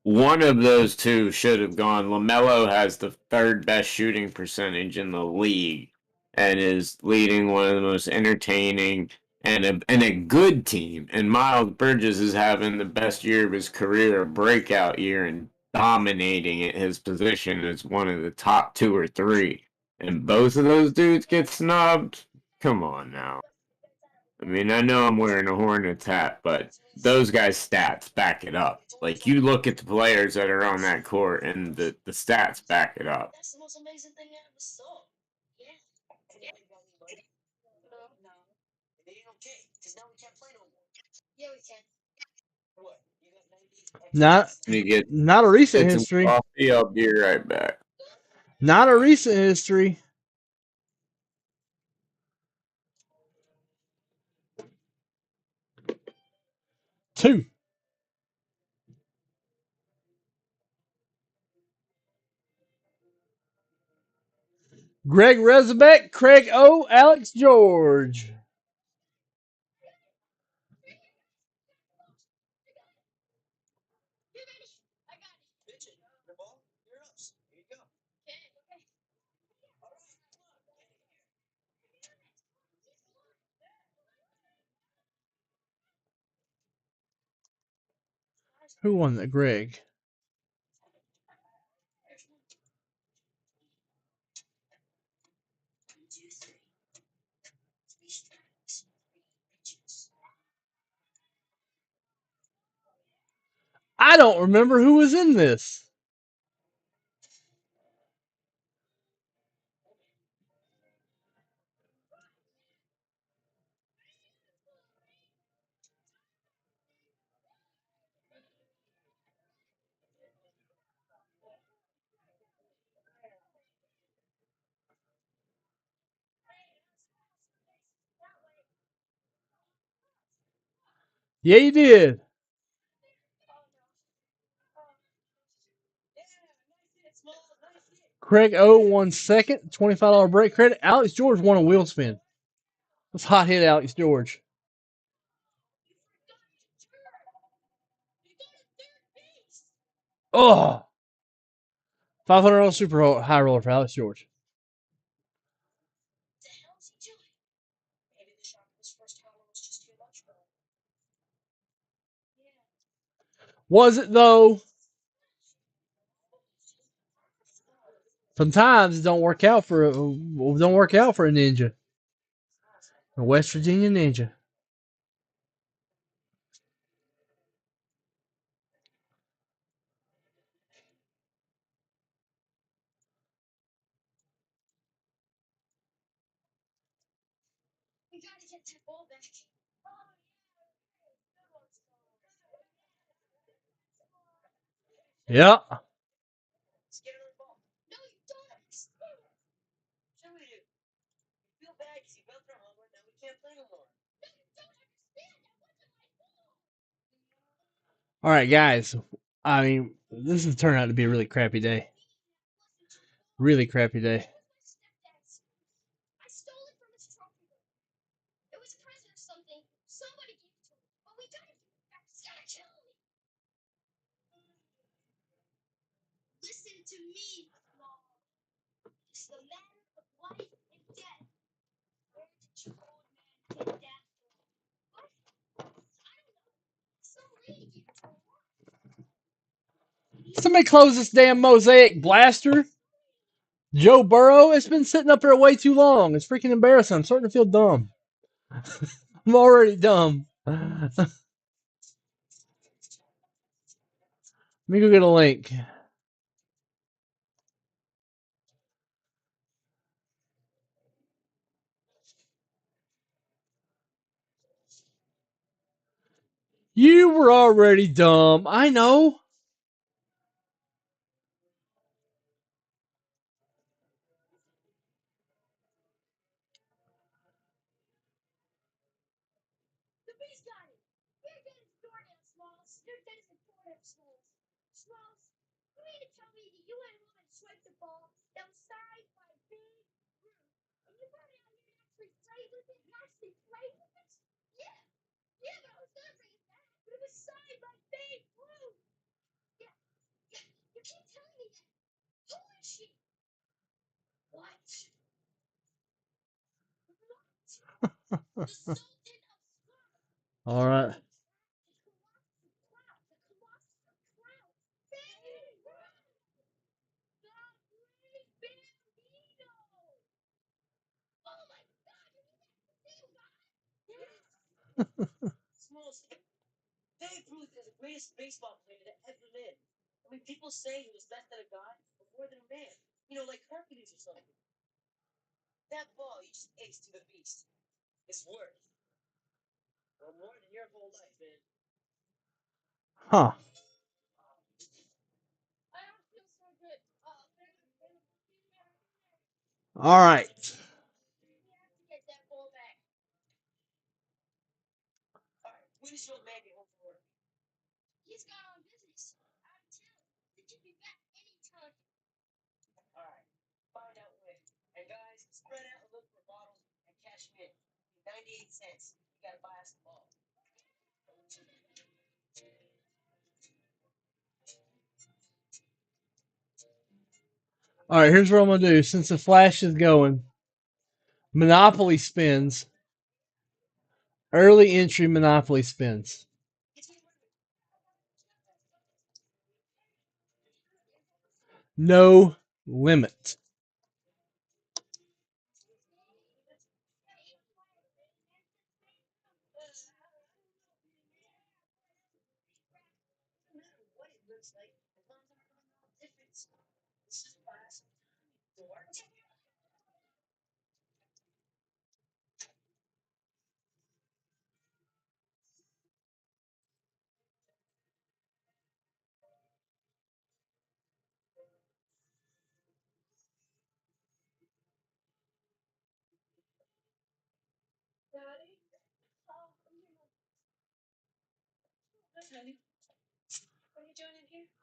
S2: one of those two should have gone. LaMelo has the third best shooting percentage in the league and is leading one of the most entertaining and a good team. And Miles Bridges is having the best year of his career, a breakout year, and dominating at his position as one of the top two or three. And both of those dudes get snubbed. Come on now. I mean, I know I'm wearing a Hornets hat, but those guys' stats back it up. Like you look at the players that are on that court, and the stats back it up.
S1: Not
S2: You
S1: not a recent
S2: get some
S1: history.
S2: coffee. I'll be right back.
S1: Not a recent history. Two. Greg Rezabek, Craig O, Alex George. Who won that? Greg. I don't remember who was in this. Yeah, you did. Craig O won second, $25 break credit. Alex George won a wheel spin. Let's hot hit Alex George. Oh, $500 super high roller for Alex George. Was it though? Sometimes it don't work out for a ninja, a West Virginia ninja. Yeah. All right, guys. I mean, this has turned out to be a really crappy day. Really crappy day. Somebody close this damn mosaic blaster. Joe Burrow, it's been sitting up there way too long. It's freaking embarrassing. I'm starting to feel dumb. I'm already dumb. Let me go get a link. You were already dumb. I know. All right. Huh. All right. All right, here's what I'm going to do. Since the flash is going, Monopoly spins. Early entry Monopoly spins. No limit.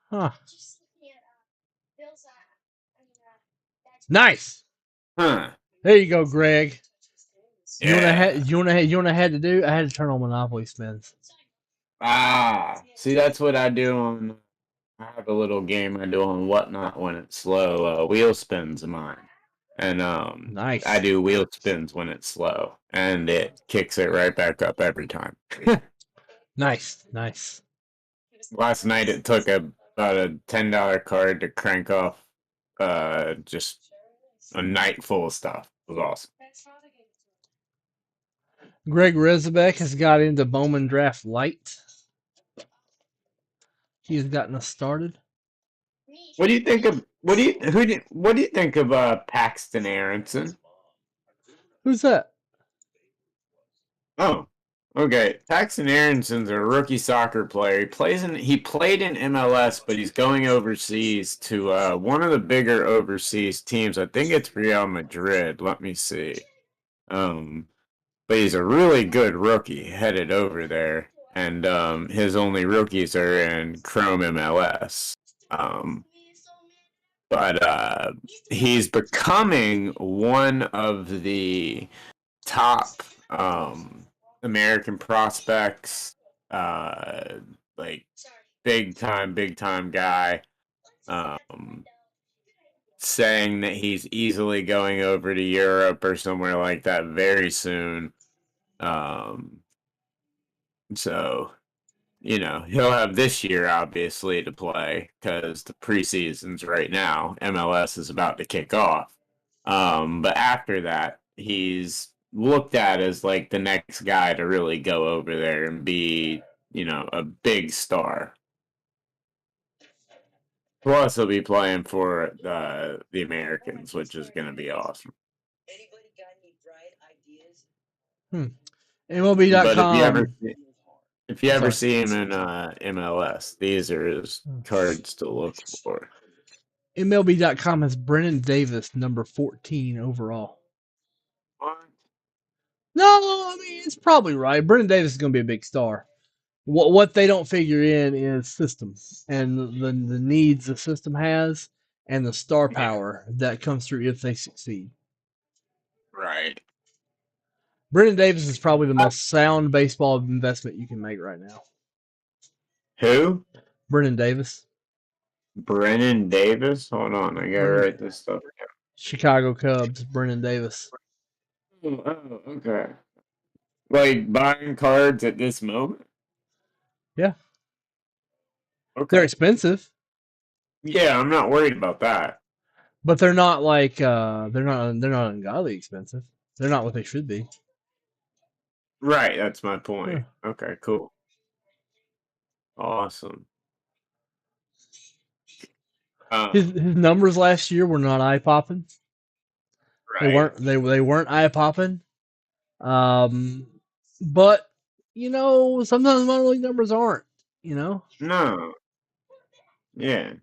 S1: Huh. Nice.
S2: Huh.
S1: There you go, Greg.
S2: Yeah.
S1: You wanna had to do? I had to turn on Monopoly spins.
S2: See, that's what I do on. I have a little game I do on Whatnot when it's slow. Wheel spins of mine, and I
S1: Nice.
S2: do wheel spins when it's slow, and it kicks it right back up every time.
S1: Nice. Nice.
S2: Last night it took about a $10 card to crank off just a night full of stuff. It was awesome.
S1: Greg Rezebek has got into Bowman Draft Light. He has gotten us started.
S2: What do you think of what do you think of Paxton Aaronson?
S1: Who's that?
S2: Oh, okay. Paxton Aaronson's a rookie soccer player. He played in MLS, but he's going overseas to one of the bigger overseas teams. I think it's Real Madrid. Let me see. Um, but he's a really good rookie headed over there, and his only rookies are in Chrome MLS. Um, but he's becoming one of the top American prospects, uh, like big time guy. Um, saying that he's easily going over to Europe or somewhere like that very soon. Um, so he'll have this year obviously to play because the preseason's right now. MLS is about to kick off. But after that, he's looked at as like the next guy to really go over there and be, a big star. Plus, he'll be playing for the Americans, which is going to be awesome.
S1: Hmm.
S2: But
S1: MLB.com.
S2: if you
S1: I'm
S2: ever
S1: sorry.
S2: see him in MLS, these are his cards to look for.
S1: MLB.com has Brennan Davis, number 14 overall.
S2: What?
S1: No, I mean, it's probably right. Brennan Davis is going to be a big star. What they don't figure in is systems and the needs the system has and the star
S2: Yeah,
S1: power that comes through if they succeed.
S2: right.
S1: Brennan Davis is probably the most sound baseball investment you can make right now.
S2: Who?
S1: Brennan Davis.
S2: Brennan Davis? Hold on, I gotta
S1: Brennan,
S2: write this stuff down.
S1: Chicago Cubs, Brennan Davis.
S2: Oh, okay. Like buying cards at this moment?
S1: Yeah. They're
S2: Okay.
S1: expensive,
S2: Yeah, I'm not worried about that.
S1: but they're not like they're not ungodly expensive. They're not what they should be.
S2: Right, that's my
S1: Yeah.
S2: point. Okay, cool. Awesome.
S1: His numbers last year were not eye popping. They
S2: Right.
S1: weren't they weren't eye popping. Um, but sometimes minor league numbers aren't. You know,
S2: No. Yeah.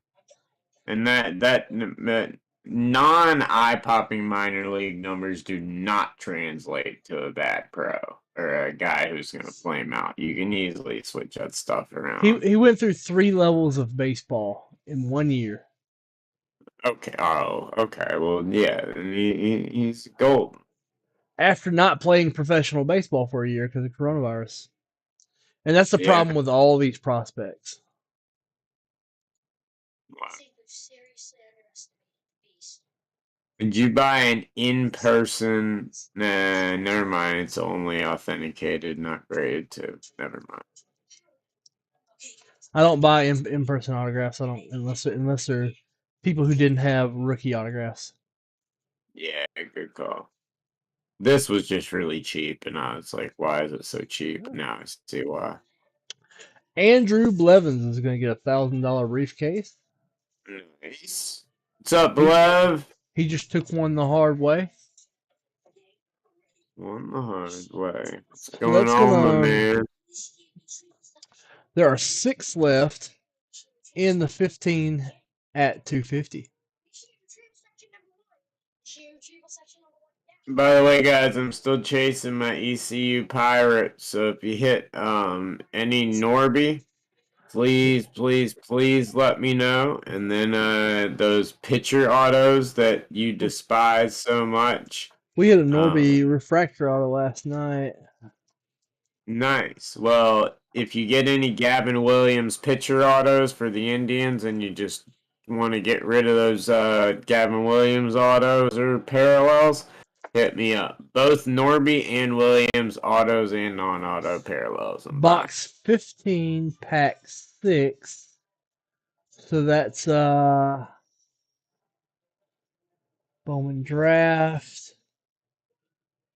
S2: And that non eye popping minor league numbers do not translate to a bad pro or a guy who's going to flame out. You can easily switch that stuff around.
S1: he went through 3 levels of baseball in 1 year
S2: Okay. Oh, okay. Well, yeah. And he's golden.
S1: after not playing professional baseball for a year because of coronavirus. And that's the
S2: Yeah.
S1: problem with all these prospects.
S2: Wow. Did you buy an in person? Nah, never mind. It's only authenticated, not graded too. Never mind.
S1: I don't buy in person autographs. I don't unless they're people who didn't have rookie autographs.
S2: Yeah, good call. This was just really cheap, and I was like, why is it so cheap? Now I see why.
S1: Andrew Blevins is going to get $1,000 briefcase.
S2: Nice. What's up,
S1: He
S2: Lev?
S1: he just took one the hard way.
S2: On the hard way. What's
S1: So
S2: going
S1: that's
S2: on, my
S1: gonna.
S2: man?
S1: There are 6 left in the 15 at 250.
S2: By the way, guys, I'm still chasing my ECU Pirates, so if you hit any Norby, Please, please, please let me know. And then those pitcher autos that you despise so much.
S1: We had a Norby refractor auto last night.
S2: Nice. Well, if you get any Gavin Williams pitcher autos for the Indians and you just want to get rid of those Gavin Williams autos or parallels, hit me up. Both Norby and Williams autos and non-auto parallels.
S1: Box 15, pack 6. So that's Bowman Draft.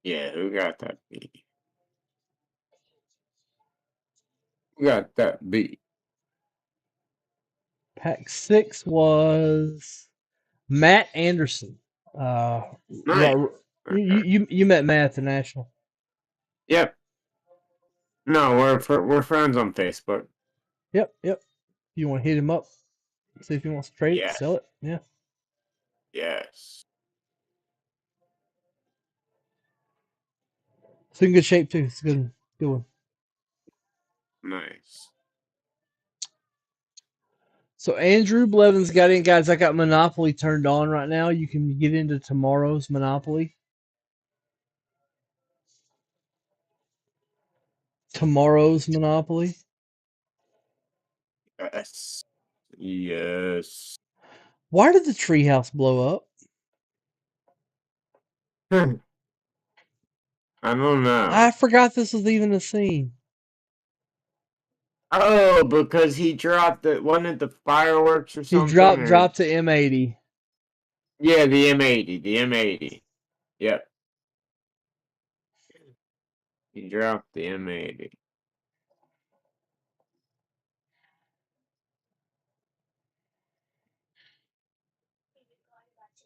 S2: Yeah, who got that beat? Who got that beat?
S1: Pack 6 was Matt Anderson.
S2: Nice.
S1: You met Matt at the National.
S2: Yep. No, we're friends on Facebook.
S1: Yep. You want to hit him up? See if he wants to trade it, sell it. Yeah.
S2: Yes.
S1: It's in good shape too. It's a good one.
S2: Nice.
S1: So Andrew Blevins got in, guys. I got Monopoly turned on right now. You can get into tomorrow's Monopoly.
S2: Yes. Yes.
S1: Why did the treehouse blow up?
S2: I don't know.
S1: I forgot this was even a scene.
S2: Oh, because he dropped it. Wasn't it the fireworks or something?
S1: He dropped the M80.
S2: Yeah, the M80. The M80. Yep. He dropped the M80.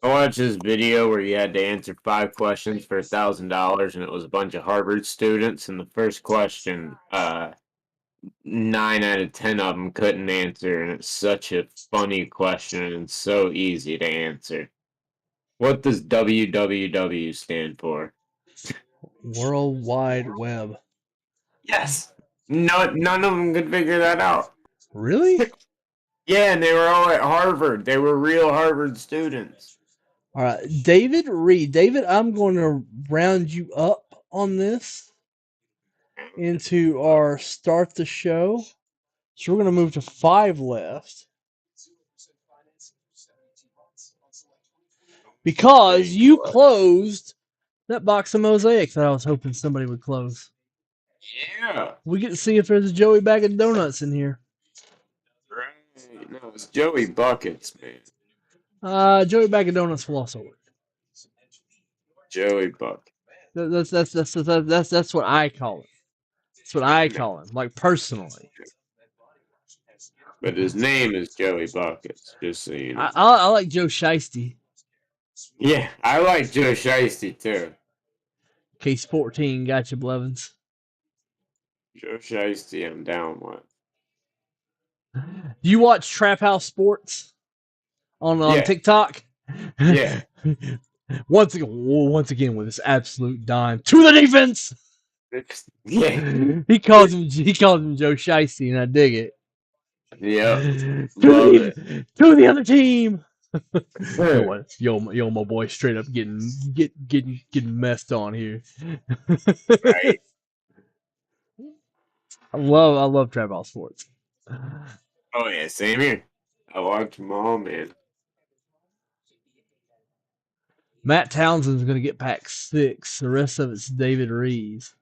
S2: I watched this video where you had to answer 5 questions for $1,000, and it was a bunch of Harvard students. And the first question, 9 out of 10 of them couldn't answer, and it's such a funny question and so easy to answer. What does WWW stand for?
S1: World Wide Web.
S2: Yes. No, none of them could figure that out.
S1: Really?
S2: Yeah, and they were all at Harvard. They were real Harvard students.
S1: All right, David Reed. David, I'm going to round you up on this into our start the show. So we're going to move to 5 left. Because you closed that box of mosaics that I was hoping somebody would close.
S2: Yeah.
S1: We get to see if there's a Joey Bag of Donuts in here.
S2: Right. No, it's Joey Buckets, man.
S1: Joey Bag of Donuts will also work.
S2: Joey Bucket.
S1: That's what I call it. That's what I call him, like personally.
S2: But his name is Joey Buckets, just so you know.
S1: I like Joe Shiesty.
S2: Yeah, I like Joe Shiesty too.
S1: Case 14, gotcha, Blevins.
S2: Joe Shiesty, I'm down with.
S1: Do you watch Trap House Sports on TikTok?
S2: Yeah.
S1: Once again with this absolute dime to the defense.
S2: Yeah.
S1: He calls him Joe Shiesty, and I dig it.
S2: Yeah. Love it.
S1: To the other team. Yo, my boy, straight up getting messed on here.
S2: Right.
S1: I love Trap House Sports.
S2: Oh yeah, same here. I watch them all, man.
S1: Matt Townsend's going to get pack 6. The rest of it's David Rees.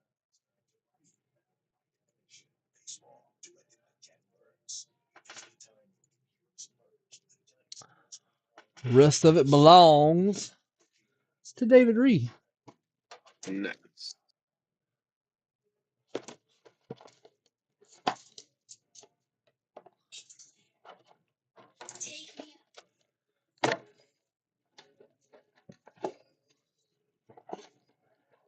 S1: The rest of it belongs to David Reed.
S2: Nice.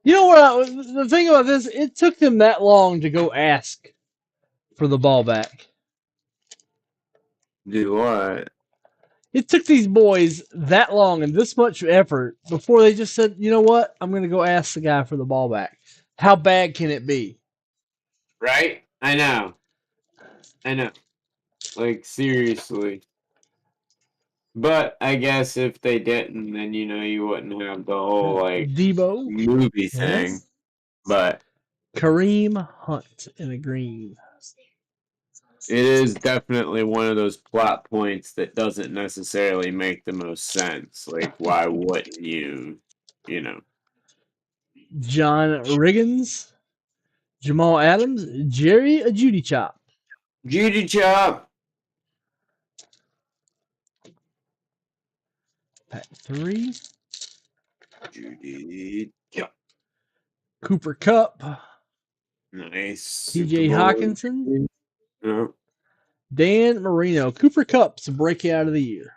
S1: You know what? The thing about this, it took them that long to go ask for the ball back.
S2: Do what?
S1: It took these boys that long and this much effort before they just said, you know what? I'm going to go ask the guy for the ball back. How bad can it be?
S2: Right? I know. Like, seriously. But I guess if they didn't, then you wouldn't have the whole
S1: Debo.
S2: movie thing.
S1: Yes.
S2: But
S1: Kareem Hunt in a green.
S2: it is definitely one of those plot points that doesn't necessarily make the most sense. Like, why wouldn't you, you know?
S1: John Riggins. Jamal Adams. Jerry a Judy Chop.
S2: Judy Chop.
S1: Pack 3.
S2: Judy Chop.
S1: Cooper Cup.
S2: Nice. Super
S1: TJ
S2: Bowl.
S1: Hawkinson.
S2: Yep.
S1: Dan Marino. Cooper Cup's breakout of the year.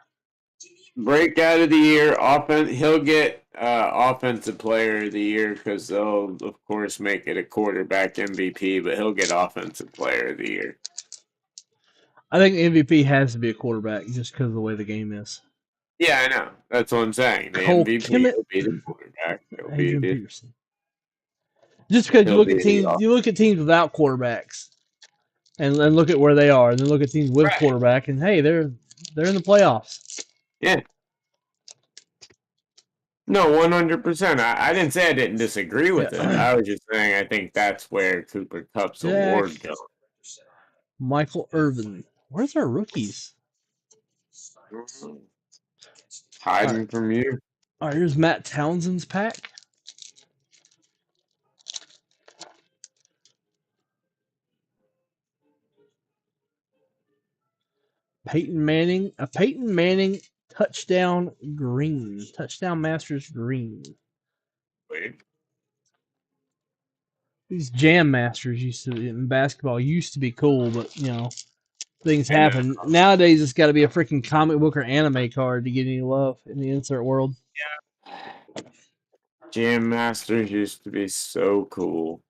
S2: Breakout of the year. He'll get offensive player of the year because they'll, of course, make it a quarterback MVP, but he'll get offensive player of the year.
S1: I think MVP has to be a quarterback just because of the way the game is.
S2: Yeah, I know. That's what I'm saying. The
S1: Cole
S2: MVP
S1: Kimmett,
S2: will be the quarterback.
S1: Adrian Peterson. Just because
S2: He'll be the
S1: you look at teams without quarterbacks, and look at where they are, and then look at teams with
S2: right.
S1: quarterback, and hey, they're in the playoffs.
S2: Yeah. No, 100%. I didn't say I didn't disagree with it.
S1: Yeah.
S2: I was just saying I think that's where Cooper Cup's
S1: Jack,
S2: award goes.
S1: Michael Irvin. Where's our rookies?
S2: Hiding from you.
S1: All right, here's Matt Townsend's pack. A Peyton Manning touchdown green. Touchdown Masters green.
S2: Wait.
S1: These Jam Masters in basketball used to be cool, but things
S2: I know.
S1: happen. Nowadays it's gotta be a freaking comic book or anime card to get any love in the insert world.
S2: Jam Masters used to be so cool.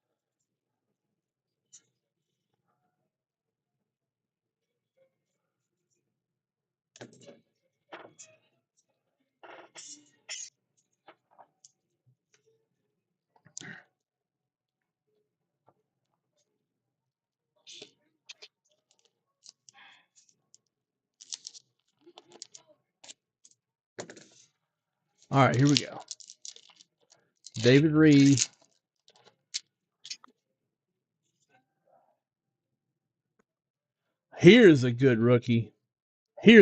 S1: Alright, here we go. David Reed. Here's a good rookie.
S2: All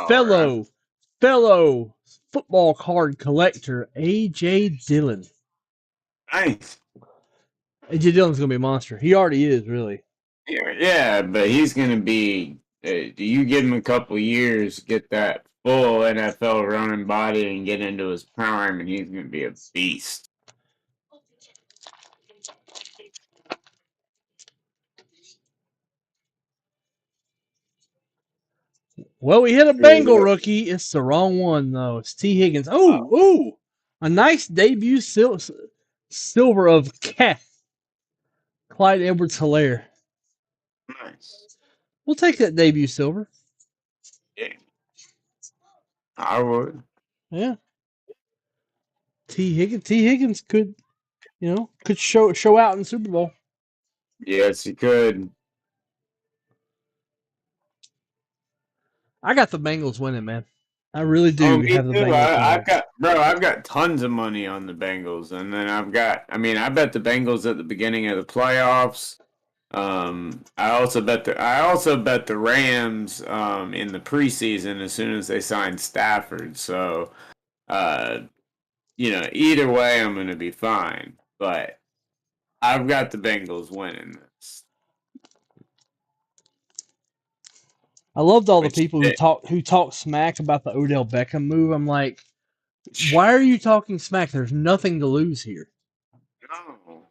S2: right.
S1: Fellow football card collector, A.J. Dillon.
S2: Nice.
S1: A.J. Dillon's going to be a monster. He already is, really.
S2: Yeah, but he's going to be. Do you give him a couple years, get that full NFL running body, and get into his prime, and he's going to be a beast.
S1: Well, we hit a Bengal rookie. It's the wrong one, though. It's T. Higgins. Ooh. A nice debut silver of Clyde Edwards-Helaire.
S2: Nice.
S1: We'll take that debut silver.
S2: Yeah. I would.
S1: Yeah. T. Higgins could show out in the Super Bowl.
S2: Yes, he could.
S1: I got the Bengals winning, man. I really do
S2: Me
S1: have the
S2: too.
S1: Bengals winning.
S2: I've got tons of money on the Bengals, and then I bet the Bengals at the beginning of the playoffs. I also bet the Rams in the preseason as soon as they signed Stafford. So, either way, I'm going to be fine. But I've got the Bengals winning this.
S1: I loved all the people who talk smack about the Odell Beckham move. I'm like, why are you talking smack? There's nothing to lose here.
S2: No.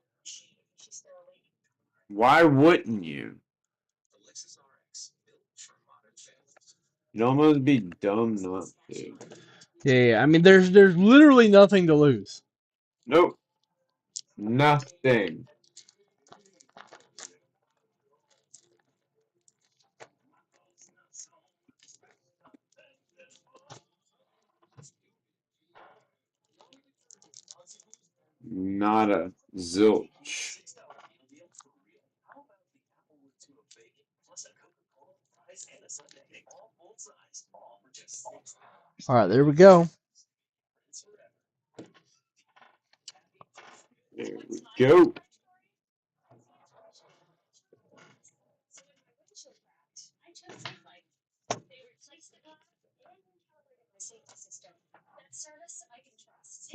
S2: Why wouldn't you? You'd almost be dumb not to.
S1: Yeah. I mean, there's literally nothing to lose.
S2: Nope. Nothing. Not a zilch.
S1: All right, there we go.
S2: There we go.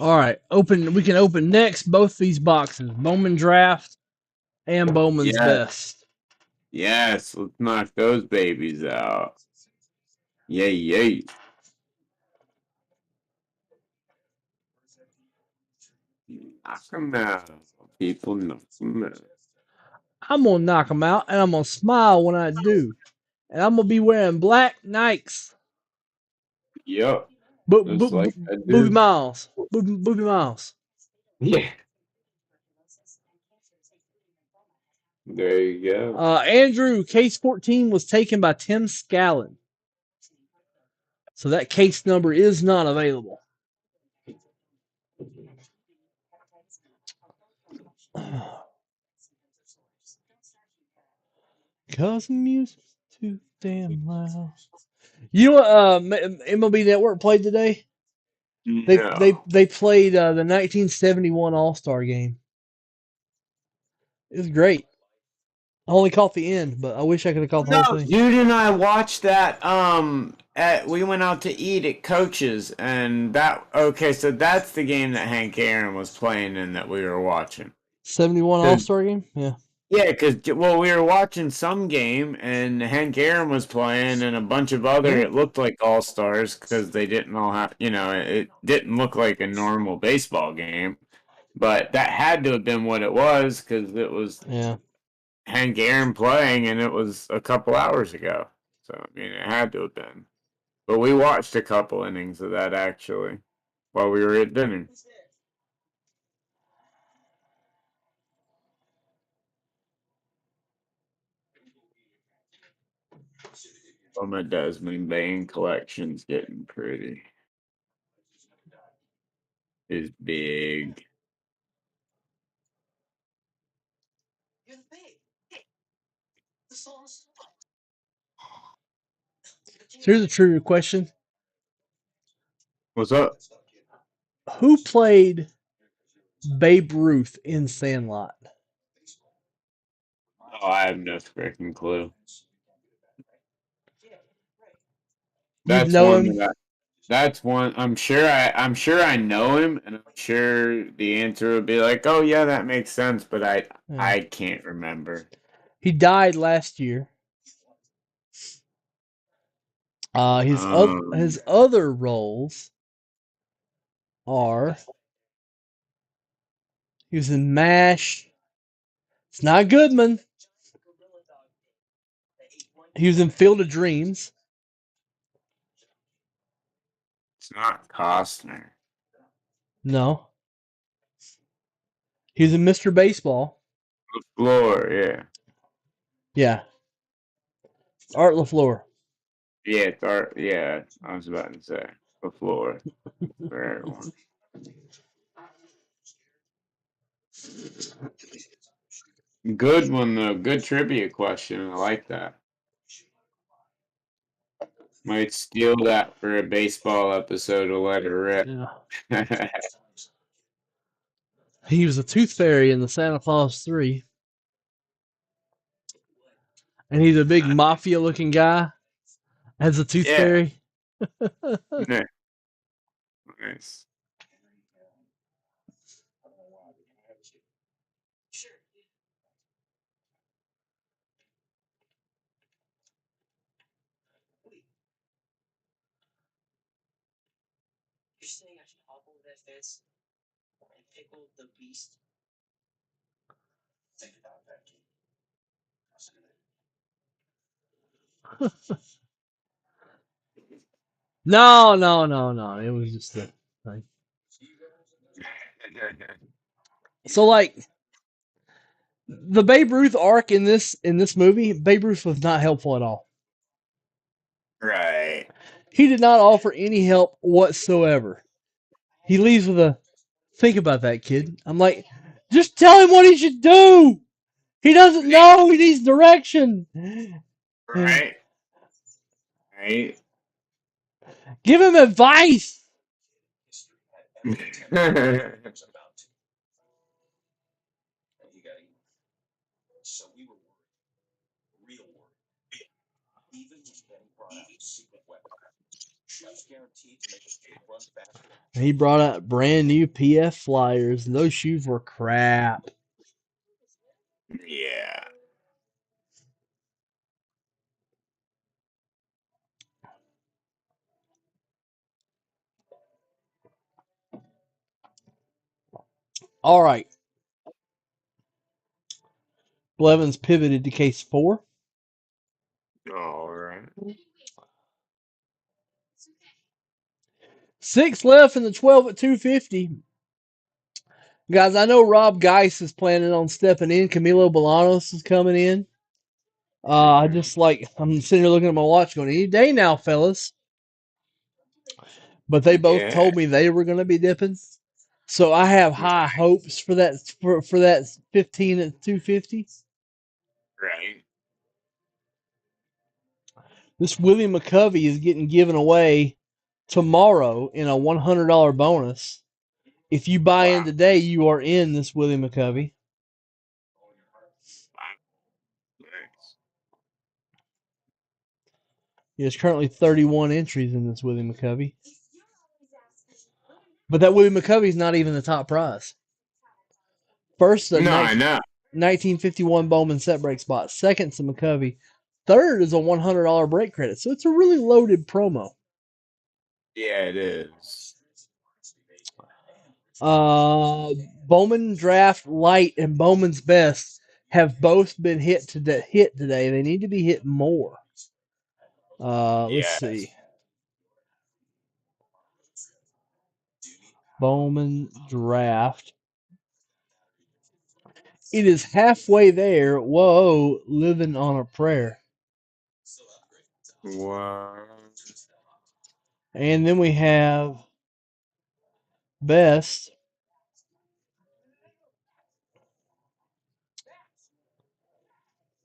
S1: All right, we can open next both these boxes, Bowman Draft and Bowman's Best.
S2: Yes, let's knock those babies out. Yay, yay. Knock them out, people. Knock them out.
S1: I'm going to knock them out, and I'm going to smile when I do. And I'm going to be wearing black Nikes.
S2: Yep. Just like I
S1: Booby
S2: do.
S1: Miles. Booby Miles.
S2: Yeah. There you go.
S1: Andrew, case 14 was taken by Tim Scallon. So that case number is not available. Cause the music's too damn loud. You know what MLB Network played today?
S2: No.
S1: They played the 1971 All-Star game. It was great. I only caught the end, but I wish I could have caught the whole
S2: No,
S1: thing.
S2: dude and I watched that. We went out to eat at Coach's, and so that's the game that Hank Aaron was playing in that we were watching.
S1: 71 All-Star game? Yeah.
S2: Yeah, because we were watching some game, and Hank Aaron was playing, and a bunch of other. It looked like all stars because they didn't all have. It didn't look like a normal baseball game, but that had to have been what it was because it was.
S1: Yeah.
S2: Hank Aaron playing, and it was a couple hours ago. So, I mean, it had to have been. But we watched a couple innings of that, actually, while we were at dinner. Oh, my Desmond Bain collection's getting pretty. It's big.
S1: Here's a trivia question.
S2: What's up?
S1: Who played Babe Ruth in Sandlot?
S2: Oh, I have no freaking clue.
S1: You'd know him?
S2: That's one. I'm sure I know him, and I'm sure the answer would be like, "Oh yeah, that makes sense," but I can't remember.
S1: He died last year. His other roles are he was in MASH. It's not Goodman. He was in Field of Dreams.
S2: It's not Costner.
S1: No. He was in Mr. Baseball.
S2: LaFleur, yeah.
S1: Yeah. Art LaFleur.
S2: Yeah, it's Art. Yeah, I was about to say LaFleur for everyone. Good one though. Good trivia question. I like that. Might steal that for a baseball episode to let it rip.
S1: Yeah. He was a tooth fairy in the Santa Claus 3. And he's a big mafia looking guy as a tooth fairy.
S2: Nice.
S1: No. It was just a thing. So like the Babe Ruth arc in this movie, Babe Ruth was not helpful at all.
S2: Right.
S1: He did not offer any help whatsoever. He leaves with a think about that, kid. I'm like, just tell him what he should do. He doesn't know. He needs direction.
S2: Right. Right.
S1: Give him advice. He brought out brand new PF Flyers, and those shoes were crap.
S2: Yeah.
S1: All right. Blevins pivoted to case 4.
S2: All right.
S1: 6 left in the 12 at 250. Guys, I know Rob Geis is planning on stepping in. Camilo Bolanos is coming in. I just I'm sitting here looking at my watch going, any day now, fellas. But they both
S2: Yeah.
S1: told me they were going to be dipping. So I have high hopes for that 15 at 250.
S2: Right.
S1: This Willie McCovey is getting given away tomorrow in a $100 bonus. If you buy in
S2: Wow.
S1: today, you are in this Willie McCovey.
S2: Nice.
S1: There's currently 31 entries in this Willie McCovey. But that Willie McCovey is not even the top prize. First, the
S2: No, I know.
S1: 1951 Bowman set break spot. Second's the McCovey. Third is a $100 break credit. So it's a really loaded promo.
S2: Yeah, it is.
S1: Bowman Draft Light and Bowman's Best have both been hit today. They need to be hit more. Let's see. Bowman Draft. It is halfway there. Whoa, living on a prayer.
S2: Wow.
S1: And then we have Best.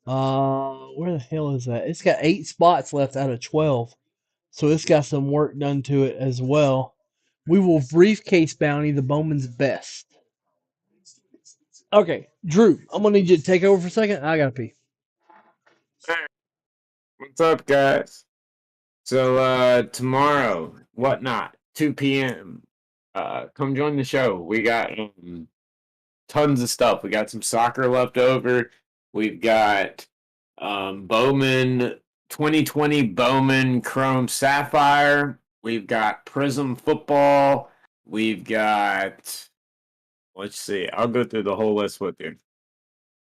S1: Where the hell is that? It's got 8 spots left out of 12. So it's got some work done to it as well. We will briefcase bounty the Bowman's Best. Okay, Drew, I'm gonna need you to take over for a second. I gotta pee.
S2: Hey, what's up, guys? So tomorrow, whatnot, 2 p.m. Come join the show. We got tons of stuff. We got some soccer left over. We've got Bowman 2020 Bowman Chrome Sapphire. We've got Prism Football. We've got, let's see, I'll go through the whole list with you.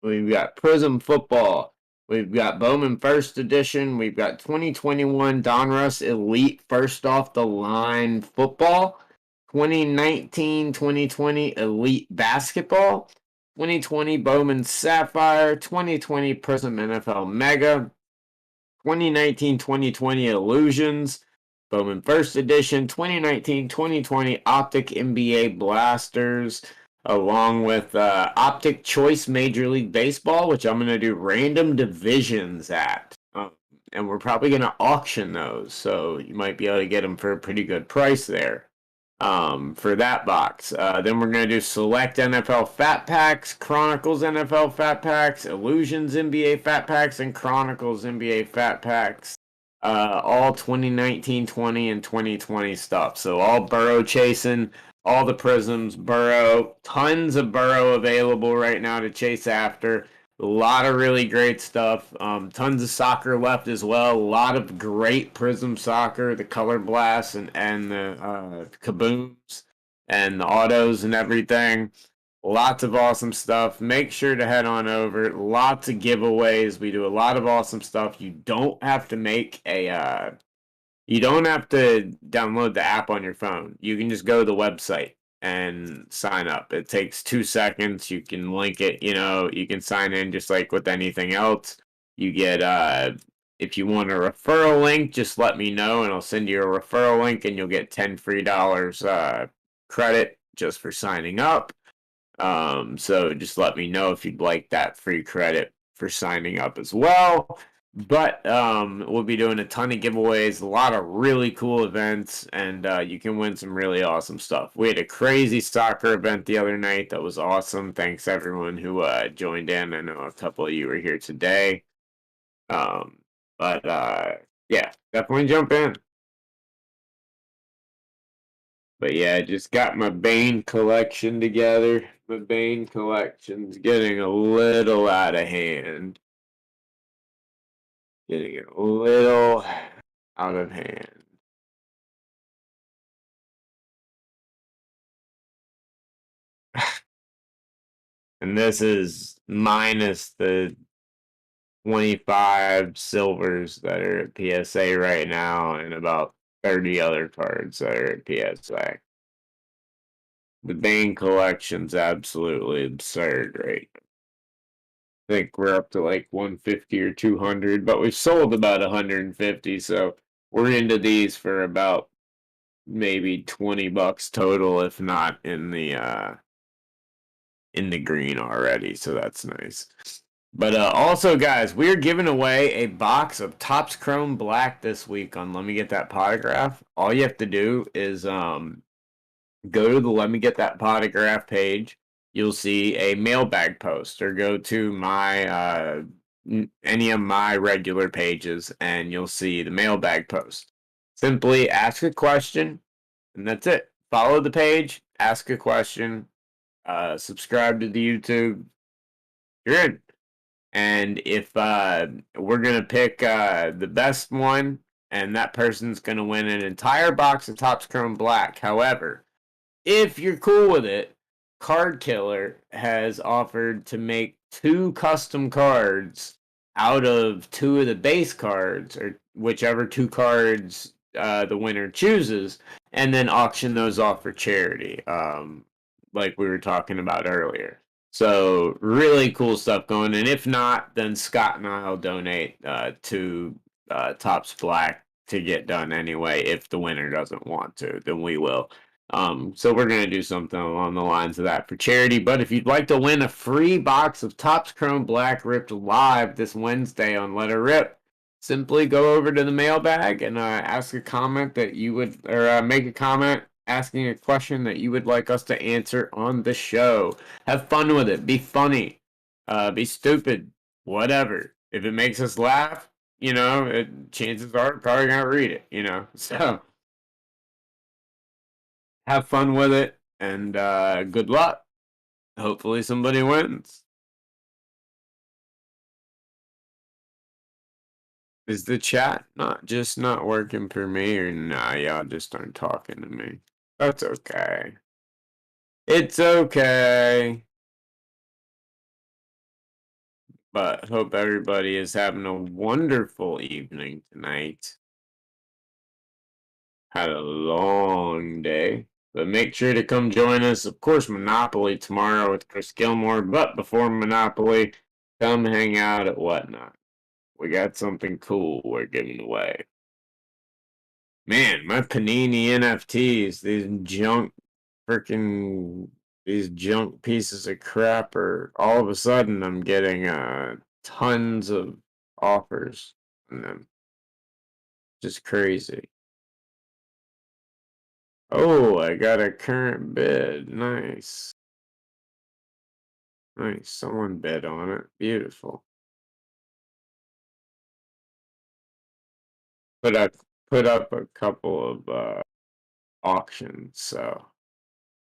S2: We've got Prism Football. We've got Bowman First Edition. We've got 2021 Donruss Elite First Off the Line Football. 2019-2020 Elite Basketball. 2020 Bowman Sapphire. 2020 Prism NFL Mega. 2019-2020 Illusions. Bowman First Edition. 2019-2020 Optic NBA Blasters, along with Optic Choice Major League Baseball, which I'm going to do random divisions at. And we're probably going to auction those, so you might be able to get them for a pretty good price there for that box. Then we're going to do Select NFL Fat Packs, Chronicles NFL Fat Packs, Illusions NBA Fat Packs, and Chronicles NBA Fat Packs. All 2019, 20, and 2020 stuff. So all Burrow chasing, all the Prisms, Burrow, tons of Burrow available right now to chase after. A lot of really great stuff. Tons of soccer left as well. A lot of great Prism soccer, the Color Blasts and the Kabooms and the autos and everything. Lots of awesome stuff. Make sure to head on over. Lots of giveaways. We do a lot of awesome stuff. You don't have to make you don't have to download the app on your phone. You can just go to the website and sign up. It takes 2 seconds. You can link it, you can sign in just like with anything else. You get if you want a referral link, just let me know and I'll send you a referral link and you'll get $10 free credit just for signing up. So just let me know if you'd like that free credit for signing up as well. But we'll be doing a ton of giveaways, a lot of really cool events, and you can win some really awesome stuff. We had a crazy soccer event the other night that was awesome. Thanks everyone who joined in. I know a couple of you were here today. Um, but yeah, definitely jump in. But yeah, I just got my Bane collection together. My Bane collection's getting a little out of hand. Getting a little out of hand. And this is minus the 25 silvers that are at PSA right now and about 30 other cards that are at PSA. The Bane collection's absolutely absurd right now. I think we're up to like 150 or 200, but we've sold about 150, so we're into these for about maybe $20 total, if not in the green already, so that's nice. But also, guys, we're giving away a box of Topps Chrome Black this week on Let Me Get That Potograph. All you have to do is go to the Let Me Get That Potograph page. You'll see a mailbag post, or go to my any of my regular pages, and you'll see the mailbag post. Simply ask a question, and that's it. Follow the page, ask a question, subscribe to the YouTube. You're in. And if we're gonna pick the best one, and that person's gonna win an entire box of Topps Chrome Black. However, if you're cool with it, Card Killer has offered to make 2 custom cards out of 2 of the base cards, or whichever 2 cards the winner chooses, and then auction those off for charity, like we were talking about earlier. So really cool stuff going. And if not, then Scott and I'll donate to Topps Black to get done anyway. If the winner doesn't want to, then we will. So we're gonna do something along the lines of that for charity. But if you'd like to win a free box of Topps Chrome Black ripped live this Wednesday on Let Her Rip, simply go over to the mailbag and ask a comment that you would, or make a comment asking a question that you would like us to answer on the show. Have fun with it. Be funny. Be stupid. Whatever. If it makes us laugh, chances are we're probably gonna read it. So have fun with it, and good luck. Hopefully somebody wins. Is the chat not working for me, or nah, y'all just aren't talking to me? That's okay. It's okay. But hope everybody is having a wonderful evening tonight. Had a long day. But make sure to come join us. Of course, Monopoly tomorrow with Chris Gilmore. But before Monopoly, come hang out at Whatnot. We got something cool we're giving away. Man, my Panini NFTs, these junk pieces of crap are all of a sudden I'm getting tons of offers on them. Just crazy. Oh, I got a current bid. Nice. Nice. Someone bid on it. Beautiful. But I put up a couple of auctions, so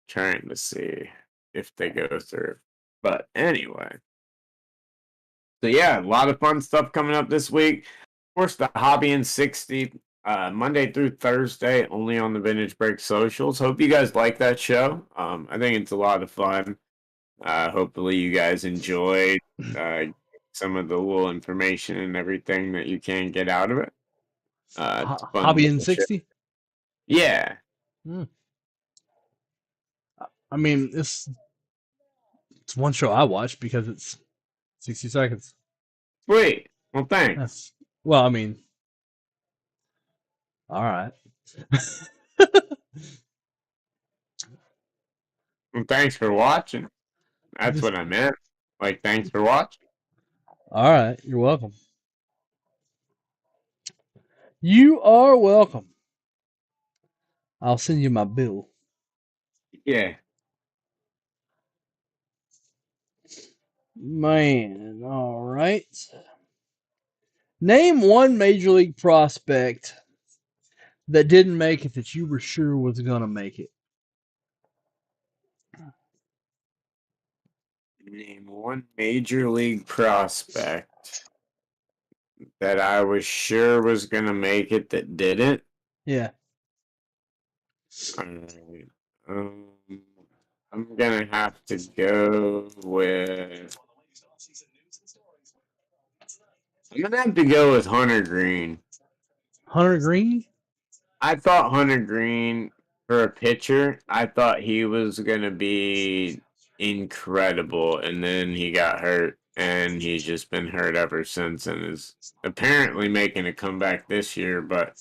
S2: trying to see if they go through. But anyway. So yeah, a lot of fun stuff coming up this week. Of course, the Hobby in 60, Monday through Thursday, only on the Vintage Break socials. Hope you guys like that show. I think it's a lot of fun. Hopefully you guys enjoyed some of the little information and everything that you can get out of it. It's a fun
S1: Hobby in
S2: little show.
S1: 60?
S2: Yeah.
S1: I mean, it's one show I watch because it's 60 seconds.
S2: Sweet. Well, thanks.
S1: Well, I mean, all right.
S2: Well, thanks for watching. That's what I meant. Like, thanks for watching.
S1: All right, you're welcome. You are welcome. I'll send you my bill.
S2: Yeah.
S1: Man, all right. Name one major league prospect that didn't make it that you were sure was gonna make it.
S2: Name one major league prospect that I was sure was gonna make it that didn't.
S1: Yeah.
S2: Alright. Um, I'm gonna have to go with. I'm gonna have to go with Hunter Green.
S1: Hunter Green?
S2: I thought Hunter Green for a pitcher, I thought he was gonna be incredible, and then he got hurt, and he's just been hurt ever since, and is apparently making a comeback this year. But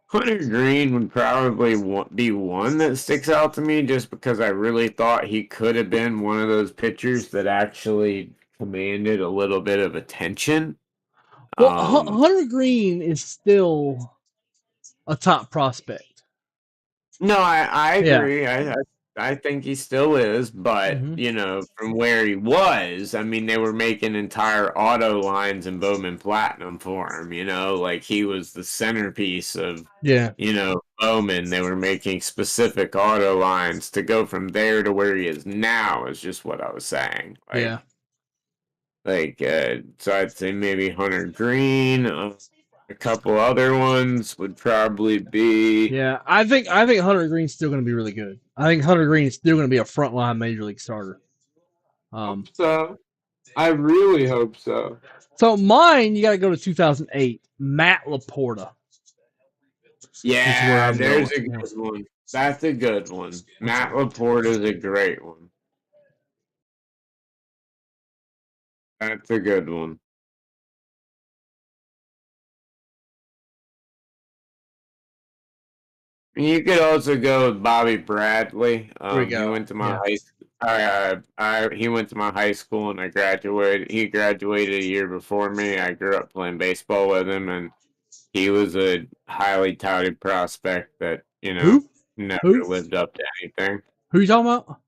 S2: Hunter Green would probably be one that sticks out to me, just because I really thought he could have been one of those pitchers that actually commanded a little bit of attention.
S1: Well,
S2: Um,
S1: Hunter Green is still a top prospect.
S2: No, I
S1: Yeah.
S2: agree. I think he still is, but
S1: Hmm.
S2: from where he was, I mean, they were making entire auto lines in Bowman Platinum for him. Like he was the centerpiece of
S1: Yeah.
S2: Bowman. They were making specific auto lines to go from there to where he is now. Is just what I was saying.
S1: Yeah.
S2: So I'd say maybe Hunter Green. A couple other ones would probably be.
S1: Yeah. I think Hunter Green's still going to be really good. I think Hunter Green is still going to be a frontline major league starter.
S2: Hope
S1: Um,
S2: so. I really hope so.
S1: so mine, you got to go to 2008. Matt Laporta is where
S2: Yeah,
S1: I'm
S2: there's
S1: going.
S2: a
S1: Yeah.
S2: good one. That's a good one.
S1: That's
S2: Matt Laporte is a great one. That's a good one. You could also go with Bobby Bradley.
S1: There we
S2: He
S1: go.
S2: went to my
S1: Yeah.
S2: high. He went to my high school, and I graduated. He graduated a year before me. I grew up playing baseball with him, and he was a highly touted prospect that
S1: Who?
S2: never
S1: Who?
S2: lived up to anything.
S1: Who you talking about?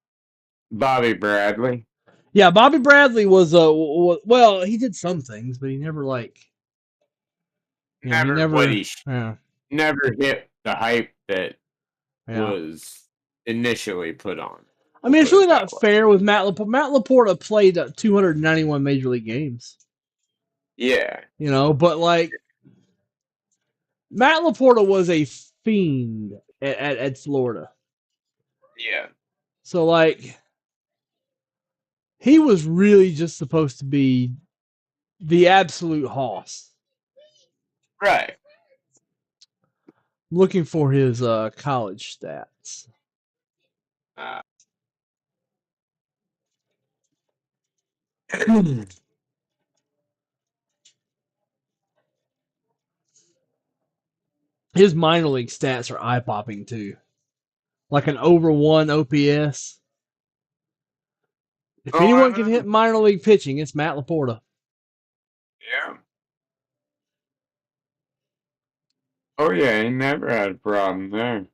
S2: Bobby Bradley
S1: Yeah, Bobby Bradley was well, he did some things, but he never he
S2: never what
S1: never.
S2: he
S1: Yeah.
S2: never hit the hype that
S1: Yeah.
S2: was initially put on.
S1: I
S2: We'll
S1: mean, it's
S2: put
S1: really
S2: it
S1: not
S2: that way.
S1: fair with Matt Laporta. Matt Laporta played 291 major league games,
S2: Yeah,
S1: but Matt Laporta was a fiend at Florida.
S2: yeah,
S1: So he was really just supposed to be the absolute hoss.
S2: right.
S1: Looking for his college stats.
S2: Uh,
S1: His minor league stats are eye popping too. Like an over one OPS. If
S2: oh, I
S1: anyone can
S2: know.
S1: hit minor league pitching, it's Matt Laporta.
S2: Yeah. Oh, yeah. He never had a problem there.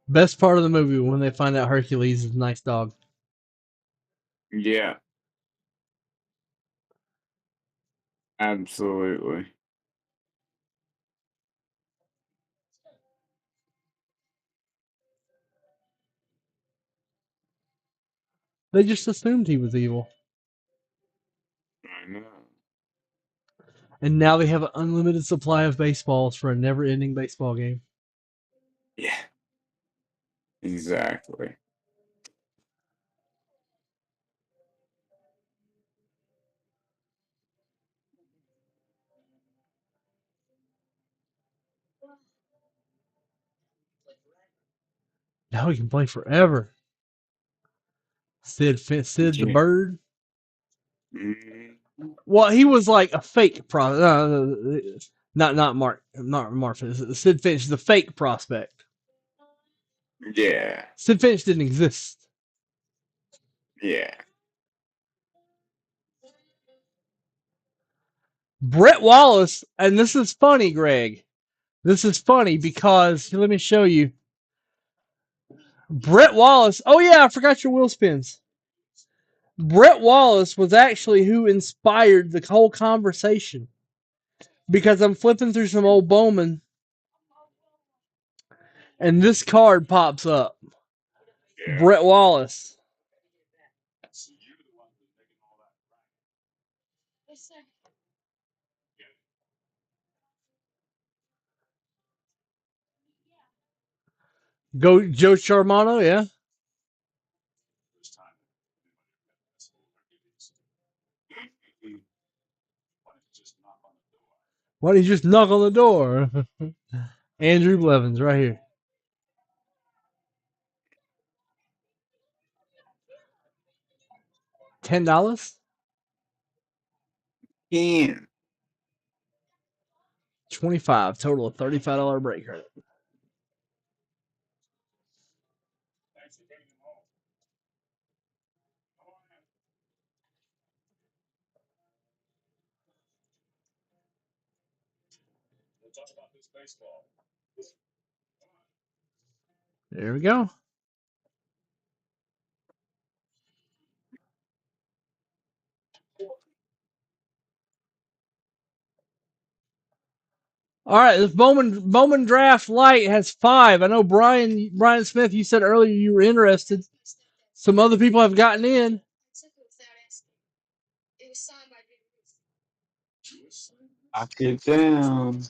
S1: Best part of the movie when they find out Hercules is a nice dog.
S2: Yeah, absolutely.
S1: They just assumed he was evil.
S2: I know.
S1: And now they have an unlimited supply of baseballs for a never ending baseball game.
S2: Yeah, exactly.
S1: Now he can play forever. Sid the
S2: Yeah.
S1: Bird.
S2: Mhm.
S1: Well, he was like a fake not Marfus. Sid Finch is a fake prospect.
S2: Yeah.
S1: Sid Finch didn't exist.
S2: Yeah.
S1: Brett Wallace, and this is funny, Greg. This is funny because let me show you. Brett Wallace. Oh yeah, I forgot your wheel spins. Brett Wallace was actually who inspired the whole conversation because I'm flipping through some old Bowman and this card pops up.
S2: Yeah.
S1: Brett Wallace. Go Joe Charmano, yeah. Why don't you just knock on the door? Andrew Blevins, right here. $10?
S2: Yeah.
S1: 25 total of $35 break credit. There we go. All right, this Bowman Draft Light has 5. I know Brian Smith, you said earlier you were interested. Some other people have gotten in.
S2: Lock it down.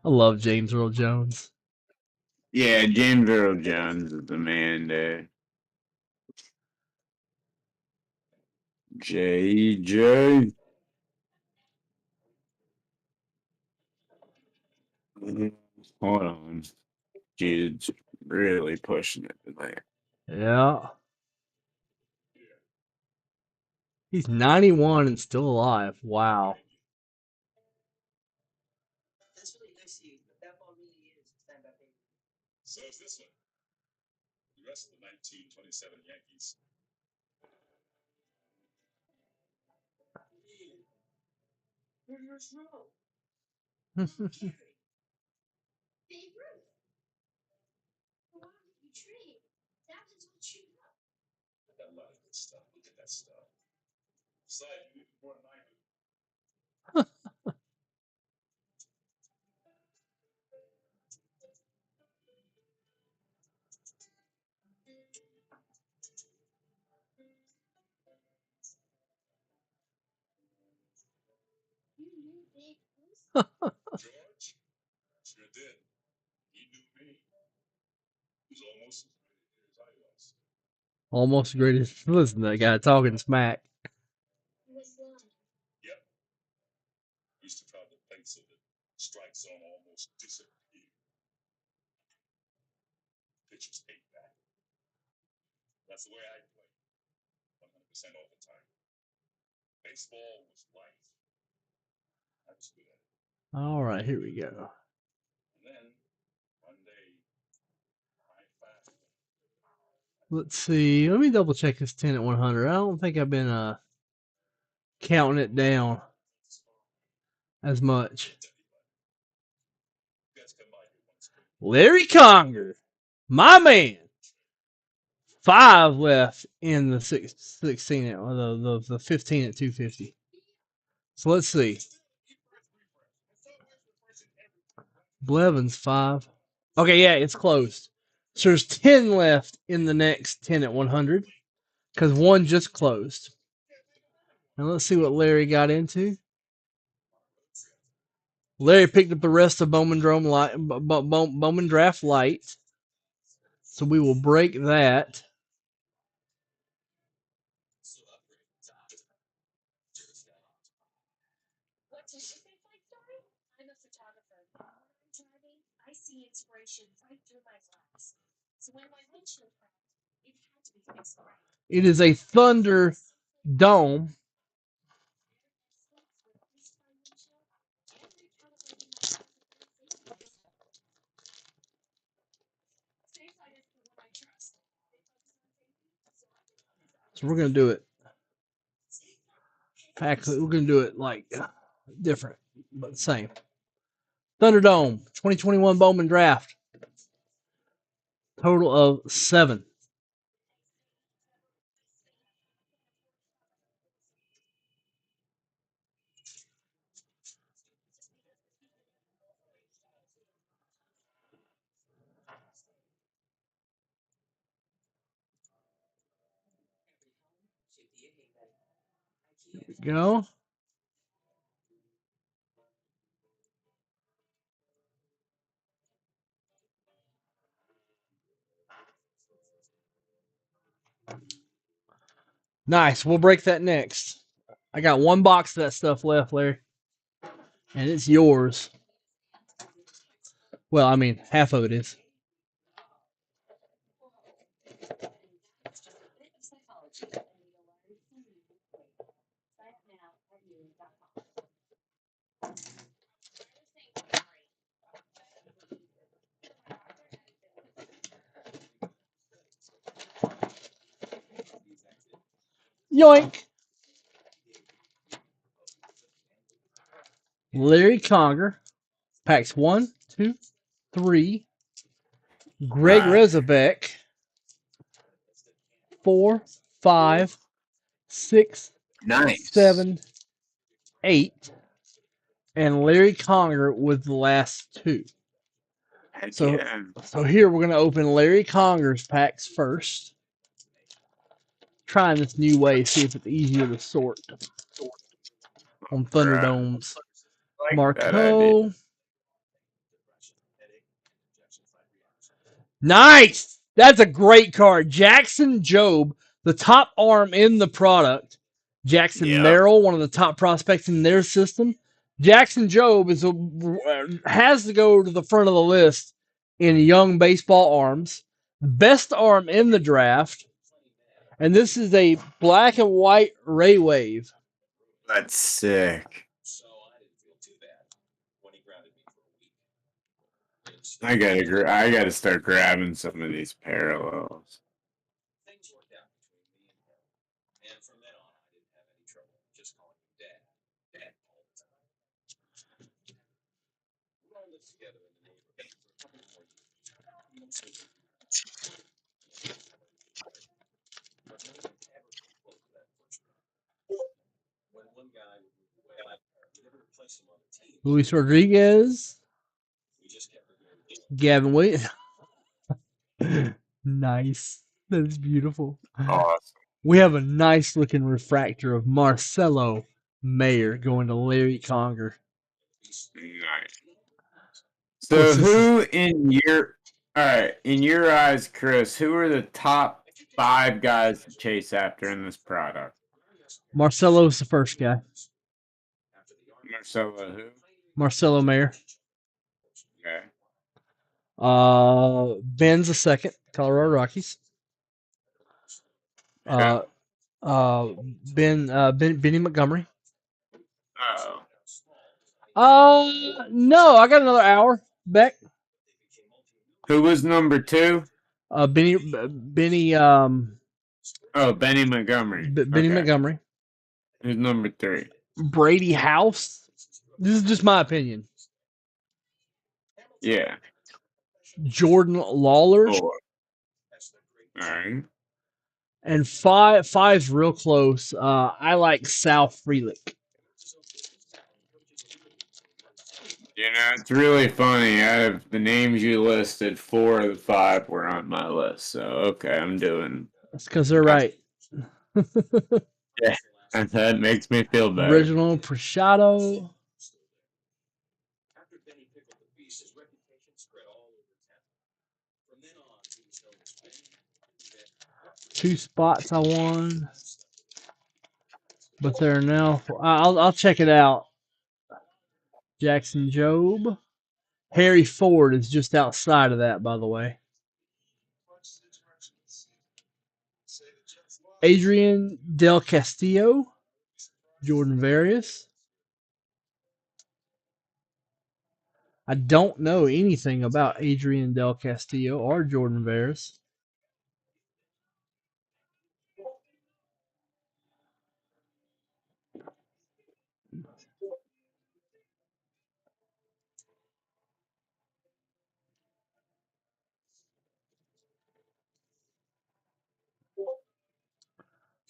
S1: I love James Earl Jones.
S2: Yeah, James Earl Jones is the man there. JJ. Hold on. Dude's really pushing it tonight.
S1: Yeah. He's 91 and still alive. Wow. Almost greatest. Listen to that guy talking smack. All right, here we go. Let's see. Let me double check this 10 at 100. I don't think I've been counting it down as much. Larry Conger, my man. 5 left in the 16 at the 15 at 250. So let's see. Blevins 5. Okay, yeah, it's closed. So there's 10 left in the next 10 at 100 because one just closed. Now let's see what Larry got into. Larry picked up the rest of Bowman Draft Light. So we will break that. It is a Thunder Dome. So we're going to do it. We're going to do it like different, but same. Thunderdome 2021 Bowman Draft. Total of 7. Here we go. Nice. We'll break that next. I got one box of that stuff left, Larry. And it's yours. Well, I mean, half of it is. Yoink. Larry Conger. Packs 1, 2, 3. Greg Rezabeck. 4, 5, 6,
S2: Nice.
S1: 7, 8. And Larry Conger with the last 2.
S2: Heck
S1: So,
S2: yeah.
S1: so here we're going to open Larry Conger's packs first. Trying this new way, see if it's easier to sort on Thunderdomes.
S2: Like that idea.
S1: Marco. Nice! That's a great card. Jackson Jobe, the top arm in the product. Jackson Merrill, one of the top prospects in their system. Jackson Jobe has to go to the front of the list in young baseball arms. Best arm in the draft. And this is a black and white Ray Wave.
S2: That's sick. I gotta start grabbing some of these parallels.
S1: Luis Rodriguez. Gavin Williams. Nice. That is beautiful.
S2: Awesome.
S1: We have a nice looking refractor of Marcelo Mayer going to Larry Conger.
S2: Nice. So who in your eyes, Chris, who are the top 5 guys to chase after in this product?
S1: Marcelo's the first guy.
S2: Marcelo who?
S1: Marcelo Mayer.
S2: Okay.
S1: Ben's the second, Colorado Rockies.
S2: Yeah.
S1: Benny Montgomery.
S2: Oh.
S1: No, I got another hour. Beck.
S2: Who was number 2?
S1: Benny.
S2: Benny Montgomery.
S1: Benny Montgomery.
S2: Who's number 3?
S1: Brady House. This is just my opinion.
S2: Yeah.
S1: Jordan Lawler.
S2: 4. All right.
S1: And five's real close. I like Sal Frelick.
S2: You know, it's really funny. Out of the names you listed, 4 of the 5 were on my list. So, okay, I'm doing.
S1: That's because they're right.
S2: Yeah, that makes me feel better.
S1: Original Prashado. Two spots I won, but they're now. I'll check it out. Jackson Jobe. Harry Ford is just outside of that, by the way. Adrian Del Castillo, Jordan Various. I don't know anything about Adrian Del Castillo or Jordan Various.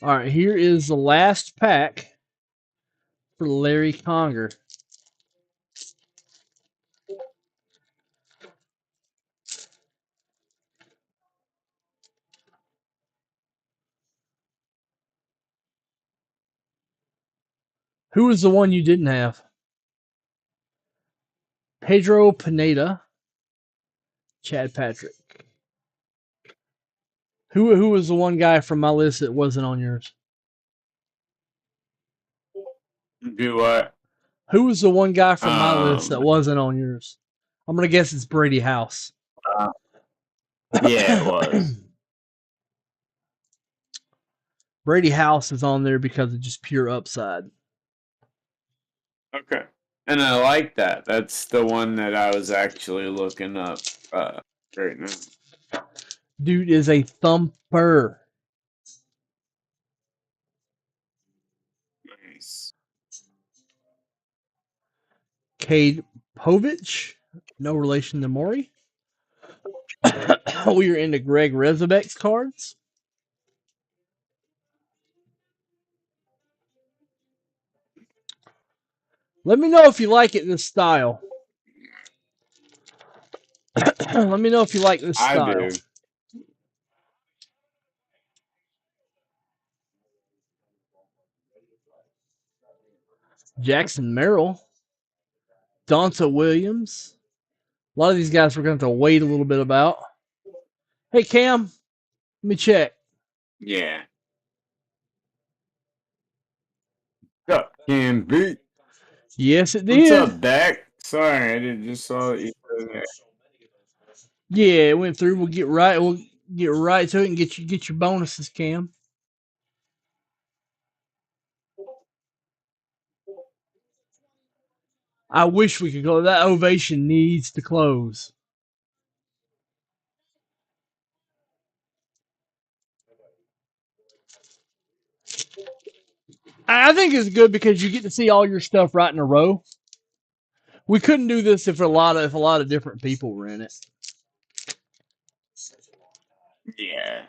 S1: All right, here is the last pack for Larry Conger. Who was the one you didn't have? Pedro Pineda, Chad Patrick. Who was the one guy from my list that wasn't on yours?
S2: Do what?
S1: Who was the one guy from my list that wasn't on yours? I'm gonna guess it's Brady House.
S2: Yeah, it was.
S1: Brady House is on there because of just pure upside.
S2: Okay. And I like that. That's the one that I was actually looking up right now.
S1: Dude is a thumper.
S2: Nice.
S1: Cade Povich, no relation to Maury. We are into Greg Rezebek's cards. Let me know if you like it in this style. Let me know if you like this style.
S2: I do.
S1: Jackson Merrill. Donta Williams. A lot of these guys we're going to have to wait a little bit about. Hey, Cam, let me check.
S2: Yeah. Up, Cam B.
S1: Yes, it did.
S2: What's up, Dak? Sorry, I just saw that you said that.
S1: Yeah, it went through. We'll get right to it and get your bonuses, Cam. I wish we could go. That ovation needs to close. I think it's good because you get to see all your stuff right in a row. We couldn't do this if a lot of different people were in it.
S2: Yeah.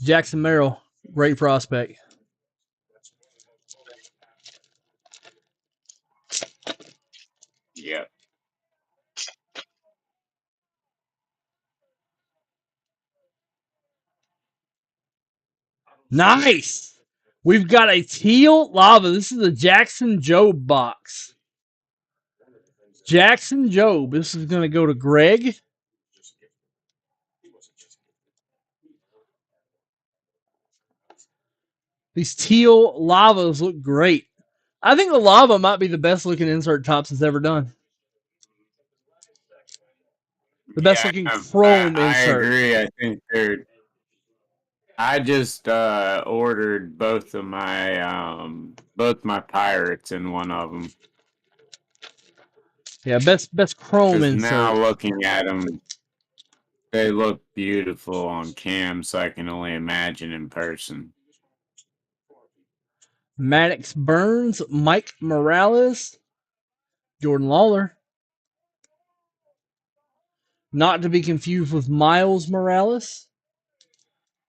S1: Jackson Merrill, great prospect.
S2: Yep.
S1: Nice. We've got a teal lava. This is a Jackson Job box. Jackson Job. This is going to go to Greg. These teal lavas look great. I think the lava might be the best looking insert Topps has ever done. The best looking chrome insert.
S2: I agree. I think they're. I just ordered both my pirates in one of them.
S1: Yeah, best chrome insert.
S2: Now looking at them, they look beautiful on cam, so I can only imagine in person.
S1: Maddox Burns, Mike Morales, Jordan Lawler. Not to be confused with Miles Morales,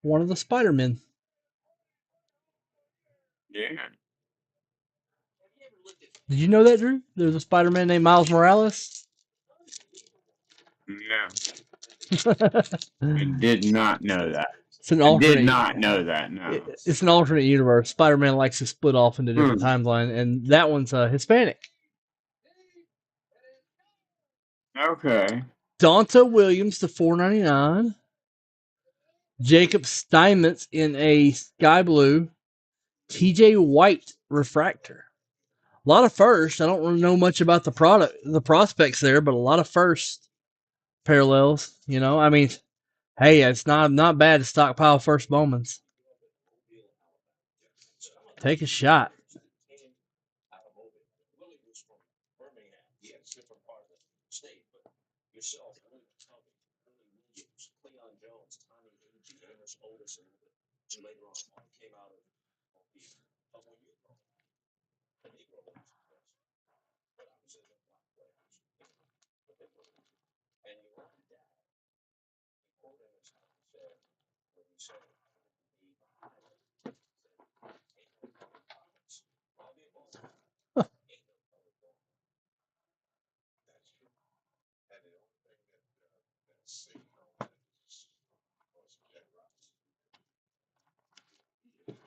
S1: one of the Spider-Men.
S2: Yeah.
S1: Did you know that, Drew? There's a Spider-Man named Miles Morales?
S2: No. I did not know that.
S1: It's an alternate.
S2: I did not know that, no.
S1: It's an alternate universe. Spider-Man likes to split off into different timelines, and that one's Hispanic.
S2: Okay.
S1: Donta Williams to $4.99. Jacob Steinmetz in a sky blue. TJ White refractor. A lot of first. I don't really know much about the prospects there, but a lot of first parallels. I mean, hey, it's not bad to stockpile first Bowmans. Take a shot.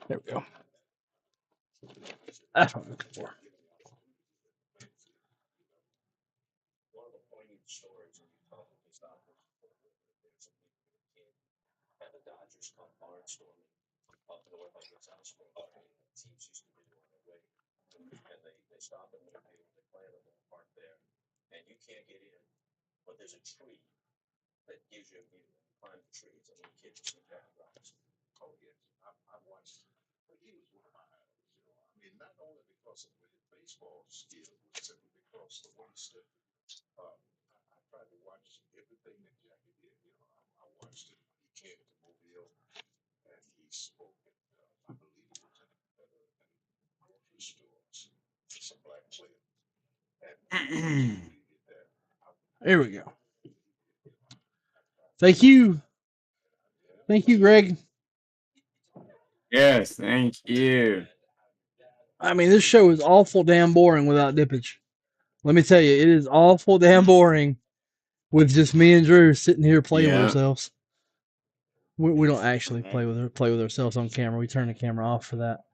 S1: There we go. That's what I'm looking for. There we go. Thank you. Thank you, Greg.
S2: Yes, thank you.
S1: I mean, this show is awful damn boring without Dippage. Let me tell you, it is awful damn boring with just me and Drew sitting here playing with
S2: Yeah.
S1: ourselves. We don't actually
S2: Right.
S1: play with ourselves on camera. We turn the camera off for that.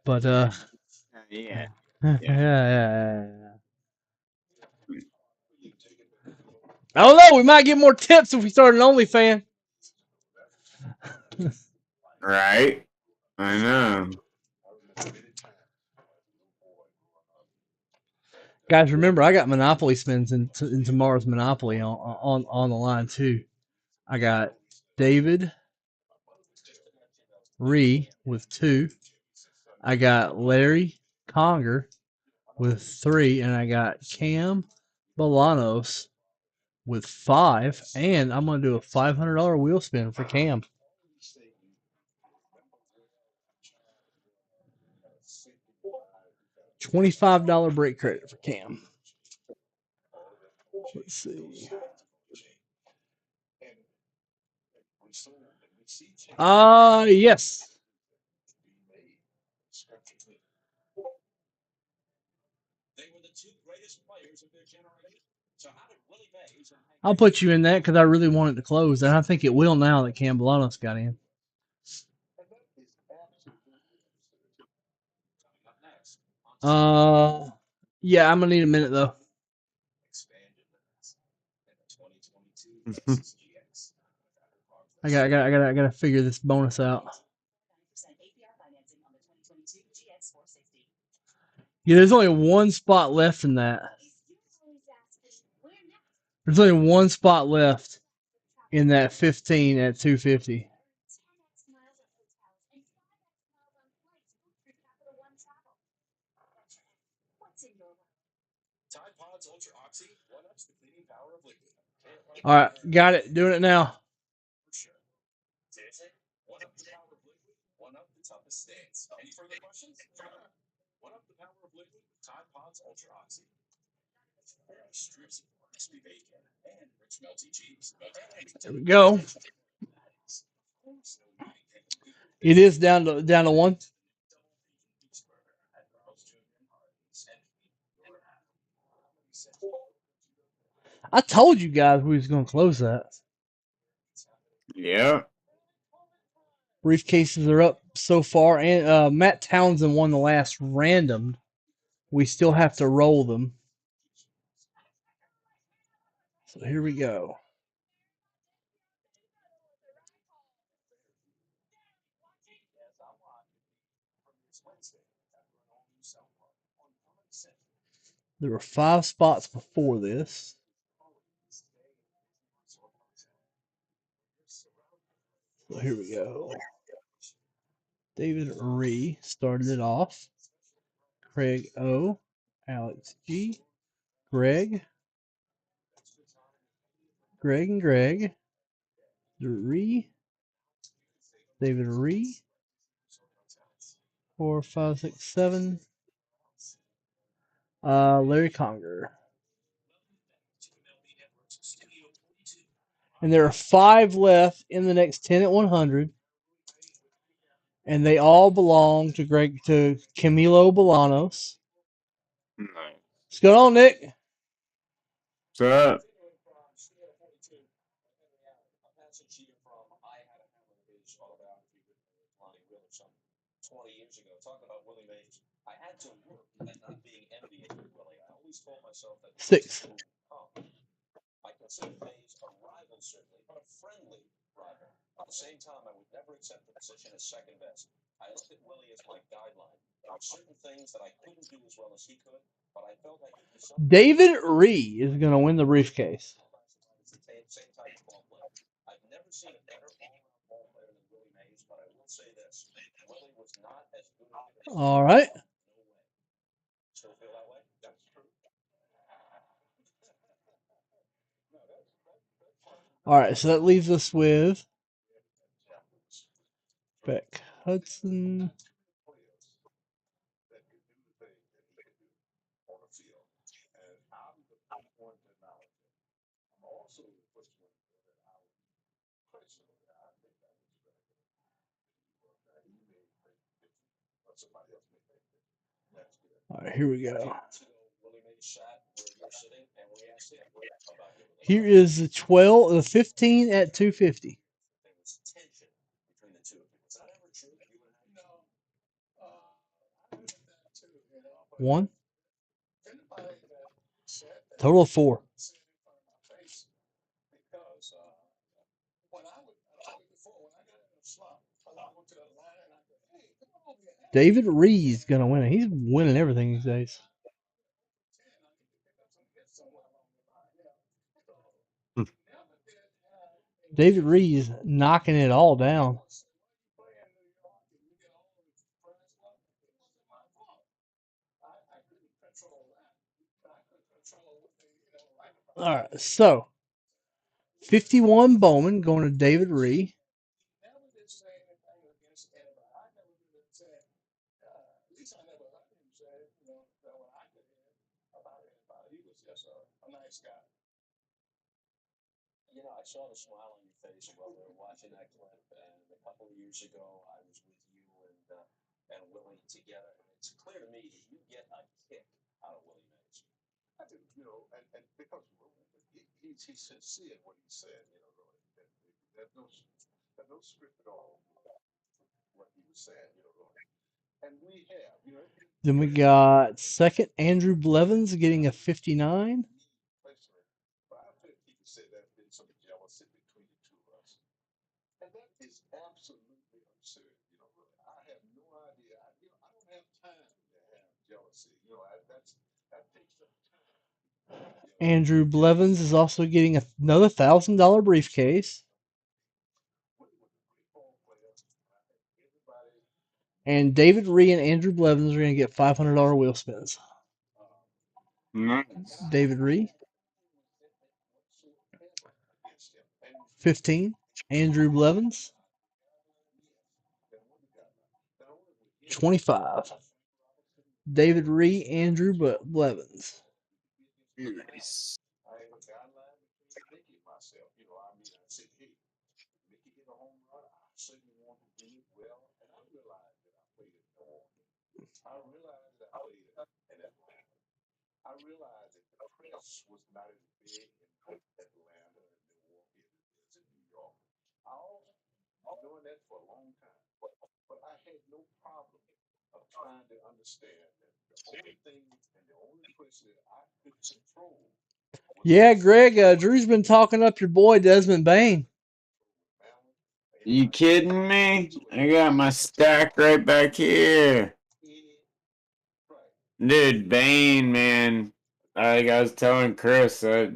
S1: But
S2: Yeah.
S1: yeah. I don't know. We might get more tips if we start an OnlyFans.
S2: Right. I know.
S1: Guys, remember I got Monopoly spins in tomorrow's Monopoly on the line too. I got David Ree with 2. I got Larry Conger with 3, and I got Cam Bolanos with 5. And I'm gonna do a $500 wheel spin for Cam. $25 break credit for Cam. Let's see. Yes. I'll put you in that because I really want it to close, and I think it will now that Cam Bolanos got in. Yeah, I'm gonna need a minute though. I gotta figure this bonus out. Yeah, there's only one spot left in that. There's only one spot left in that 15 at 250. All right, got it. Doing it now. There we go. It is down to 1. I told you guys we was gonna close that.
S2: Yeah.
S1: Briefcases are up so far, and Matt Townsend won the last random. We still have to roll them. So here we go. There were 5 spots before this. So here we go. David Ree started it off. Craig O. Alex G. Greg. Greg and Greg. Ree. David Ree. 4, 5, 6, 7. Larry Conger. And there are 5 left in the next 10 at 100. And they all belong to Camilo Bolanos.
S2: Nice.
S1: What's going on, Nick?
S2: What's up?
S1: Six. David Ree is going to win the briefcase. All right. All right, so that leaves us with Beck Hudson. All right, here we go. Here is the 15 at 250. One. Total of 4. David Ree's gonna win it. He's winning everything these days. David Ree's knocking it all down. All right, so 51 Bowman going to David Ree. I saw the smile on your face while we were watching that clip. And a couple of years ago, I was with you and Willie together. And it's clear to me that you get a kick out of Willie Mays. I do, and because he's sincere what he said, there's no script at all what he was saying, And we have, Then we got second Andrew Blevins getting a 59. Andrew Blevins is also getting another $1,000 briefcase. And David Ree and Andrew Blevins are going to get $500 wheel spins.
S2: Nice.
S1: David Ree. 15. Andrew Blevins. 25. David Ree, Andrew Blevins.
S2: Nice.
S1: I realized that the press was not as big in Atlanta and Milwaukee as it is in New York. I've known that for a long time, but I had no problem of trying to understand that the only thing and the only person that I could control. Yeah, Greg, Drew's been talking up your boy Desmond Bain.
S2: You kidding me? I got my stack right back here. Dude, Bane, man. Like I was telling Chris, they're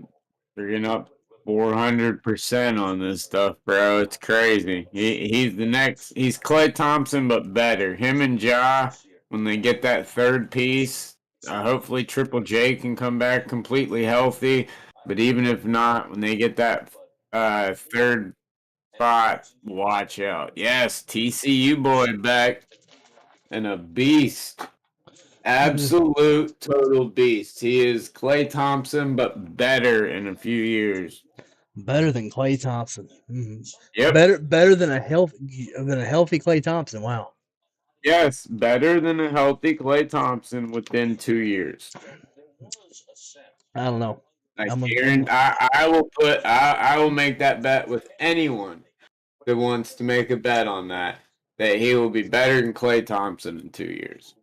S2: getting up 400% on this stuff, bro. It's crazy. He's the next. He's Klay Thompson, but better. Him and Ja, when they get that third piece, hopefully Triple J can come back completely healthy. But even if not, when they get that third spot, watch out. Yes, TCU boy back and a beast. Absolute total beast. He is Klay Thompson, but better in a few years.
S1: Better than Klay Thompson.
S2: Yep.
S1: Better than a healthy Klay Thompson. Wow.
S2: Yes, better than a healthy Klay Thompson within 2 years.
S1: I don't know.
S2: I guarantee. I will put. I will make that bet with anyone that wants to make a bet on that. That he will be better than Klay Thompson in 2 years.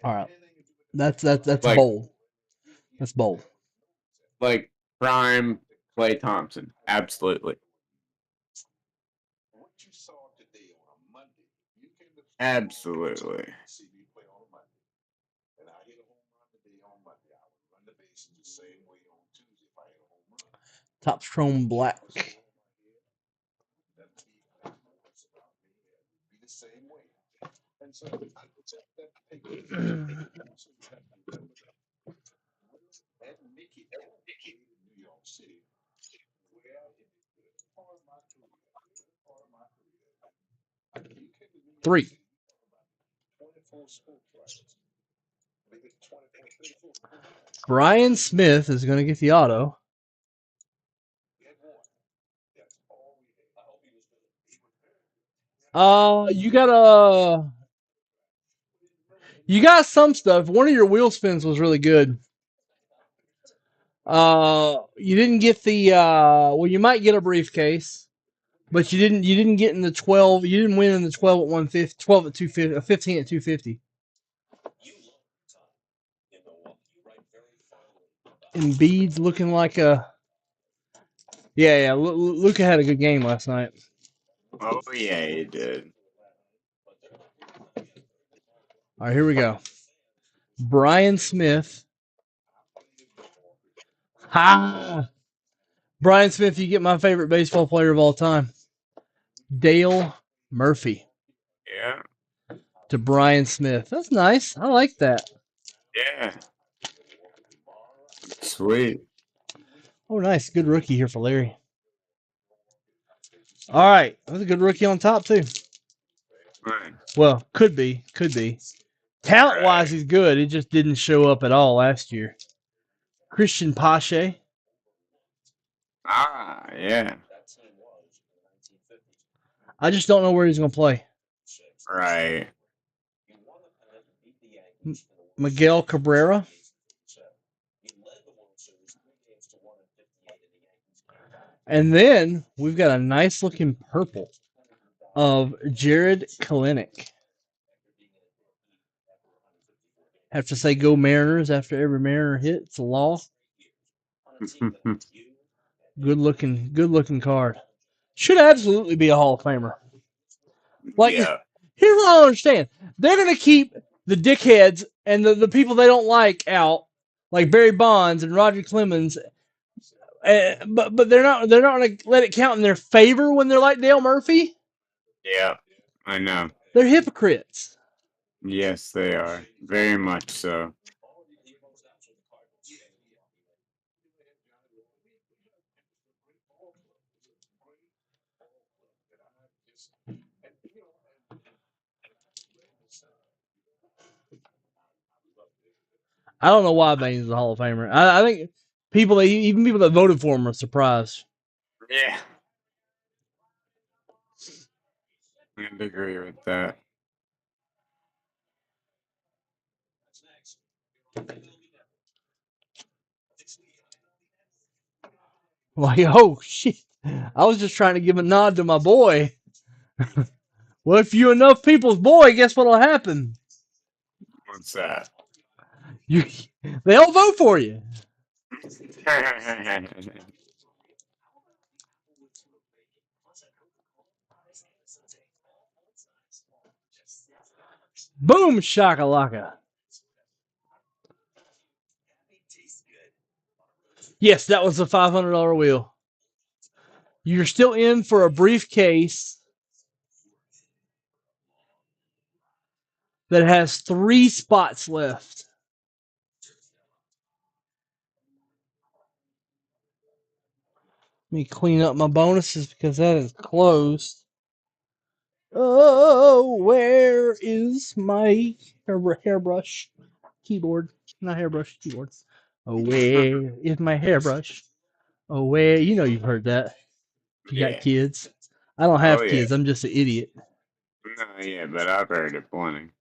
S1: All right. That's
S2: Like
S1: bold. That's bold.
S2: like prime Klay Thompson. Absolutely. Absolutely.
S1: Top Chrome Black. Three. Brian Smith is going to get the auto. You got some stuff. One of your wheel spins was really good. You didn't get the well, you might get a briefcase, but you didn't get in the 12. You didn't win in the 12 at 150, 12 at 250, 15 at 250. Embiid's looking like a yeah. Luka had a good game last night.
S2: Oh yeah, he did.
S1: All right, here we go. Brian Smith. Ha! Brian Smith, you get my favorite baseball player of all time, Dale Murphy.
S2: Yeah.
S1: To Brian Smith. That's nice. I like that.
S2: Yeah. Sweet.
S1: Oh, nice. Good rookie here for Larry. All right. That's a good rookie on top, too.
S2: Right.
S1: Well, could be. Could be. Talent wise, he's good. He just didn't show up at all last year. Christian Pache.
S2: Ah, yeah.
S1: I just don't know where he's going to play.
S2: Right.
S1: Miguel Cabrera. And then we've got a nice looking purple of Jared Kalinick. Have to say go Mariners after every Mariner hit. It's a law. Good looking card. Should absolutely be a Hall of Famer. Like,
S2: yeah.
S1: Here's what I don't understand. They're gonna keep the dickheads and the people they don't like out, like Barry Bonds and Roger Clemens. But they're not gonna let it count in their favor when they're like Dale Murphy.
S2: Yeah. I know.
S1: They're hypocrites.
S2: Yes, they are. Very much so.
S1: I don't know why Baines is a Hall of Famer. I think even people that voted for him are surprised.
S2: Yeah. I'd agree with that.
S1: Like, oh shit! I was just trying to give a nod to my boy. Well, if you enough people's boy, guess what'll happen?
S2: What's that?
S1: They all vote for you. Boom shakalaka. Yes, that was a $500 wheel. You're still in for a briefcase that has 3 spots left. Let me clean up my bonuses because that is closed. Oh, where is my hairbrush? Keyboard. Not hairbrush, keyboard. Oh, where is my hairbrush? Oh, where? You know you've heard that. If you got
S2: Yeah.
S1: kids. I don't
S2: Oh,
S1: have
S2: yeah.
S1: kids. I'm just an idiot.
S2: No, yeah, but I've heard it plenty.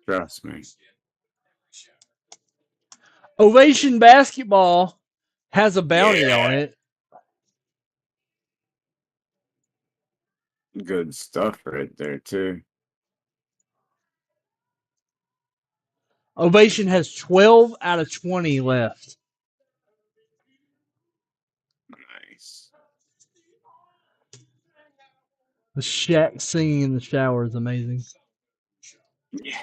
S2: Trust me.
S1: Ovation Basketball has a bounty
S2: Yeah.
S1: on it.
S2: Good stuff right there, too.
S1: Ovation has 12 out of 20 left.
S2: Nice.
S1: The Shaq singing in the shower is amazing.
S2: Yeah.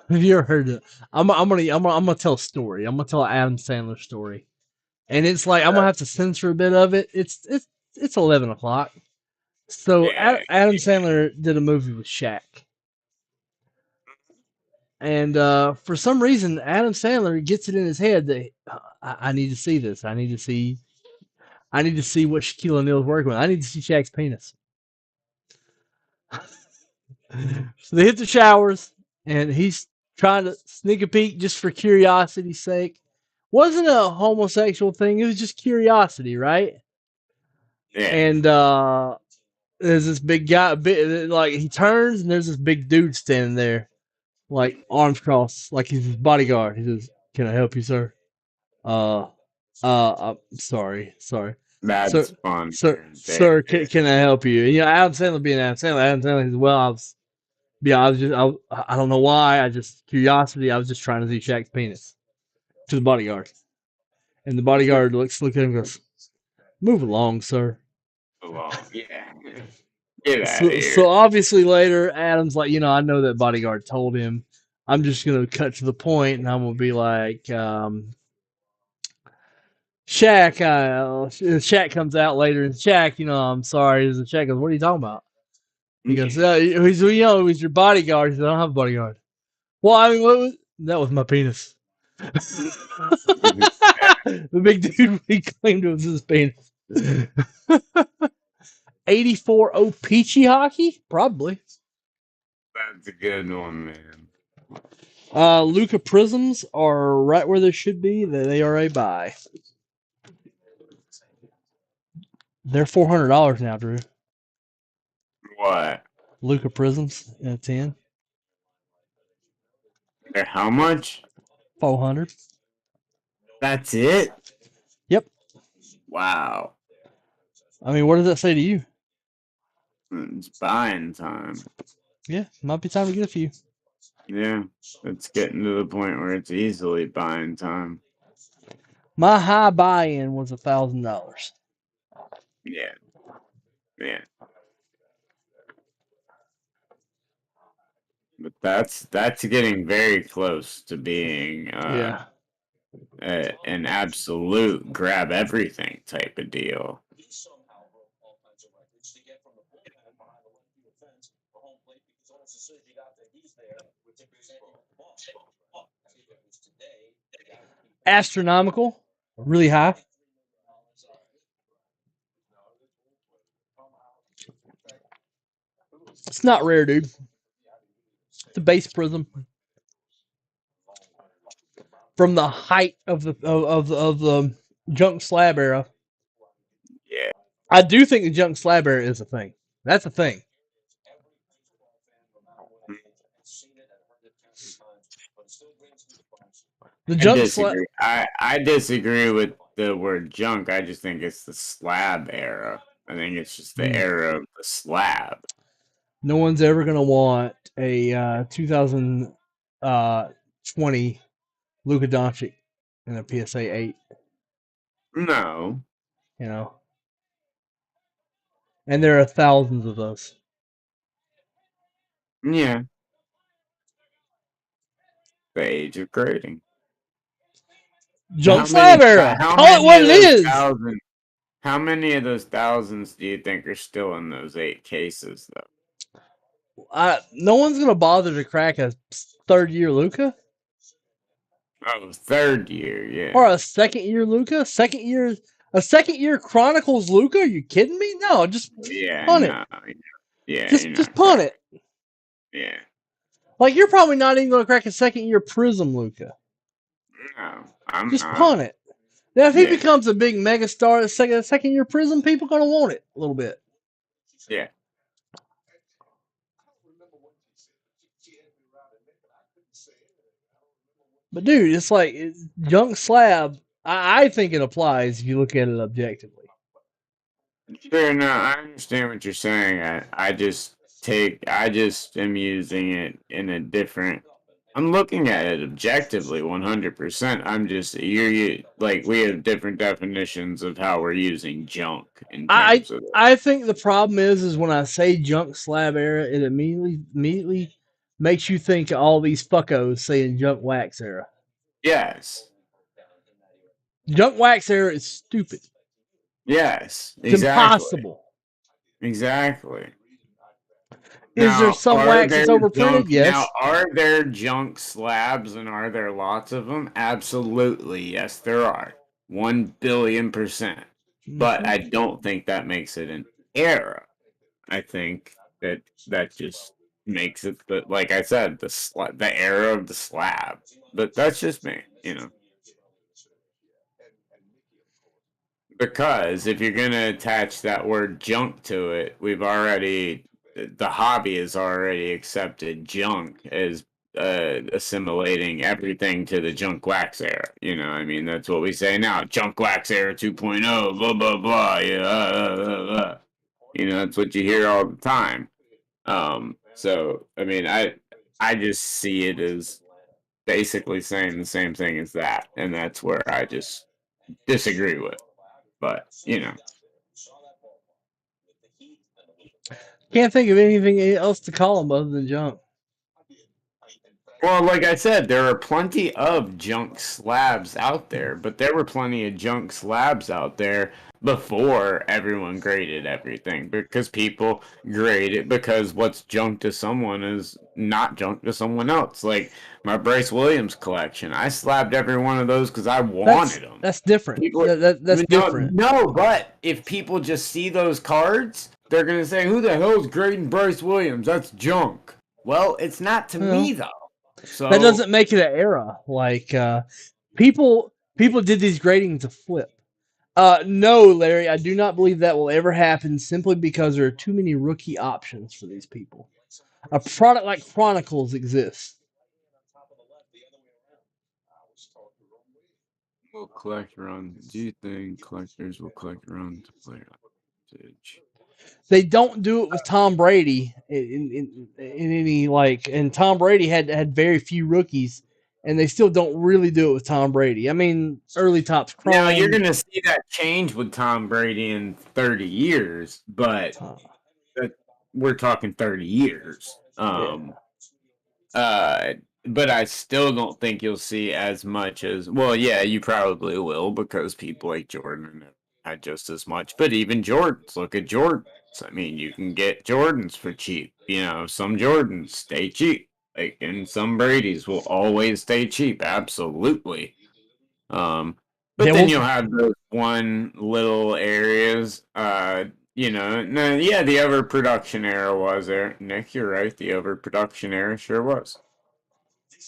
S1: Have you ever heard it? I'm gonna tell a story. I'm gonna tell an Adam Sandler story, and it's like I'm gonna have to censor a bit of it. It's 11 o'clock. So
S2: Yeah.
S1: Adam Sandler did a movie with Shaq, and for some reason Adam Sandler gets it in his head that I need to see this. I need to see what Shaquille O'Neal's working with. I need to see Shaq's penis. So they hit the showers, and he's trying to sneak a peek just for curiosity's sake. Wasn't a homosexual thing. It was just curiosity, right?
S2: Yeah.
S1: And there's this big guy, like he turns, and there's this big dude standing there, like arms crossed, like he's his bodyguard. He says, "Can I help you, sir?" Uh, I'm sorry,
S2: That's
S1: sir,
S2: fun
S1: sir,
S2: right there.
S1: sir. Can I help you? And, Adam Sandler being Adam Sandler, says, "Well, I don't know why. I just curiosity. I was just trying to see Shaq's penis to the bodyguard, and the bodyguard looks at him and goes, "Move along, sir."
S2: Along. Yeah. Get out of
S1: So
S2: here.
S1: obviously later, Adam's like, I know that bodyguard told him. I'm just gonna cut to the point, and I'm gonna be like, Shaq. Shaq comes out later, and Shaq, I'm sorry. And Shaq goes, "What are you talking about?" He goes,
S2: Yeah.
S1: he's your bodyguard." He said, "I don't have a bodyguard." Well, I mean, that was my penis. The big dude he claimed it was his penis. 84 Peachy hockey? Probably.
S2: That's a good one, man.
S1: Luca Prisms are right where they should be. They are a buy. They're $400 now, Drew.
S2: What?
S1: Luca Prisms at 10.
S2: They're how much?
S1: 400.
S2: That's it?
S1: Yep.
S2: Wow.
S1: I mean, what does that say to you?
S2: It's buying time.
S1: Yeah, might be time to get a few.
S2: Yeah. It's getting to the point where it's easily buying time.
S1: My high buy-in was $1,000.
S2: Yeah. Yeah. But that's getting very close to being
S1: Yeah.
S2: an absolute grab everything type of deal.
S1: Astronomical. Really high. It's not rare, dude. It's a base prism from the height of the junk slab era.
S2: Yeah.
S1: I do think the junk slab era is a thing. That's a thing. The
S2: I
S1: junk slab.
S2: disagree. I disagree with the word junk. I just think it's the slab era. I think it's just the era of the slab.
S1: No one's ever gonna want a 2020 Luka Doncic in a PSA 8.
S2: No.
S1: You know, and there are thousands of those.
S2: Yeah. The age of grading.
S1: Junk slab era.
S2: How
S1: Call it
S2: many
S1: what
S2: of
S1: it
S2: those
S1: is.
S2: thousands? How many of those thousands do you think are still in those 8 cases, though?
S1: No one's gonna bother to crack a third year Luca
S2: Oh, third year,
S1: or
S2: yeah.
S1: a second year Luca. A second year Chronicles Luca. Are you kidding me? No, just
S2: Yeah,
S1: punt it.
S2: no. Yeah, you're
S1: Just
S2: not
S1: punt
S2: cracking.
S1: it.
S2: Yeah.
S1: Like you're probably not even gonna crack a second year Prism Luca.
S2: No, I'm
S1: Just
S2: not.
S1: punt it. Now, if he
S2: Yeah.
S1: becomes a big megastar, second year Prism, people gonna want it a little bit.
S2: Yeah.
S1: But dude, it's like junk slab. I think it applies if you look at it objectively.
S2: Sure, no, I understand what you're saying. I just am using it in a different. I'm looking at it objectively, 100%. Like we have different definitions of how we're using junk in
S1: I
S2: terms of it.
S1: I think the problem is when I say junk slab era, it immediately makes you think of all these fuckos saying junk wax era.
S2: Yes.
S1: Junk wax era is stupid.
S2: Yes,
S1: It's
S2: exactly.
S1: impossible.
S2: Exactly.
S1: Is there some wax that's overprinted?
S2: Now
S1: Yes.
S2: are there junk slabs and are there lots of them? Absolutely. Yes, there are. 1 billion%. But
S1: Mm-hmm.
S2: I don't think that makes it an era. I think that just makes it like I said, the era of the slab. But that's just me. Because if you're gonna attach that word junk to it, the hobby has already accepted junk as assimilating everything to the junk wax era. I mean, that's what we say now. Junk wax era 2.0, blah blah blah. Yeah, that's what you hear all the time. So I mean, I just see it as basically saying the same thing as that, and that's where I just disagree with. But.
S1: Can't think of anything else to call them other than junk.
S2: Well, like I said, there are plenty of junk slabs out there, but there were plenty of junk slabs out there before everyone graded everything because people grade it because what's junk to someone is not junk to someone else. Like my Bryce Williams collection, I slabbed every one of those because I wanted them.
S1: That's different.
S2: People,
S1: That's different.
S2: no, but if people just see those cards, they're gonna say, "Who the hell's grading Bryce Williams? That's junk." Well, it's not to
S1: Well,
S2: me though.
S1: that
S2: So
S1: doesn't make it an era. Like people did these gradings to flip. No, Larry, I do not believe that will ever happen simply because there are too many rookie options for these people. A product like Chronicles exists.
S2: will collect around. Do you think collectors will collect around to play vintage?
S1: They don't do it with Tom Brady in any like, and Tom Brady had very few rookies, and they still don't really do it with Tom Brady. I mean, early tops
S2: Now you're
S1: Chrome.
S2: gonna see that change with Tom Brady in 30 years, but
S1: Uh,
S2: that, we're talking 30 years.
S1: yeah,
S2: Uh, but I still don't think you'll see as much as well. Yeah, you probably will because people like Jordan have had just as much. But even Jordans, look at Jordans. I mean, you can get Jordans for cheap. Some Jordans stay cheap, like, and some Brady's will always stay cheap. Absolutely. Um, but
S1: yeah.
S2: then
S1: Well,
S2: you'll have those one little areas. No, yeah, the overproduction era was there. Nick, you're right. The overproduction era sure was.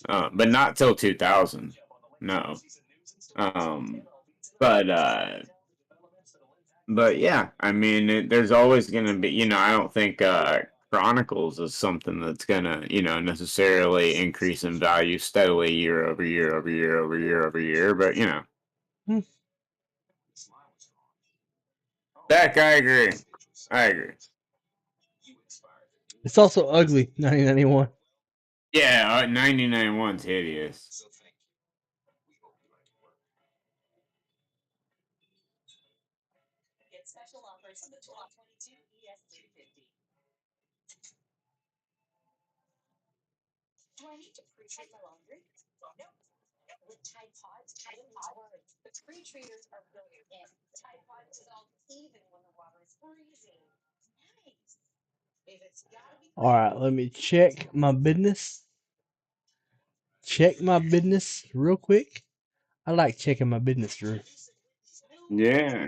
S2: But not till 2000. No. Um, but yeah, I mean, there's always gonna be. I don't think Chronicles is something that's gonna necessarily increase in value steadily year over year over year over year over year. But
S1: hmm.
S2: Beck, I agree. I agree.
S1: It's also ugly. 1991.
S2: Yeah, 99.1's hideous.
S1: All right, let me check my business. Check my business real quick. I like checking my business, Drew.
S2: Yeah.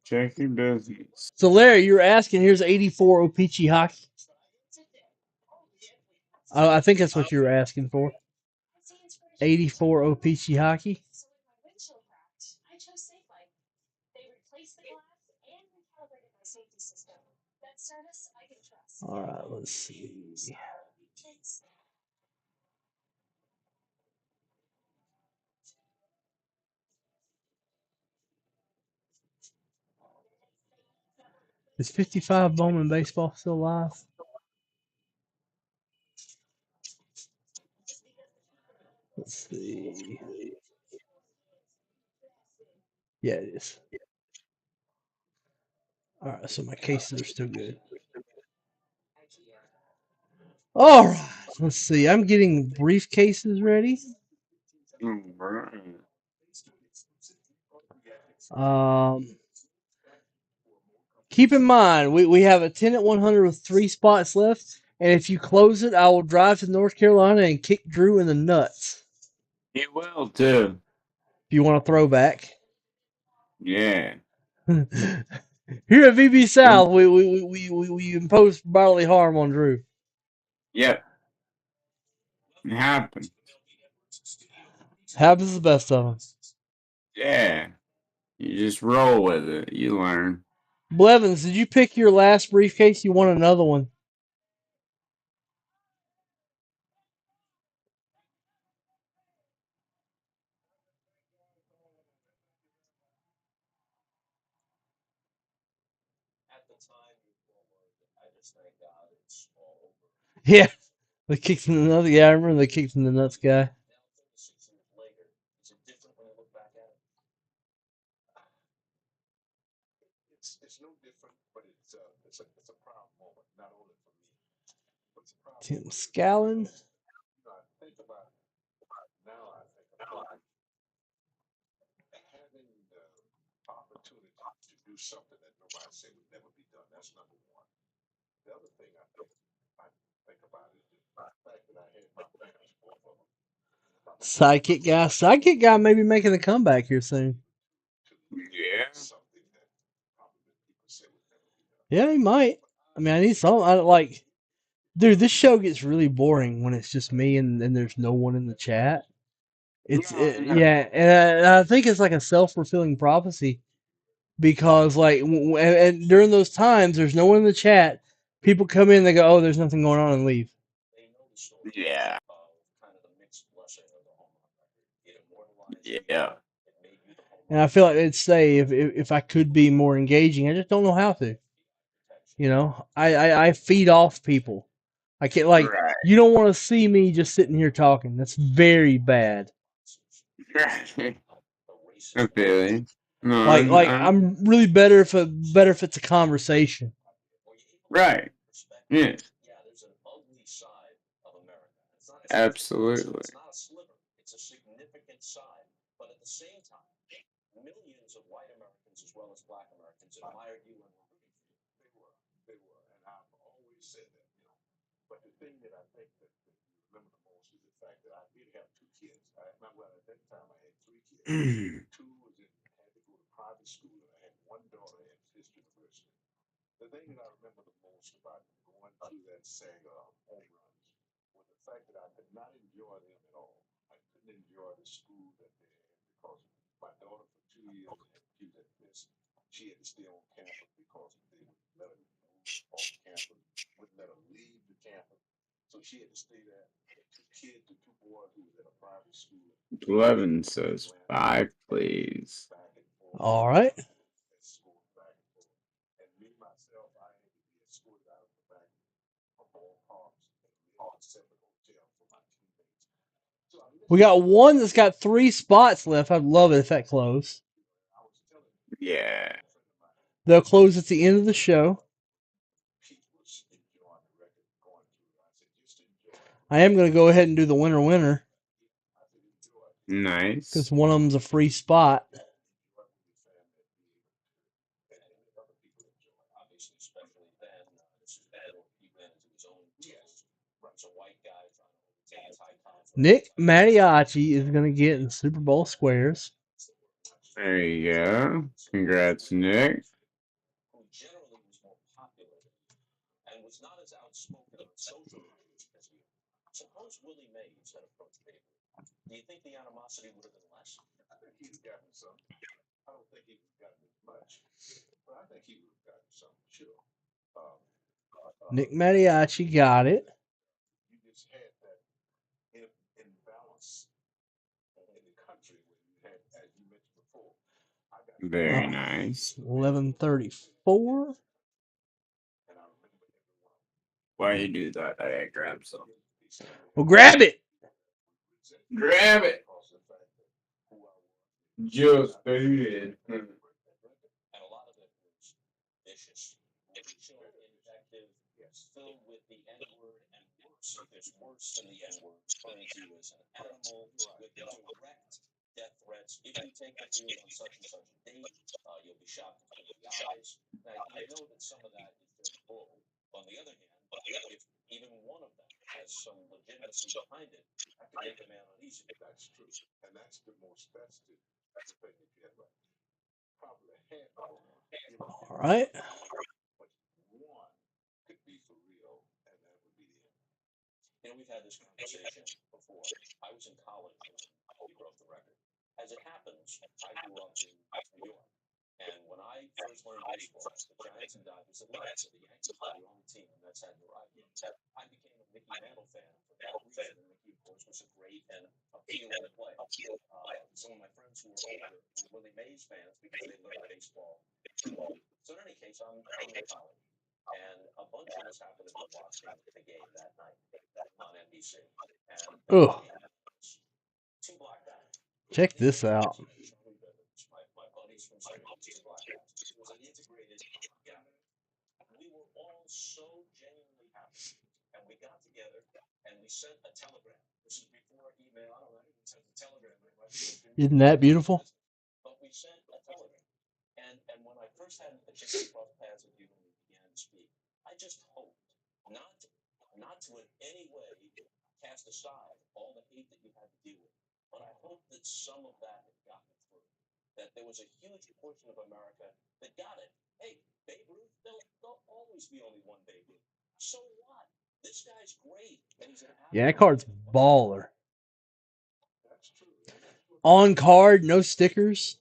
S2: Check your business.
S1: So, Larry, you were asking, here's 84 O-Pee-Chee hockey. I think that's what you were asking for. 84 O-Pee-Chee hockey. All right, let's see. Is 55 Bowman baseball still live? Let's see. Yeah, it is. All right, so my cases are still good. All right, let's see. I'm getting briefcases ready. Keep in mind, we have a 10 at 100 with 3 spots left, and if you close it, I will drive to North Carolina and kick Drew in the nuts.
S2: He will too.
S1: If you want a throwback.
S2: Yeah.
S1: Here at VB South, we impose bodily harm on Drew.
S2: Yep. It happened.
S1: Happens to the best of them.
S2: Yeah. You just roll with it. You learn.
S1: Blevins, did you pick your last briefcase? You want another one? Yeah. They kicked in another guy. I remember they kicked in the nuts guy. Tim Scallon. Sidekick guy may be making a comeback here soon.
S2: Yeah.
S1: Yeah, he might. I mean, I need some. I like, dude. This show gets really boring when it's just me and there's no one in the chat. Yeah, and I think it's like a self-fulfilling prophecy because like and during those times there's no one in the chat. People come in, they go, "Oh, there's nothing going on," and leave.
S2: Yeah. Yeah.
S1: And I feel like they'd say if I could be more engaging, I just don't know how to. You know, I feed off people. I can't like
S2: Right.
S1: you don't want to see me just sitting here talking. That's very bad.
S2: Right. I feel you. No,
S1: Like I'm really better if it's a conversation.
S2: right. Yeah. Absolutely. Levin says 5, please.
S1: All right. We got one that's got 3 spots left. I'd love it if that closed.
S2: Yeah.
S1: They'll close at the end of the show. I am going to go ahead and do the winner
S2: Nice.
S1: because one of them's a free spot. Nick Mariachi is going to get in Super Bowl squares.
S2: There you go. Congrats, Nick.
S1: Nick Mariachi got it.
S2: Very nice.
S1: 11:34.
S2: Why you do that? I gotta grab some.
S1: Well, grab it.
S2: Grab it. Just baby.
S1: All right. Oh, check this out. Isn't that beautiful? Yeah, that card's baller. On card, no stickers.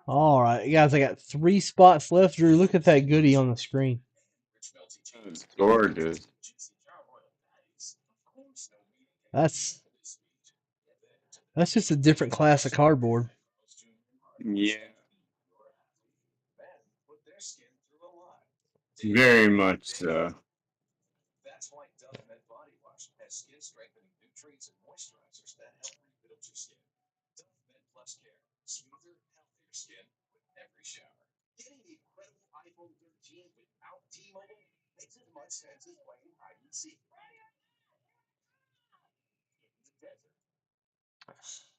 S1: All right, guys, I got 3 spots left. Drew, look at that goodie on the screen.
S2: It's gorgeous.
S1: That's just a different class of cardboard.
S2: Yeah. Very much so.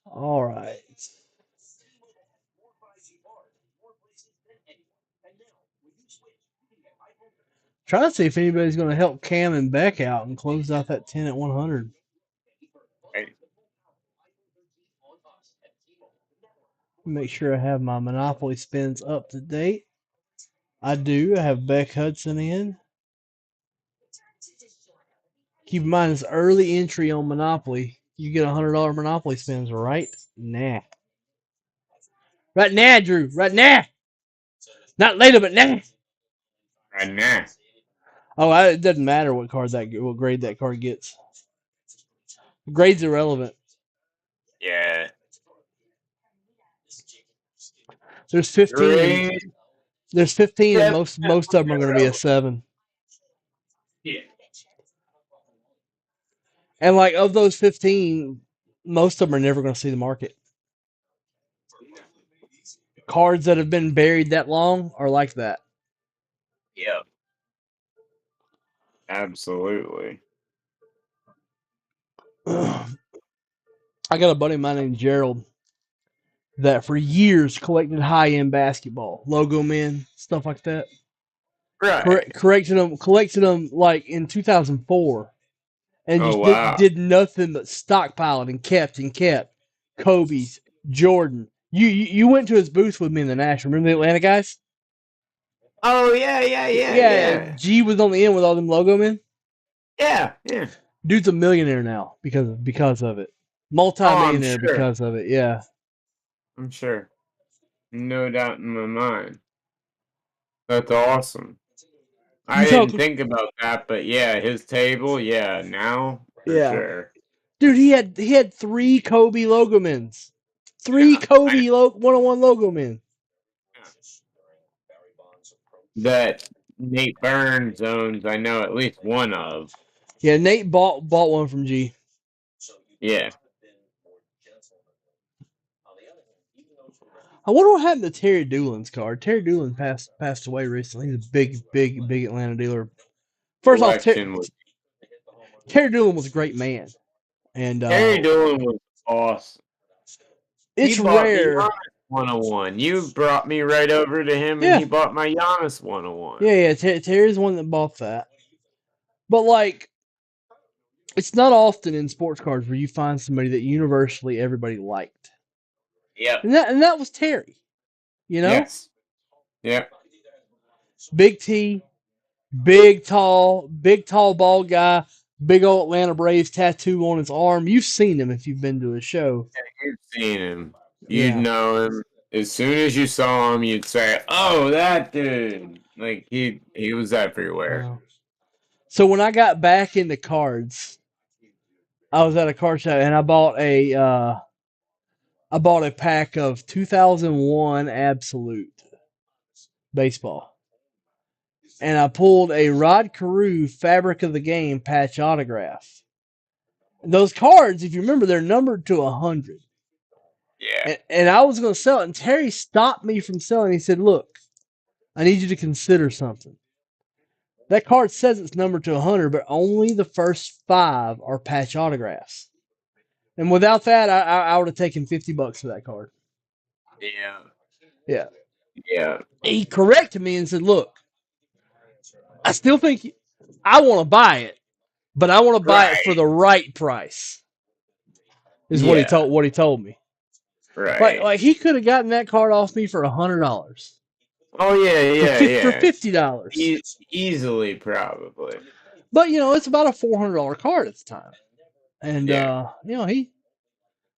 S1: All right. Try to see if anybody's going to help Cam and Beck out and close out that 10 at 100.
S2: Right.
S1: Make sure I have my Monopoly spins up to date. I do. I have Beck Hudson in. Keep in mind, it's early entry on Monopoly. You get $100 Monopoly spins right now. Right now, Drew. Right now. Not later, but now.
S2: Right now.
S1: Oh, it doesn't matter what grade that card gets. Grade's irrelevant.
S2: Yeah.
S1: There's 15.
S2: Great.
S1: There's 15, and
S2: Yeah.
S1: most of them are going to be a 7.
S2: Yeah.
S1: And like of those 15, most of them are never going to see the market. Cards that have been buried that long are like that.
S2: Yep. Absolutely.
S1: I got a buddy of mine named Gerald that for years collected high-end basketball, logo men, stuff like that.
S2: Right.
S1: Collected them like in 2004, and
S2: Oh
S1: just
S2: wow.
S1: did nothing but stockpiled and kept Kobe's, Jordan. You went to his booth with me in the National. Remember the Atlanta guys?
S2: Oh yeah.
S1: G was on the end with all them logo men.
S2: Yeah.
S1: Dude's a millionaire now because of it.
S2: Oh, I'm
S1: Multi-millionaire
S2: sure.
S1: because of it. Yeah.
S2: I'm sure. No doubt in my mind. That's awesome. I
S1: You talk.
S2: didn't think about that, but yeah, his table, yeah, now for
S1: Yeah.
S2: sure.
S1: Dude, he had 3 Kobe logo men. 3
S2: Yeah, I know
S1: Kobe 101 logo men.
S2: that Nate Burns owns. I know at least one of.
S1: Yeah, Nate bought one from G.
S2: Yeah.
S1: I wonder what happened to Terry Doolin's card. Terry Doolin passed away recently. He's a big Atlanta dealer. First off,
S2: Collection was
S1: Terry Doolin was a great man, and
S2: Terry Dolan was awesome. He
S1: it's
S2: bought me
S1: rare.
S2: Giannis 101. You brought me right over to him, and
S1: Yeah,
S2: he bought my Giannis 101.
S1: yeah. Terry's one that bought that. But like, it's not often in sports cards where you find somebody that universally everybody liked,
S2: Yep.
S1: and that was Terry. You know,
S2: Yes. Yep.
S1: Big T, big tall bald guy, big old Atlanta Braves tattoo on his arm. You've seen him if you've been to a show.
S2: You've seen him. You'd
S1: Yeah.
S2: know him. As soon as you saw him, you'd say, "Oh, that dude!" Like he was everywhere.
S1: So when I got back into cards, I was at a card show and I bought a pack of 2001 Absolute baseball, and I pulled a Rod Carew Fabric of the Game patch autograph. Those cards, if you remember, they're numbered to 100.
S2: Yeah.
S1: And I was going to sell it, and Terry stopped me from selling. He said, "Look, I need you to consider something. That card says it's numbered to 100, but only the first 5 are patch autographs. And without that, I would have taken $50 for that card."
S2: Yeah.
S1: Yeah.
S2: Yeah.
S1: He corrected me and said, "Look, I still think I want to buy it, but I want to buy it for
S2: Right.
S1: the right price." Is
S2: Yeah.
S1: what he told me.
S2: Right.
S1: Like he could have gotten that card off me for $100.
S2: Oh
S1: For
S2: yeah.
S1: $50.
S2: Easily, probably.
S1: But it's about a $400 card at the time. And
S2: Yeah.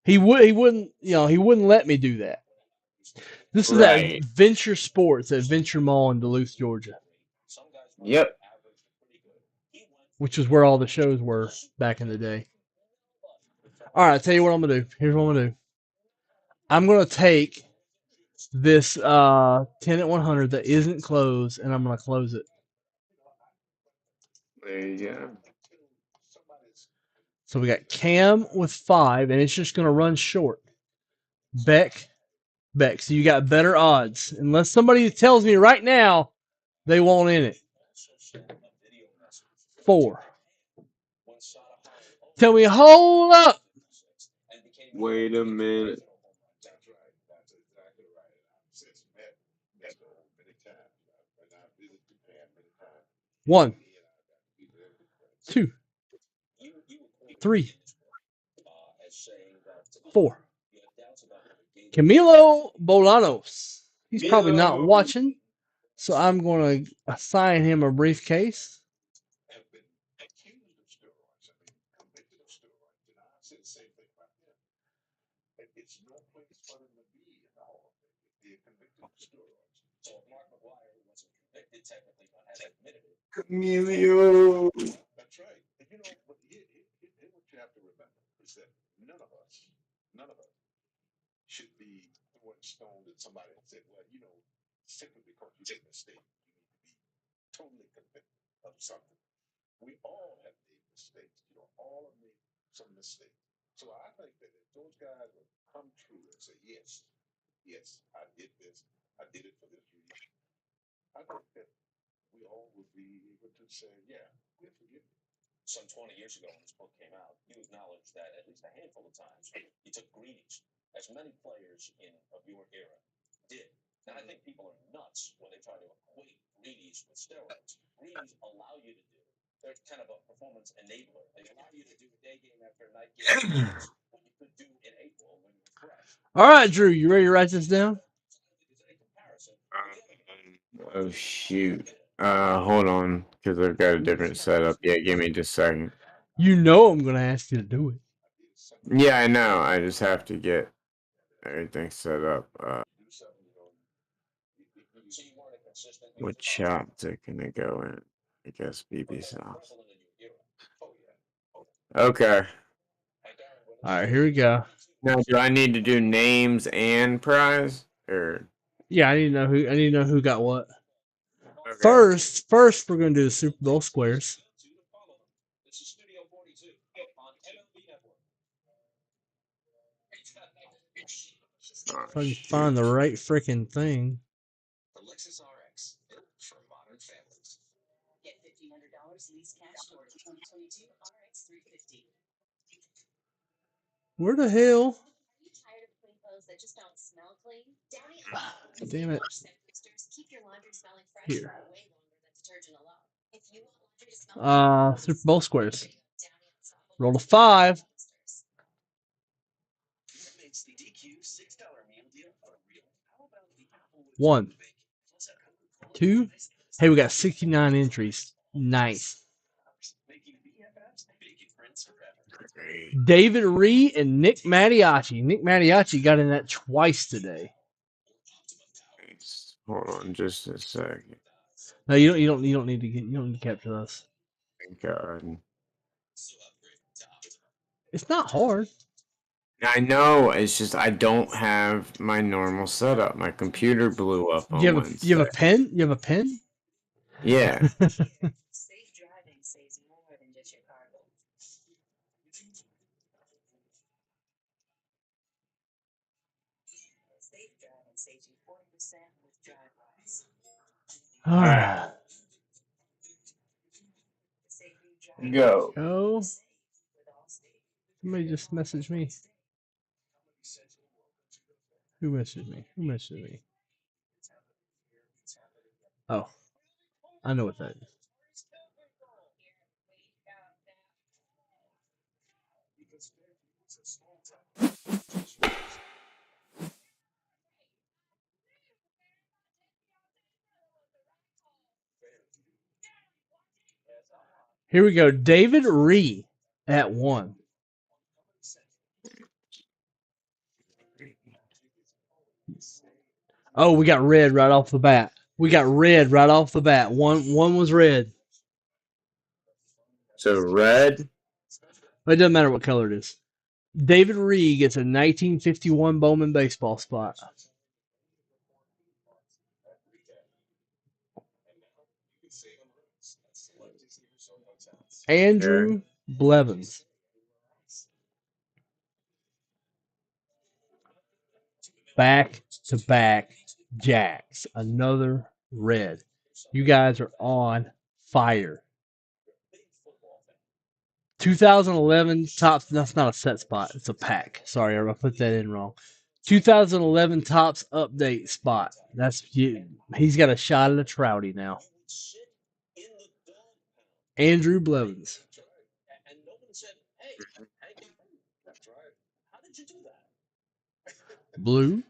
S1: he wouldn't he wouldn't let me do that. This is at
S2: Right.
S1: Venture Sports at Venture Mall in Duluth, Georgia,
S2: Yep.
S1: which is where all the shows were back in the day. All right, I'll tell you what I'm gonna do. Here's what I'm gonna do. I'm gonna take this 10 at 100 that isn't closed, and I'm gonna close it.
S2: There you go.
S1: So we got Cam with 5, and it's just gonna run short. Beck. So you got better odds, unless somebody tells me right now they won't in it. 4. Tell me, hold up.
S2: Wait a minute.
S1: One, two, three, four. Camilo Bolanos. He's probably not watching, so I'm going to assign him a briefcase.
S2: Emilio.
S1: All right, Drew, you ready to write this down?
S2: Oh shoot. Hold on, because I've got a different setup. Yeah, give me just a second.
S1: You know I'm going to ask you to do it.
S2: Yeah, I know. I just have to get everything set up. What chapter can I go in? I guess BB's house. Okay.
S1: All right, here we go.
S2: Now, do I need to do names and prize, or
S1: Yeah, I need to know who got what.
S2: okay.
S1: First, we're going to do the Super Bowl squares. If I can find the right freaking thing. Where the hell? Damn it. Here. Super Bowl squares. Roll a 5. One. 2. Hey, we got 69 entries. Nice. David Reed and Nick Mattiacci. Nick Mattiacci got in that twice today.
S2: Hold on just a second.
S1: No, you don't need to capture those.
S2: Thank God.
S1: It's not hard.
S2: I know. It's just I don't have my normal setup. My computer blew up on Wednesday.
S1: You have a pen? You have a pen?
S2: Yeah.
S1: All right.
S2: Go.
S1: Go. Somebody just messaged me. Who messaged me? Who messaged me? Oh, I know what that is. Here we go. David Ree at 1. Oh, we got red right off the bat. One was red.
S2: So red.
S1: But it doesn't matter what color it is. David Ree gets a 1951 Bowman baseball spot. Andrew Blevins. Back to back jacks. Another red. You guys are on fire. 2011 Topps. That's not a set spot. It's a pack. Sorry, I put that in wrong. 2011 Topps update spot. That's you. He's got a shot at a Trouty now. Andrew Blevins. Blue.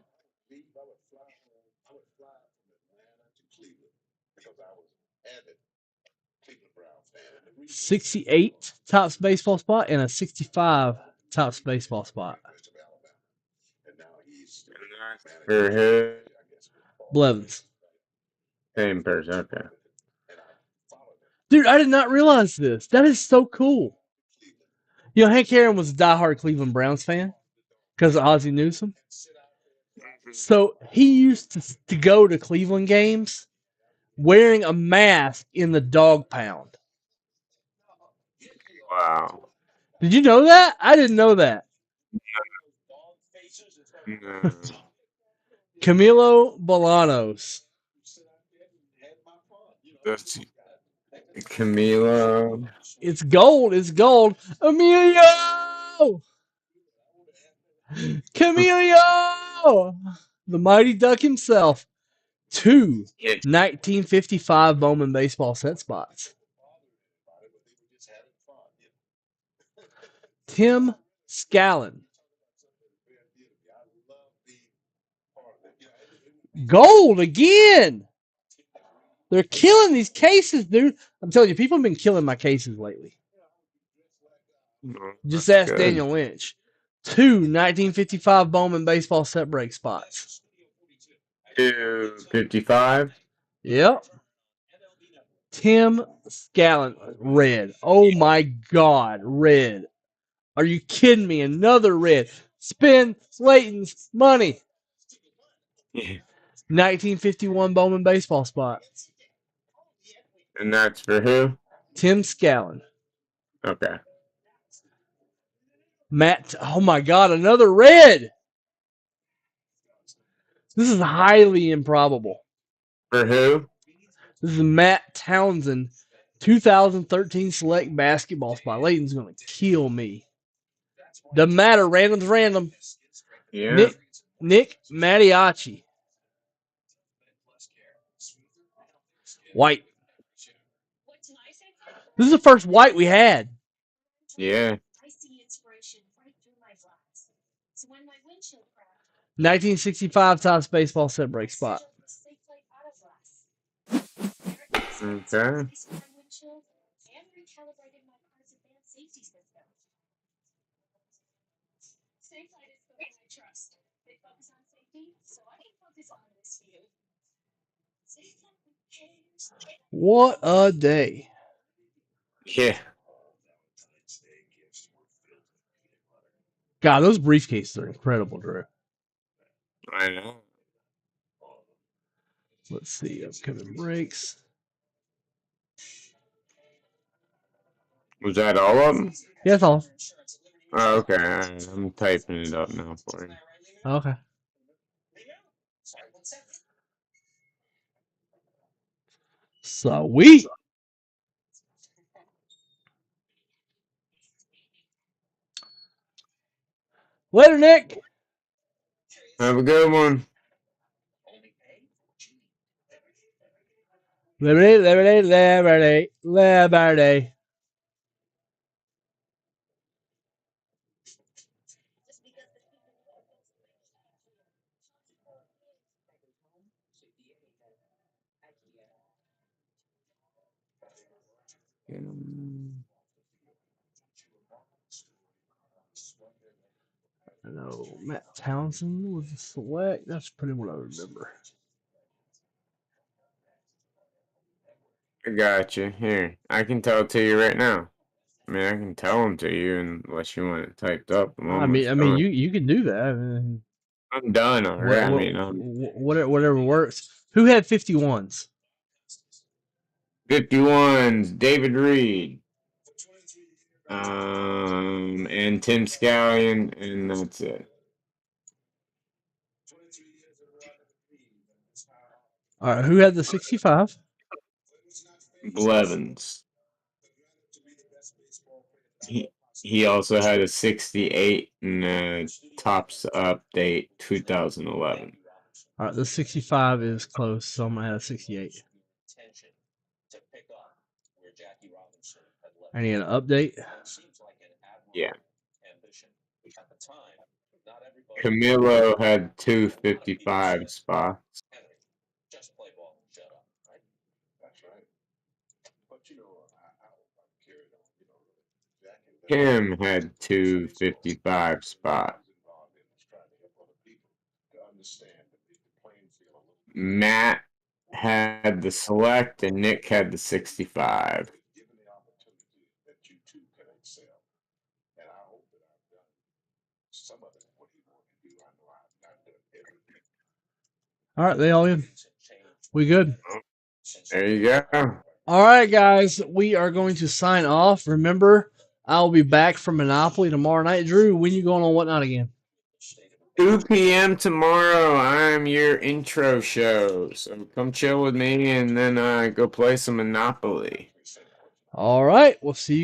S1: 68 Topps baseball spot and a 65 Topps baseball spot.
S2: For who?
S1: Blevins.
S2: Same person. Okay.
S1: Dude, I did not realize this. That is so cool. You know, Hank Aaron was a diehard Cleveland Browns fan because of Ozzie Newsome. So he used to go to Cleveland games wearing a mask in the dog pound.
S2: Wow.
S1: Did you know that? I didn't know that.
S2: No.
S1: Camilo Bolanos.
S2: That's Camilo.
S1: It's gold. It's gold. Emilio! Camilio! The Mighty Duck himself. 2 1955 Bowman baseball set spots. Tim Scallon. Gold again. They're killing these cases, dude. I'm telling you, people have been killing my cases lately. Just ask
S2: good.
S1: Daniel Lynch. 2 1955 Bowman baseball set break spots.
S2: 255.
S1: Yep. Tim Scallon, red. Oh my God, red. Are you kidding me? Another red. Spin Slayton's money.
S2: Yeah.
S1: 1951 Bowman baseball spot.
S2: And that's for who?
S1: Tim Scallon.
S2: Okay.
S1: Matt, oh my God, another red. This is highly improbable.
S2: For who?
S1: This is Matt Townsend, 2013 select basketball spot. Layton's going to kill me. Doesn't matter. Random's random.
S2: Yeah.
S1: Nick Mattiacci. White. This is the first white we had.
S2: Yeah.
S1: 1965 Topps baseball set break spot.
S2: Okay.
S1: What a day.
S2: Yeah.
S1: God, those briefcases are incredible, Drew.
S2: I know.
S1: Let's see, upcoming breaks.
S2: Was that all of them?
S1: Yeah, that's all.
S2: Oh, okay. I'm typing it up now for you.
S1: Okay. Sweet. Later, Nick.
S2: Have a good one.
S1: Liberty, liberty, liberty, liberty. I know Matt Townsend was a select. That's pretty what I remember.
S2: I got you. Here, I can tell it to you right now. I mean, I can tell them to you unless you want it typed up.
S1: I mean, you can do that. I mean,
S2: I'm done already.
S1: whatever works. Who had 51s?
S2: 51's David Reed. And Tim Scallion, and that's it.
S1: All right, who had the 65?
S2: Blevins. he also had a 68 and a Tops Update 2011.
S1: All right, the 65 is close, so I'm gonna add a 68. I need an update.
S2: Yeah. Camilo had 255 spots. Kim had 255 spots. Matt had the select and Nick had the 65.
S1: All right, they all in. We good?
S2: There you go.
S1: All right, guys, we are going to sign off. Remember, I'll be back from Monopoly tomorrow night. Drew, when you going on Whatnot again?
S2: 2 p.m. tomorrow. I'm your intro show. So come chill with me and then go play some Monopoly.
S1: All right, we'll see you guys.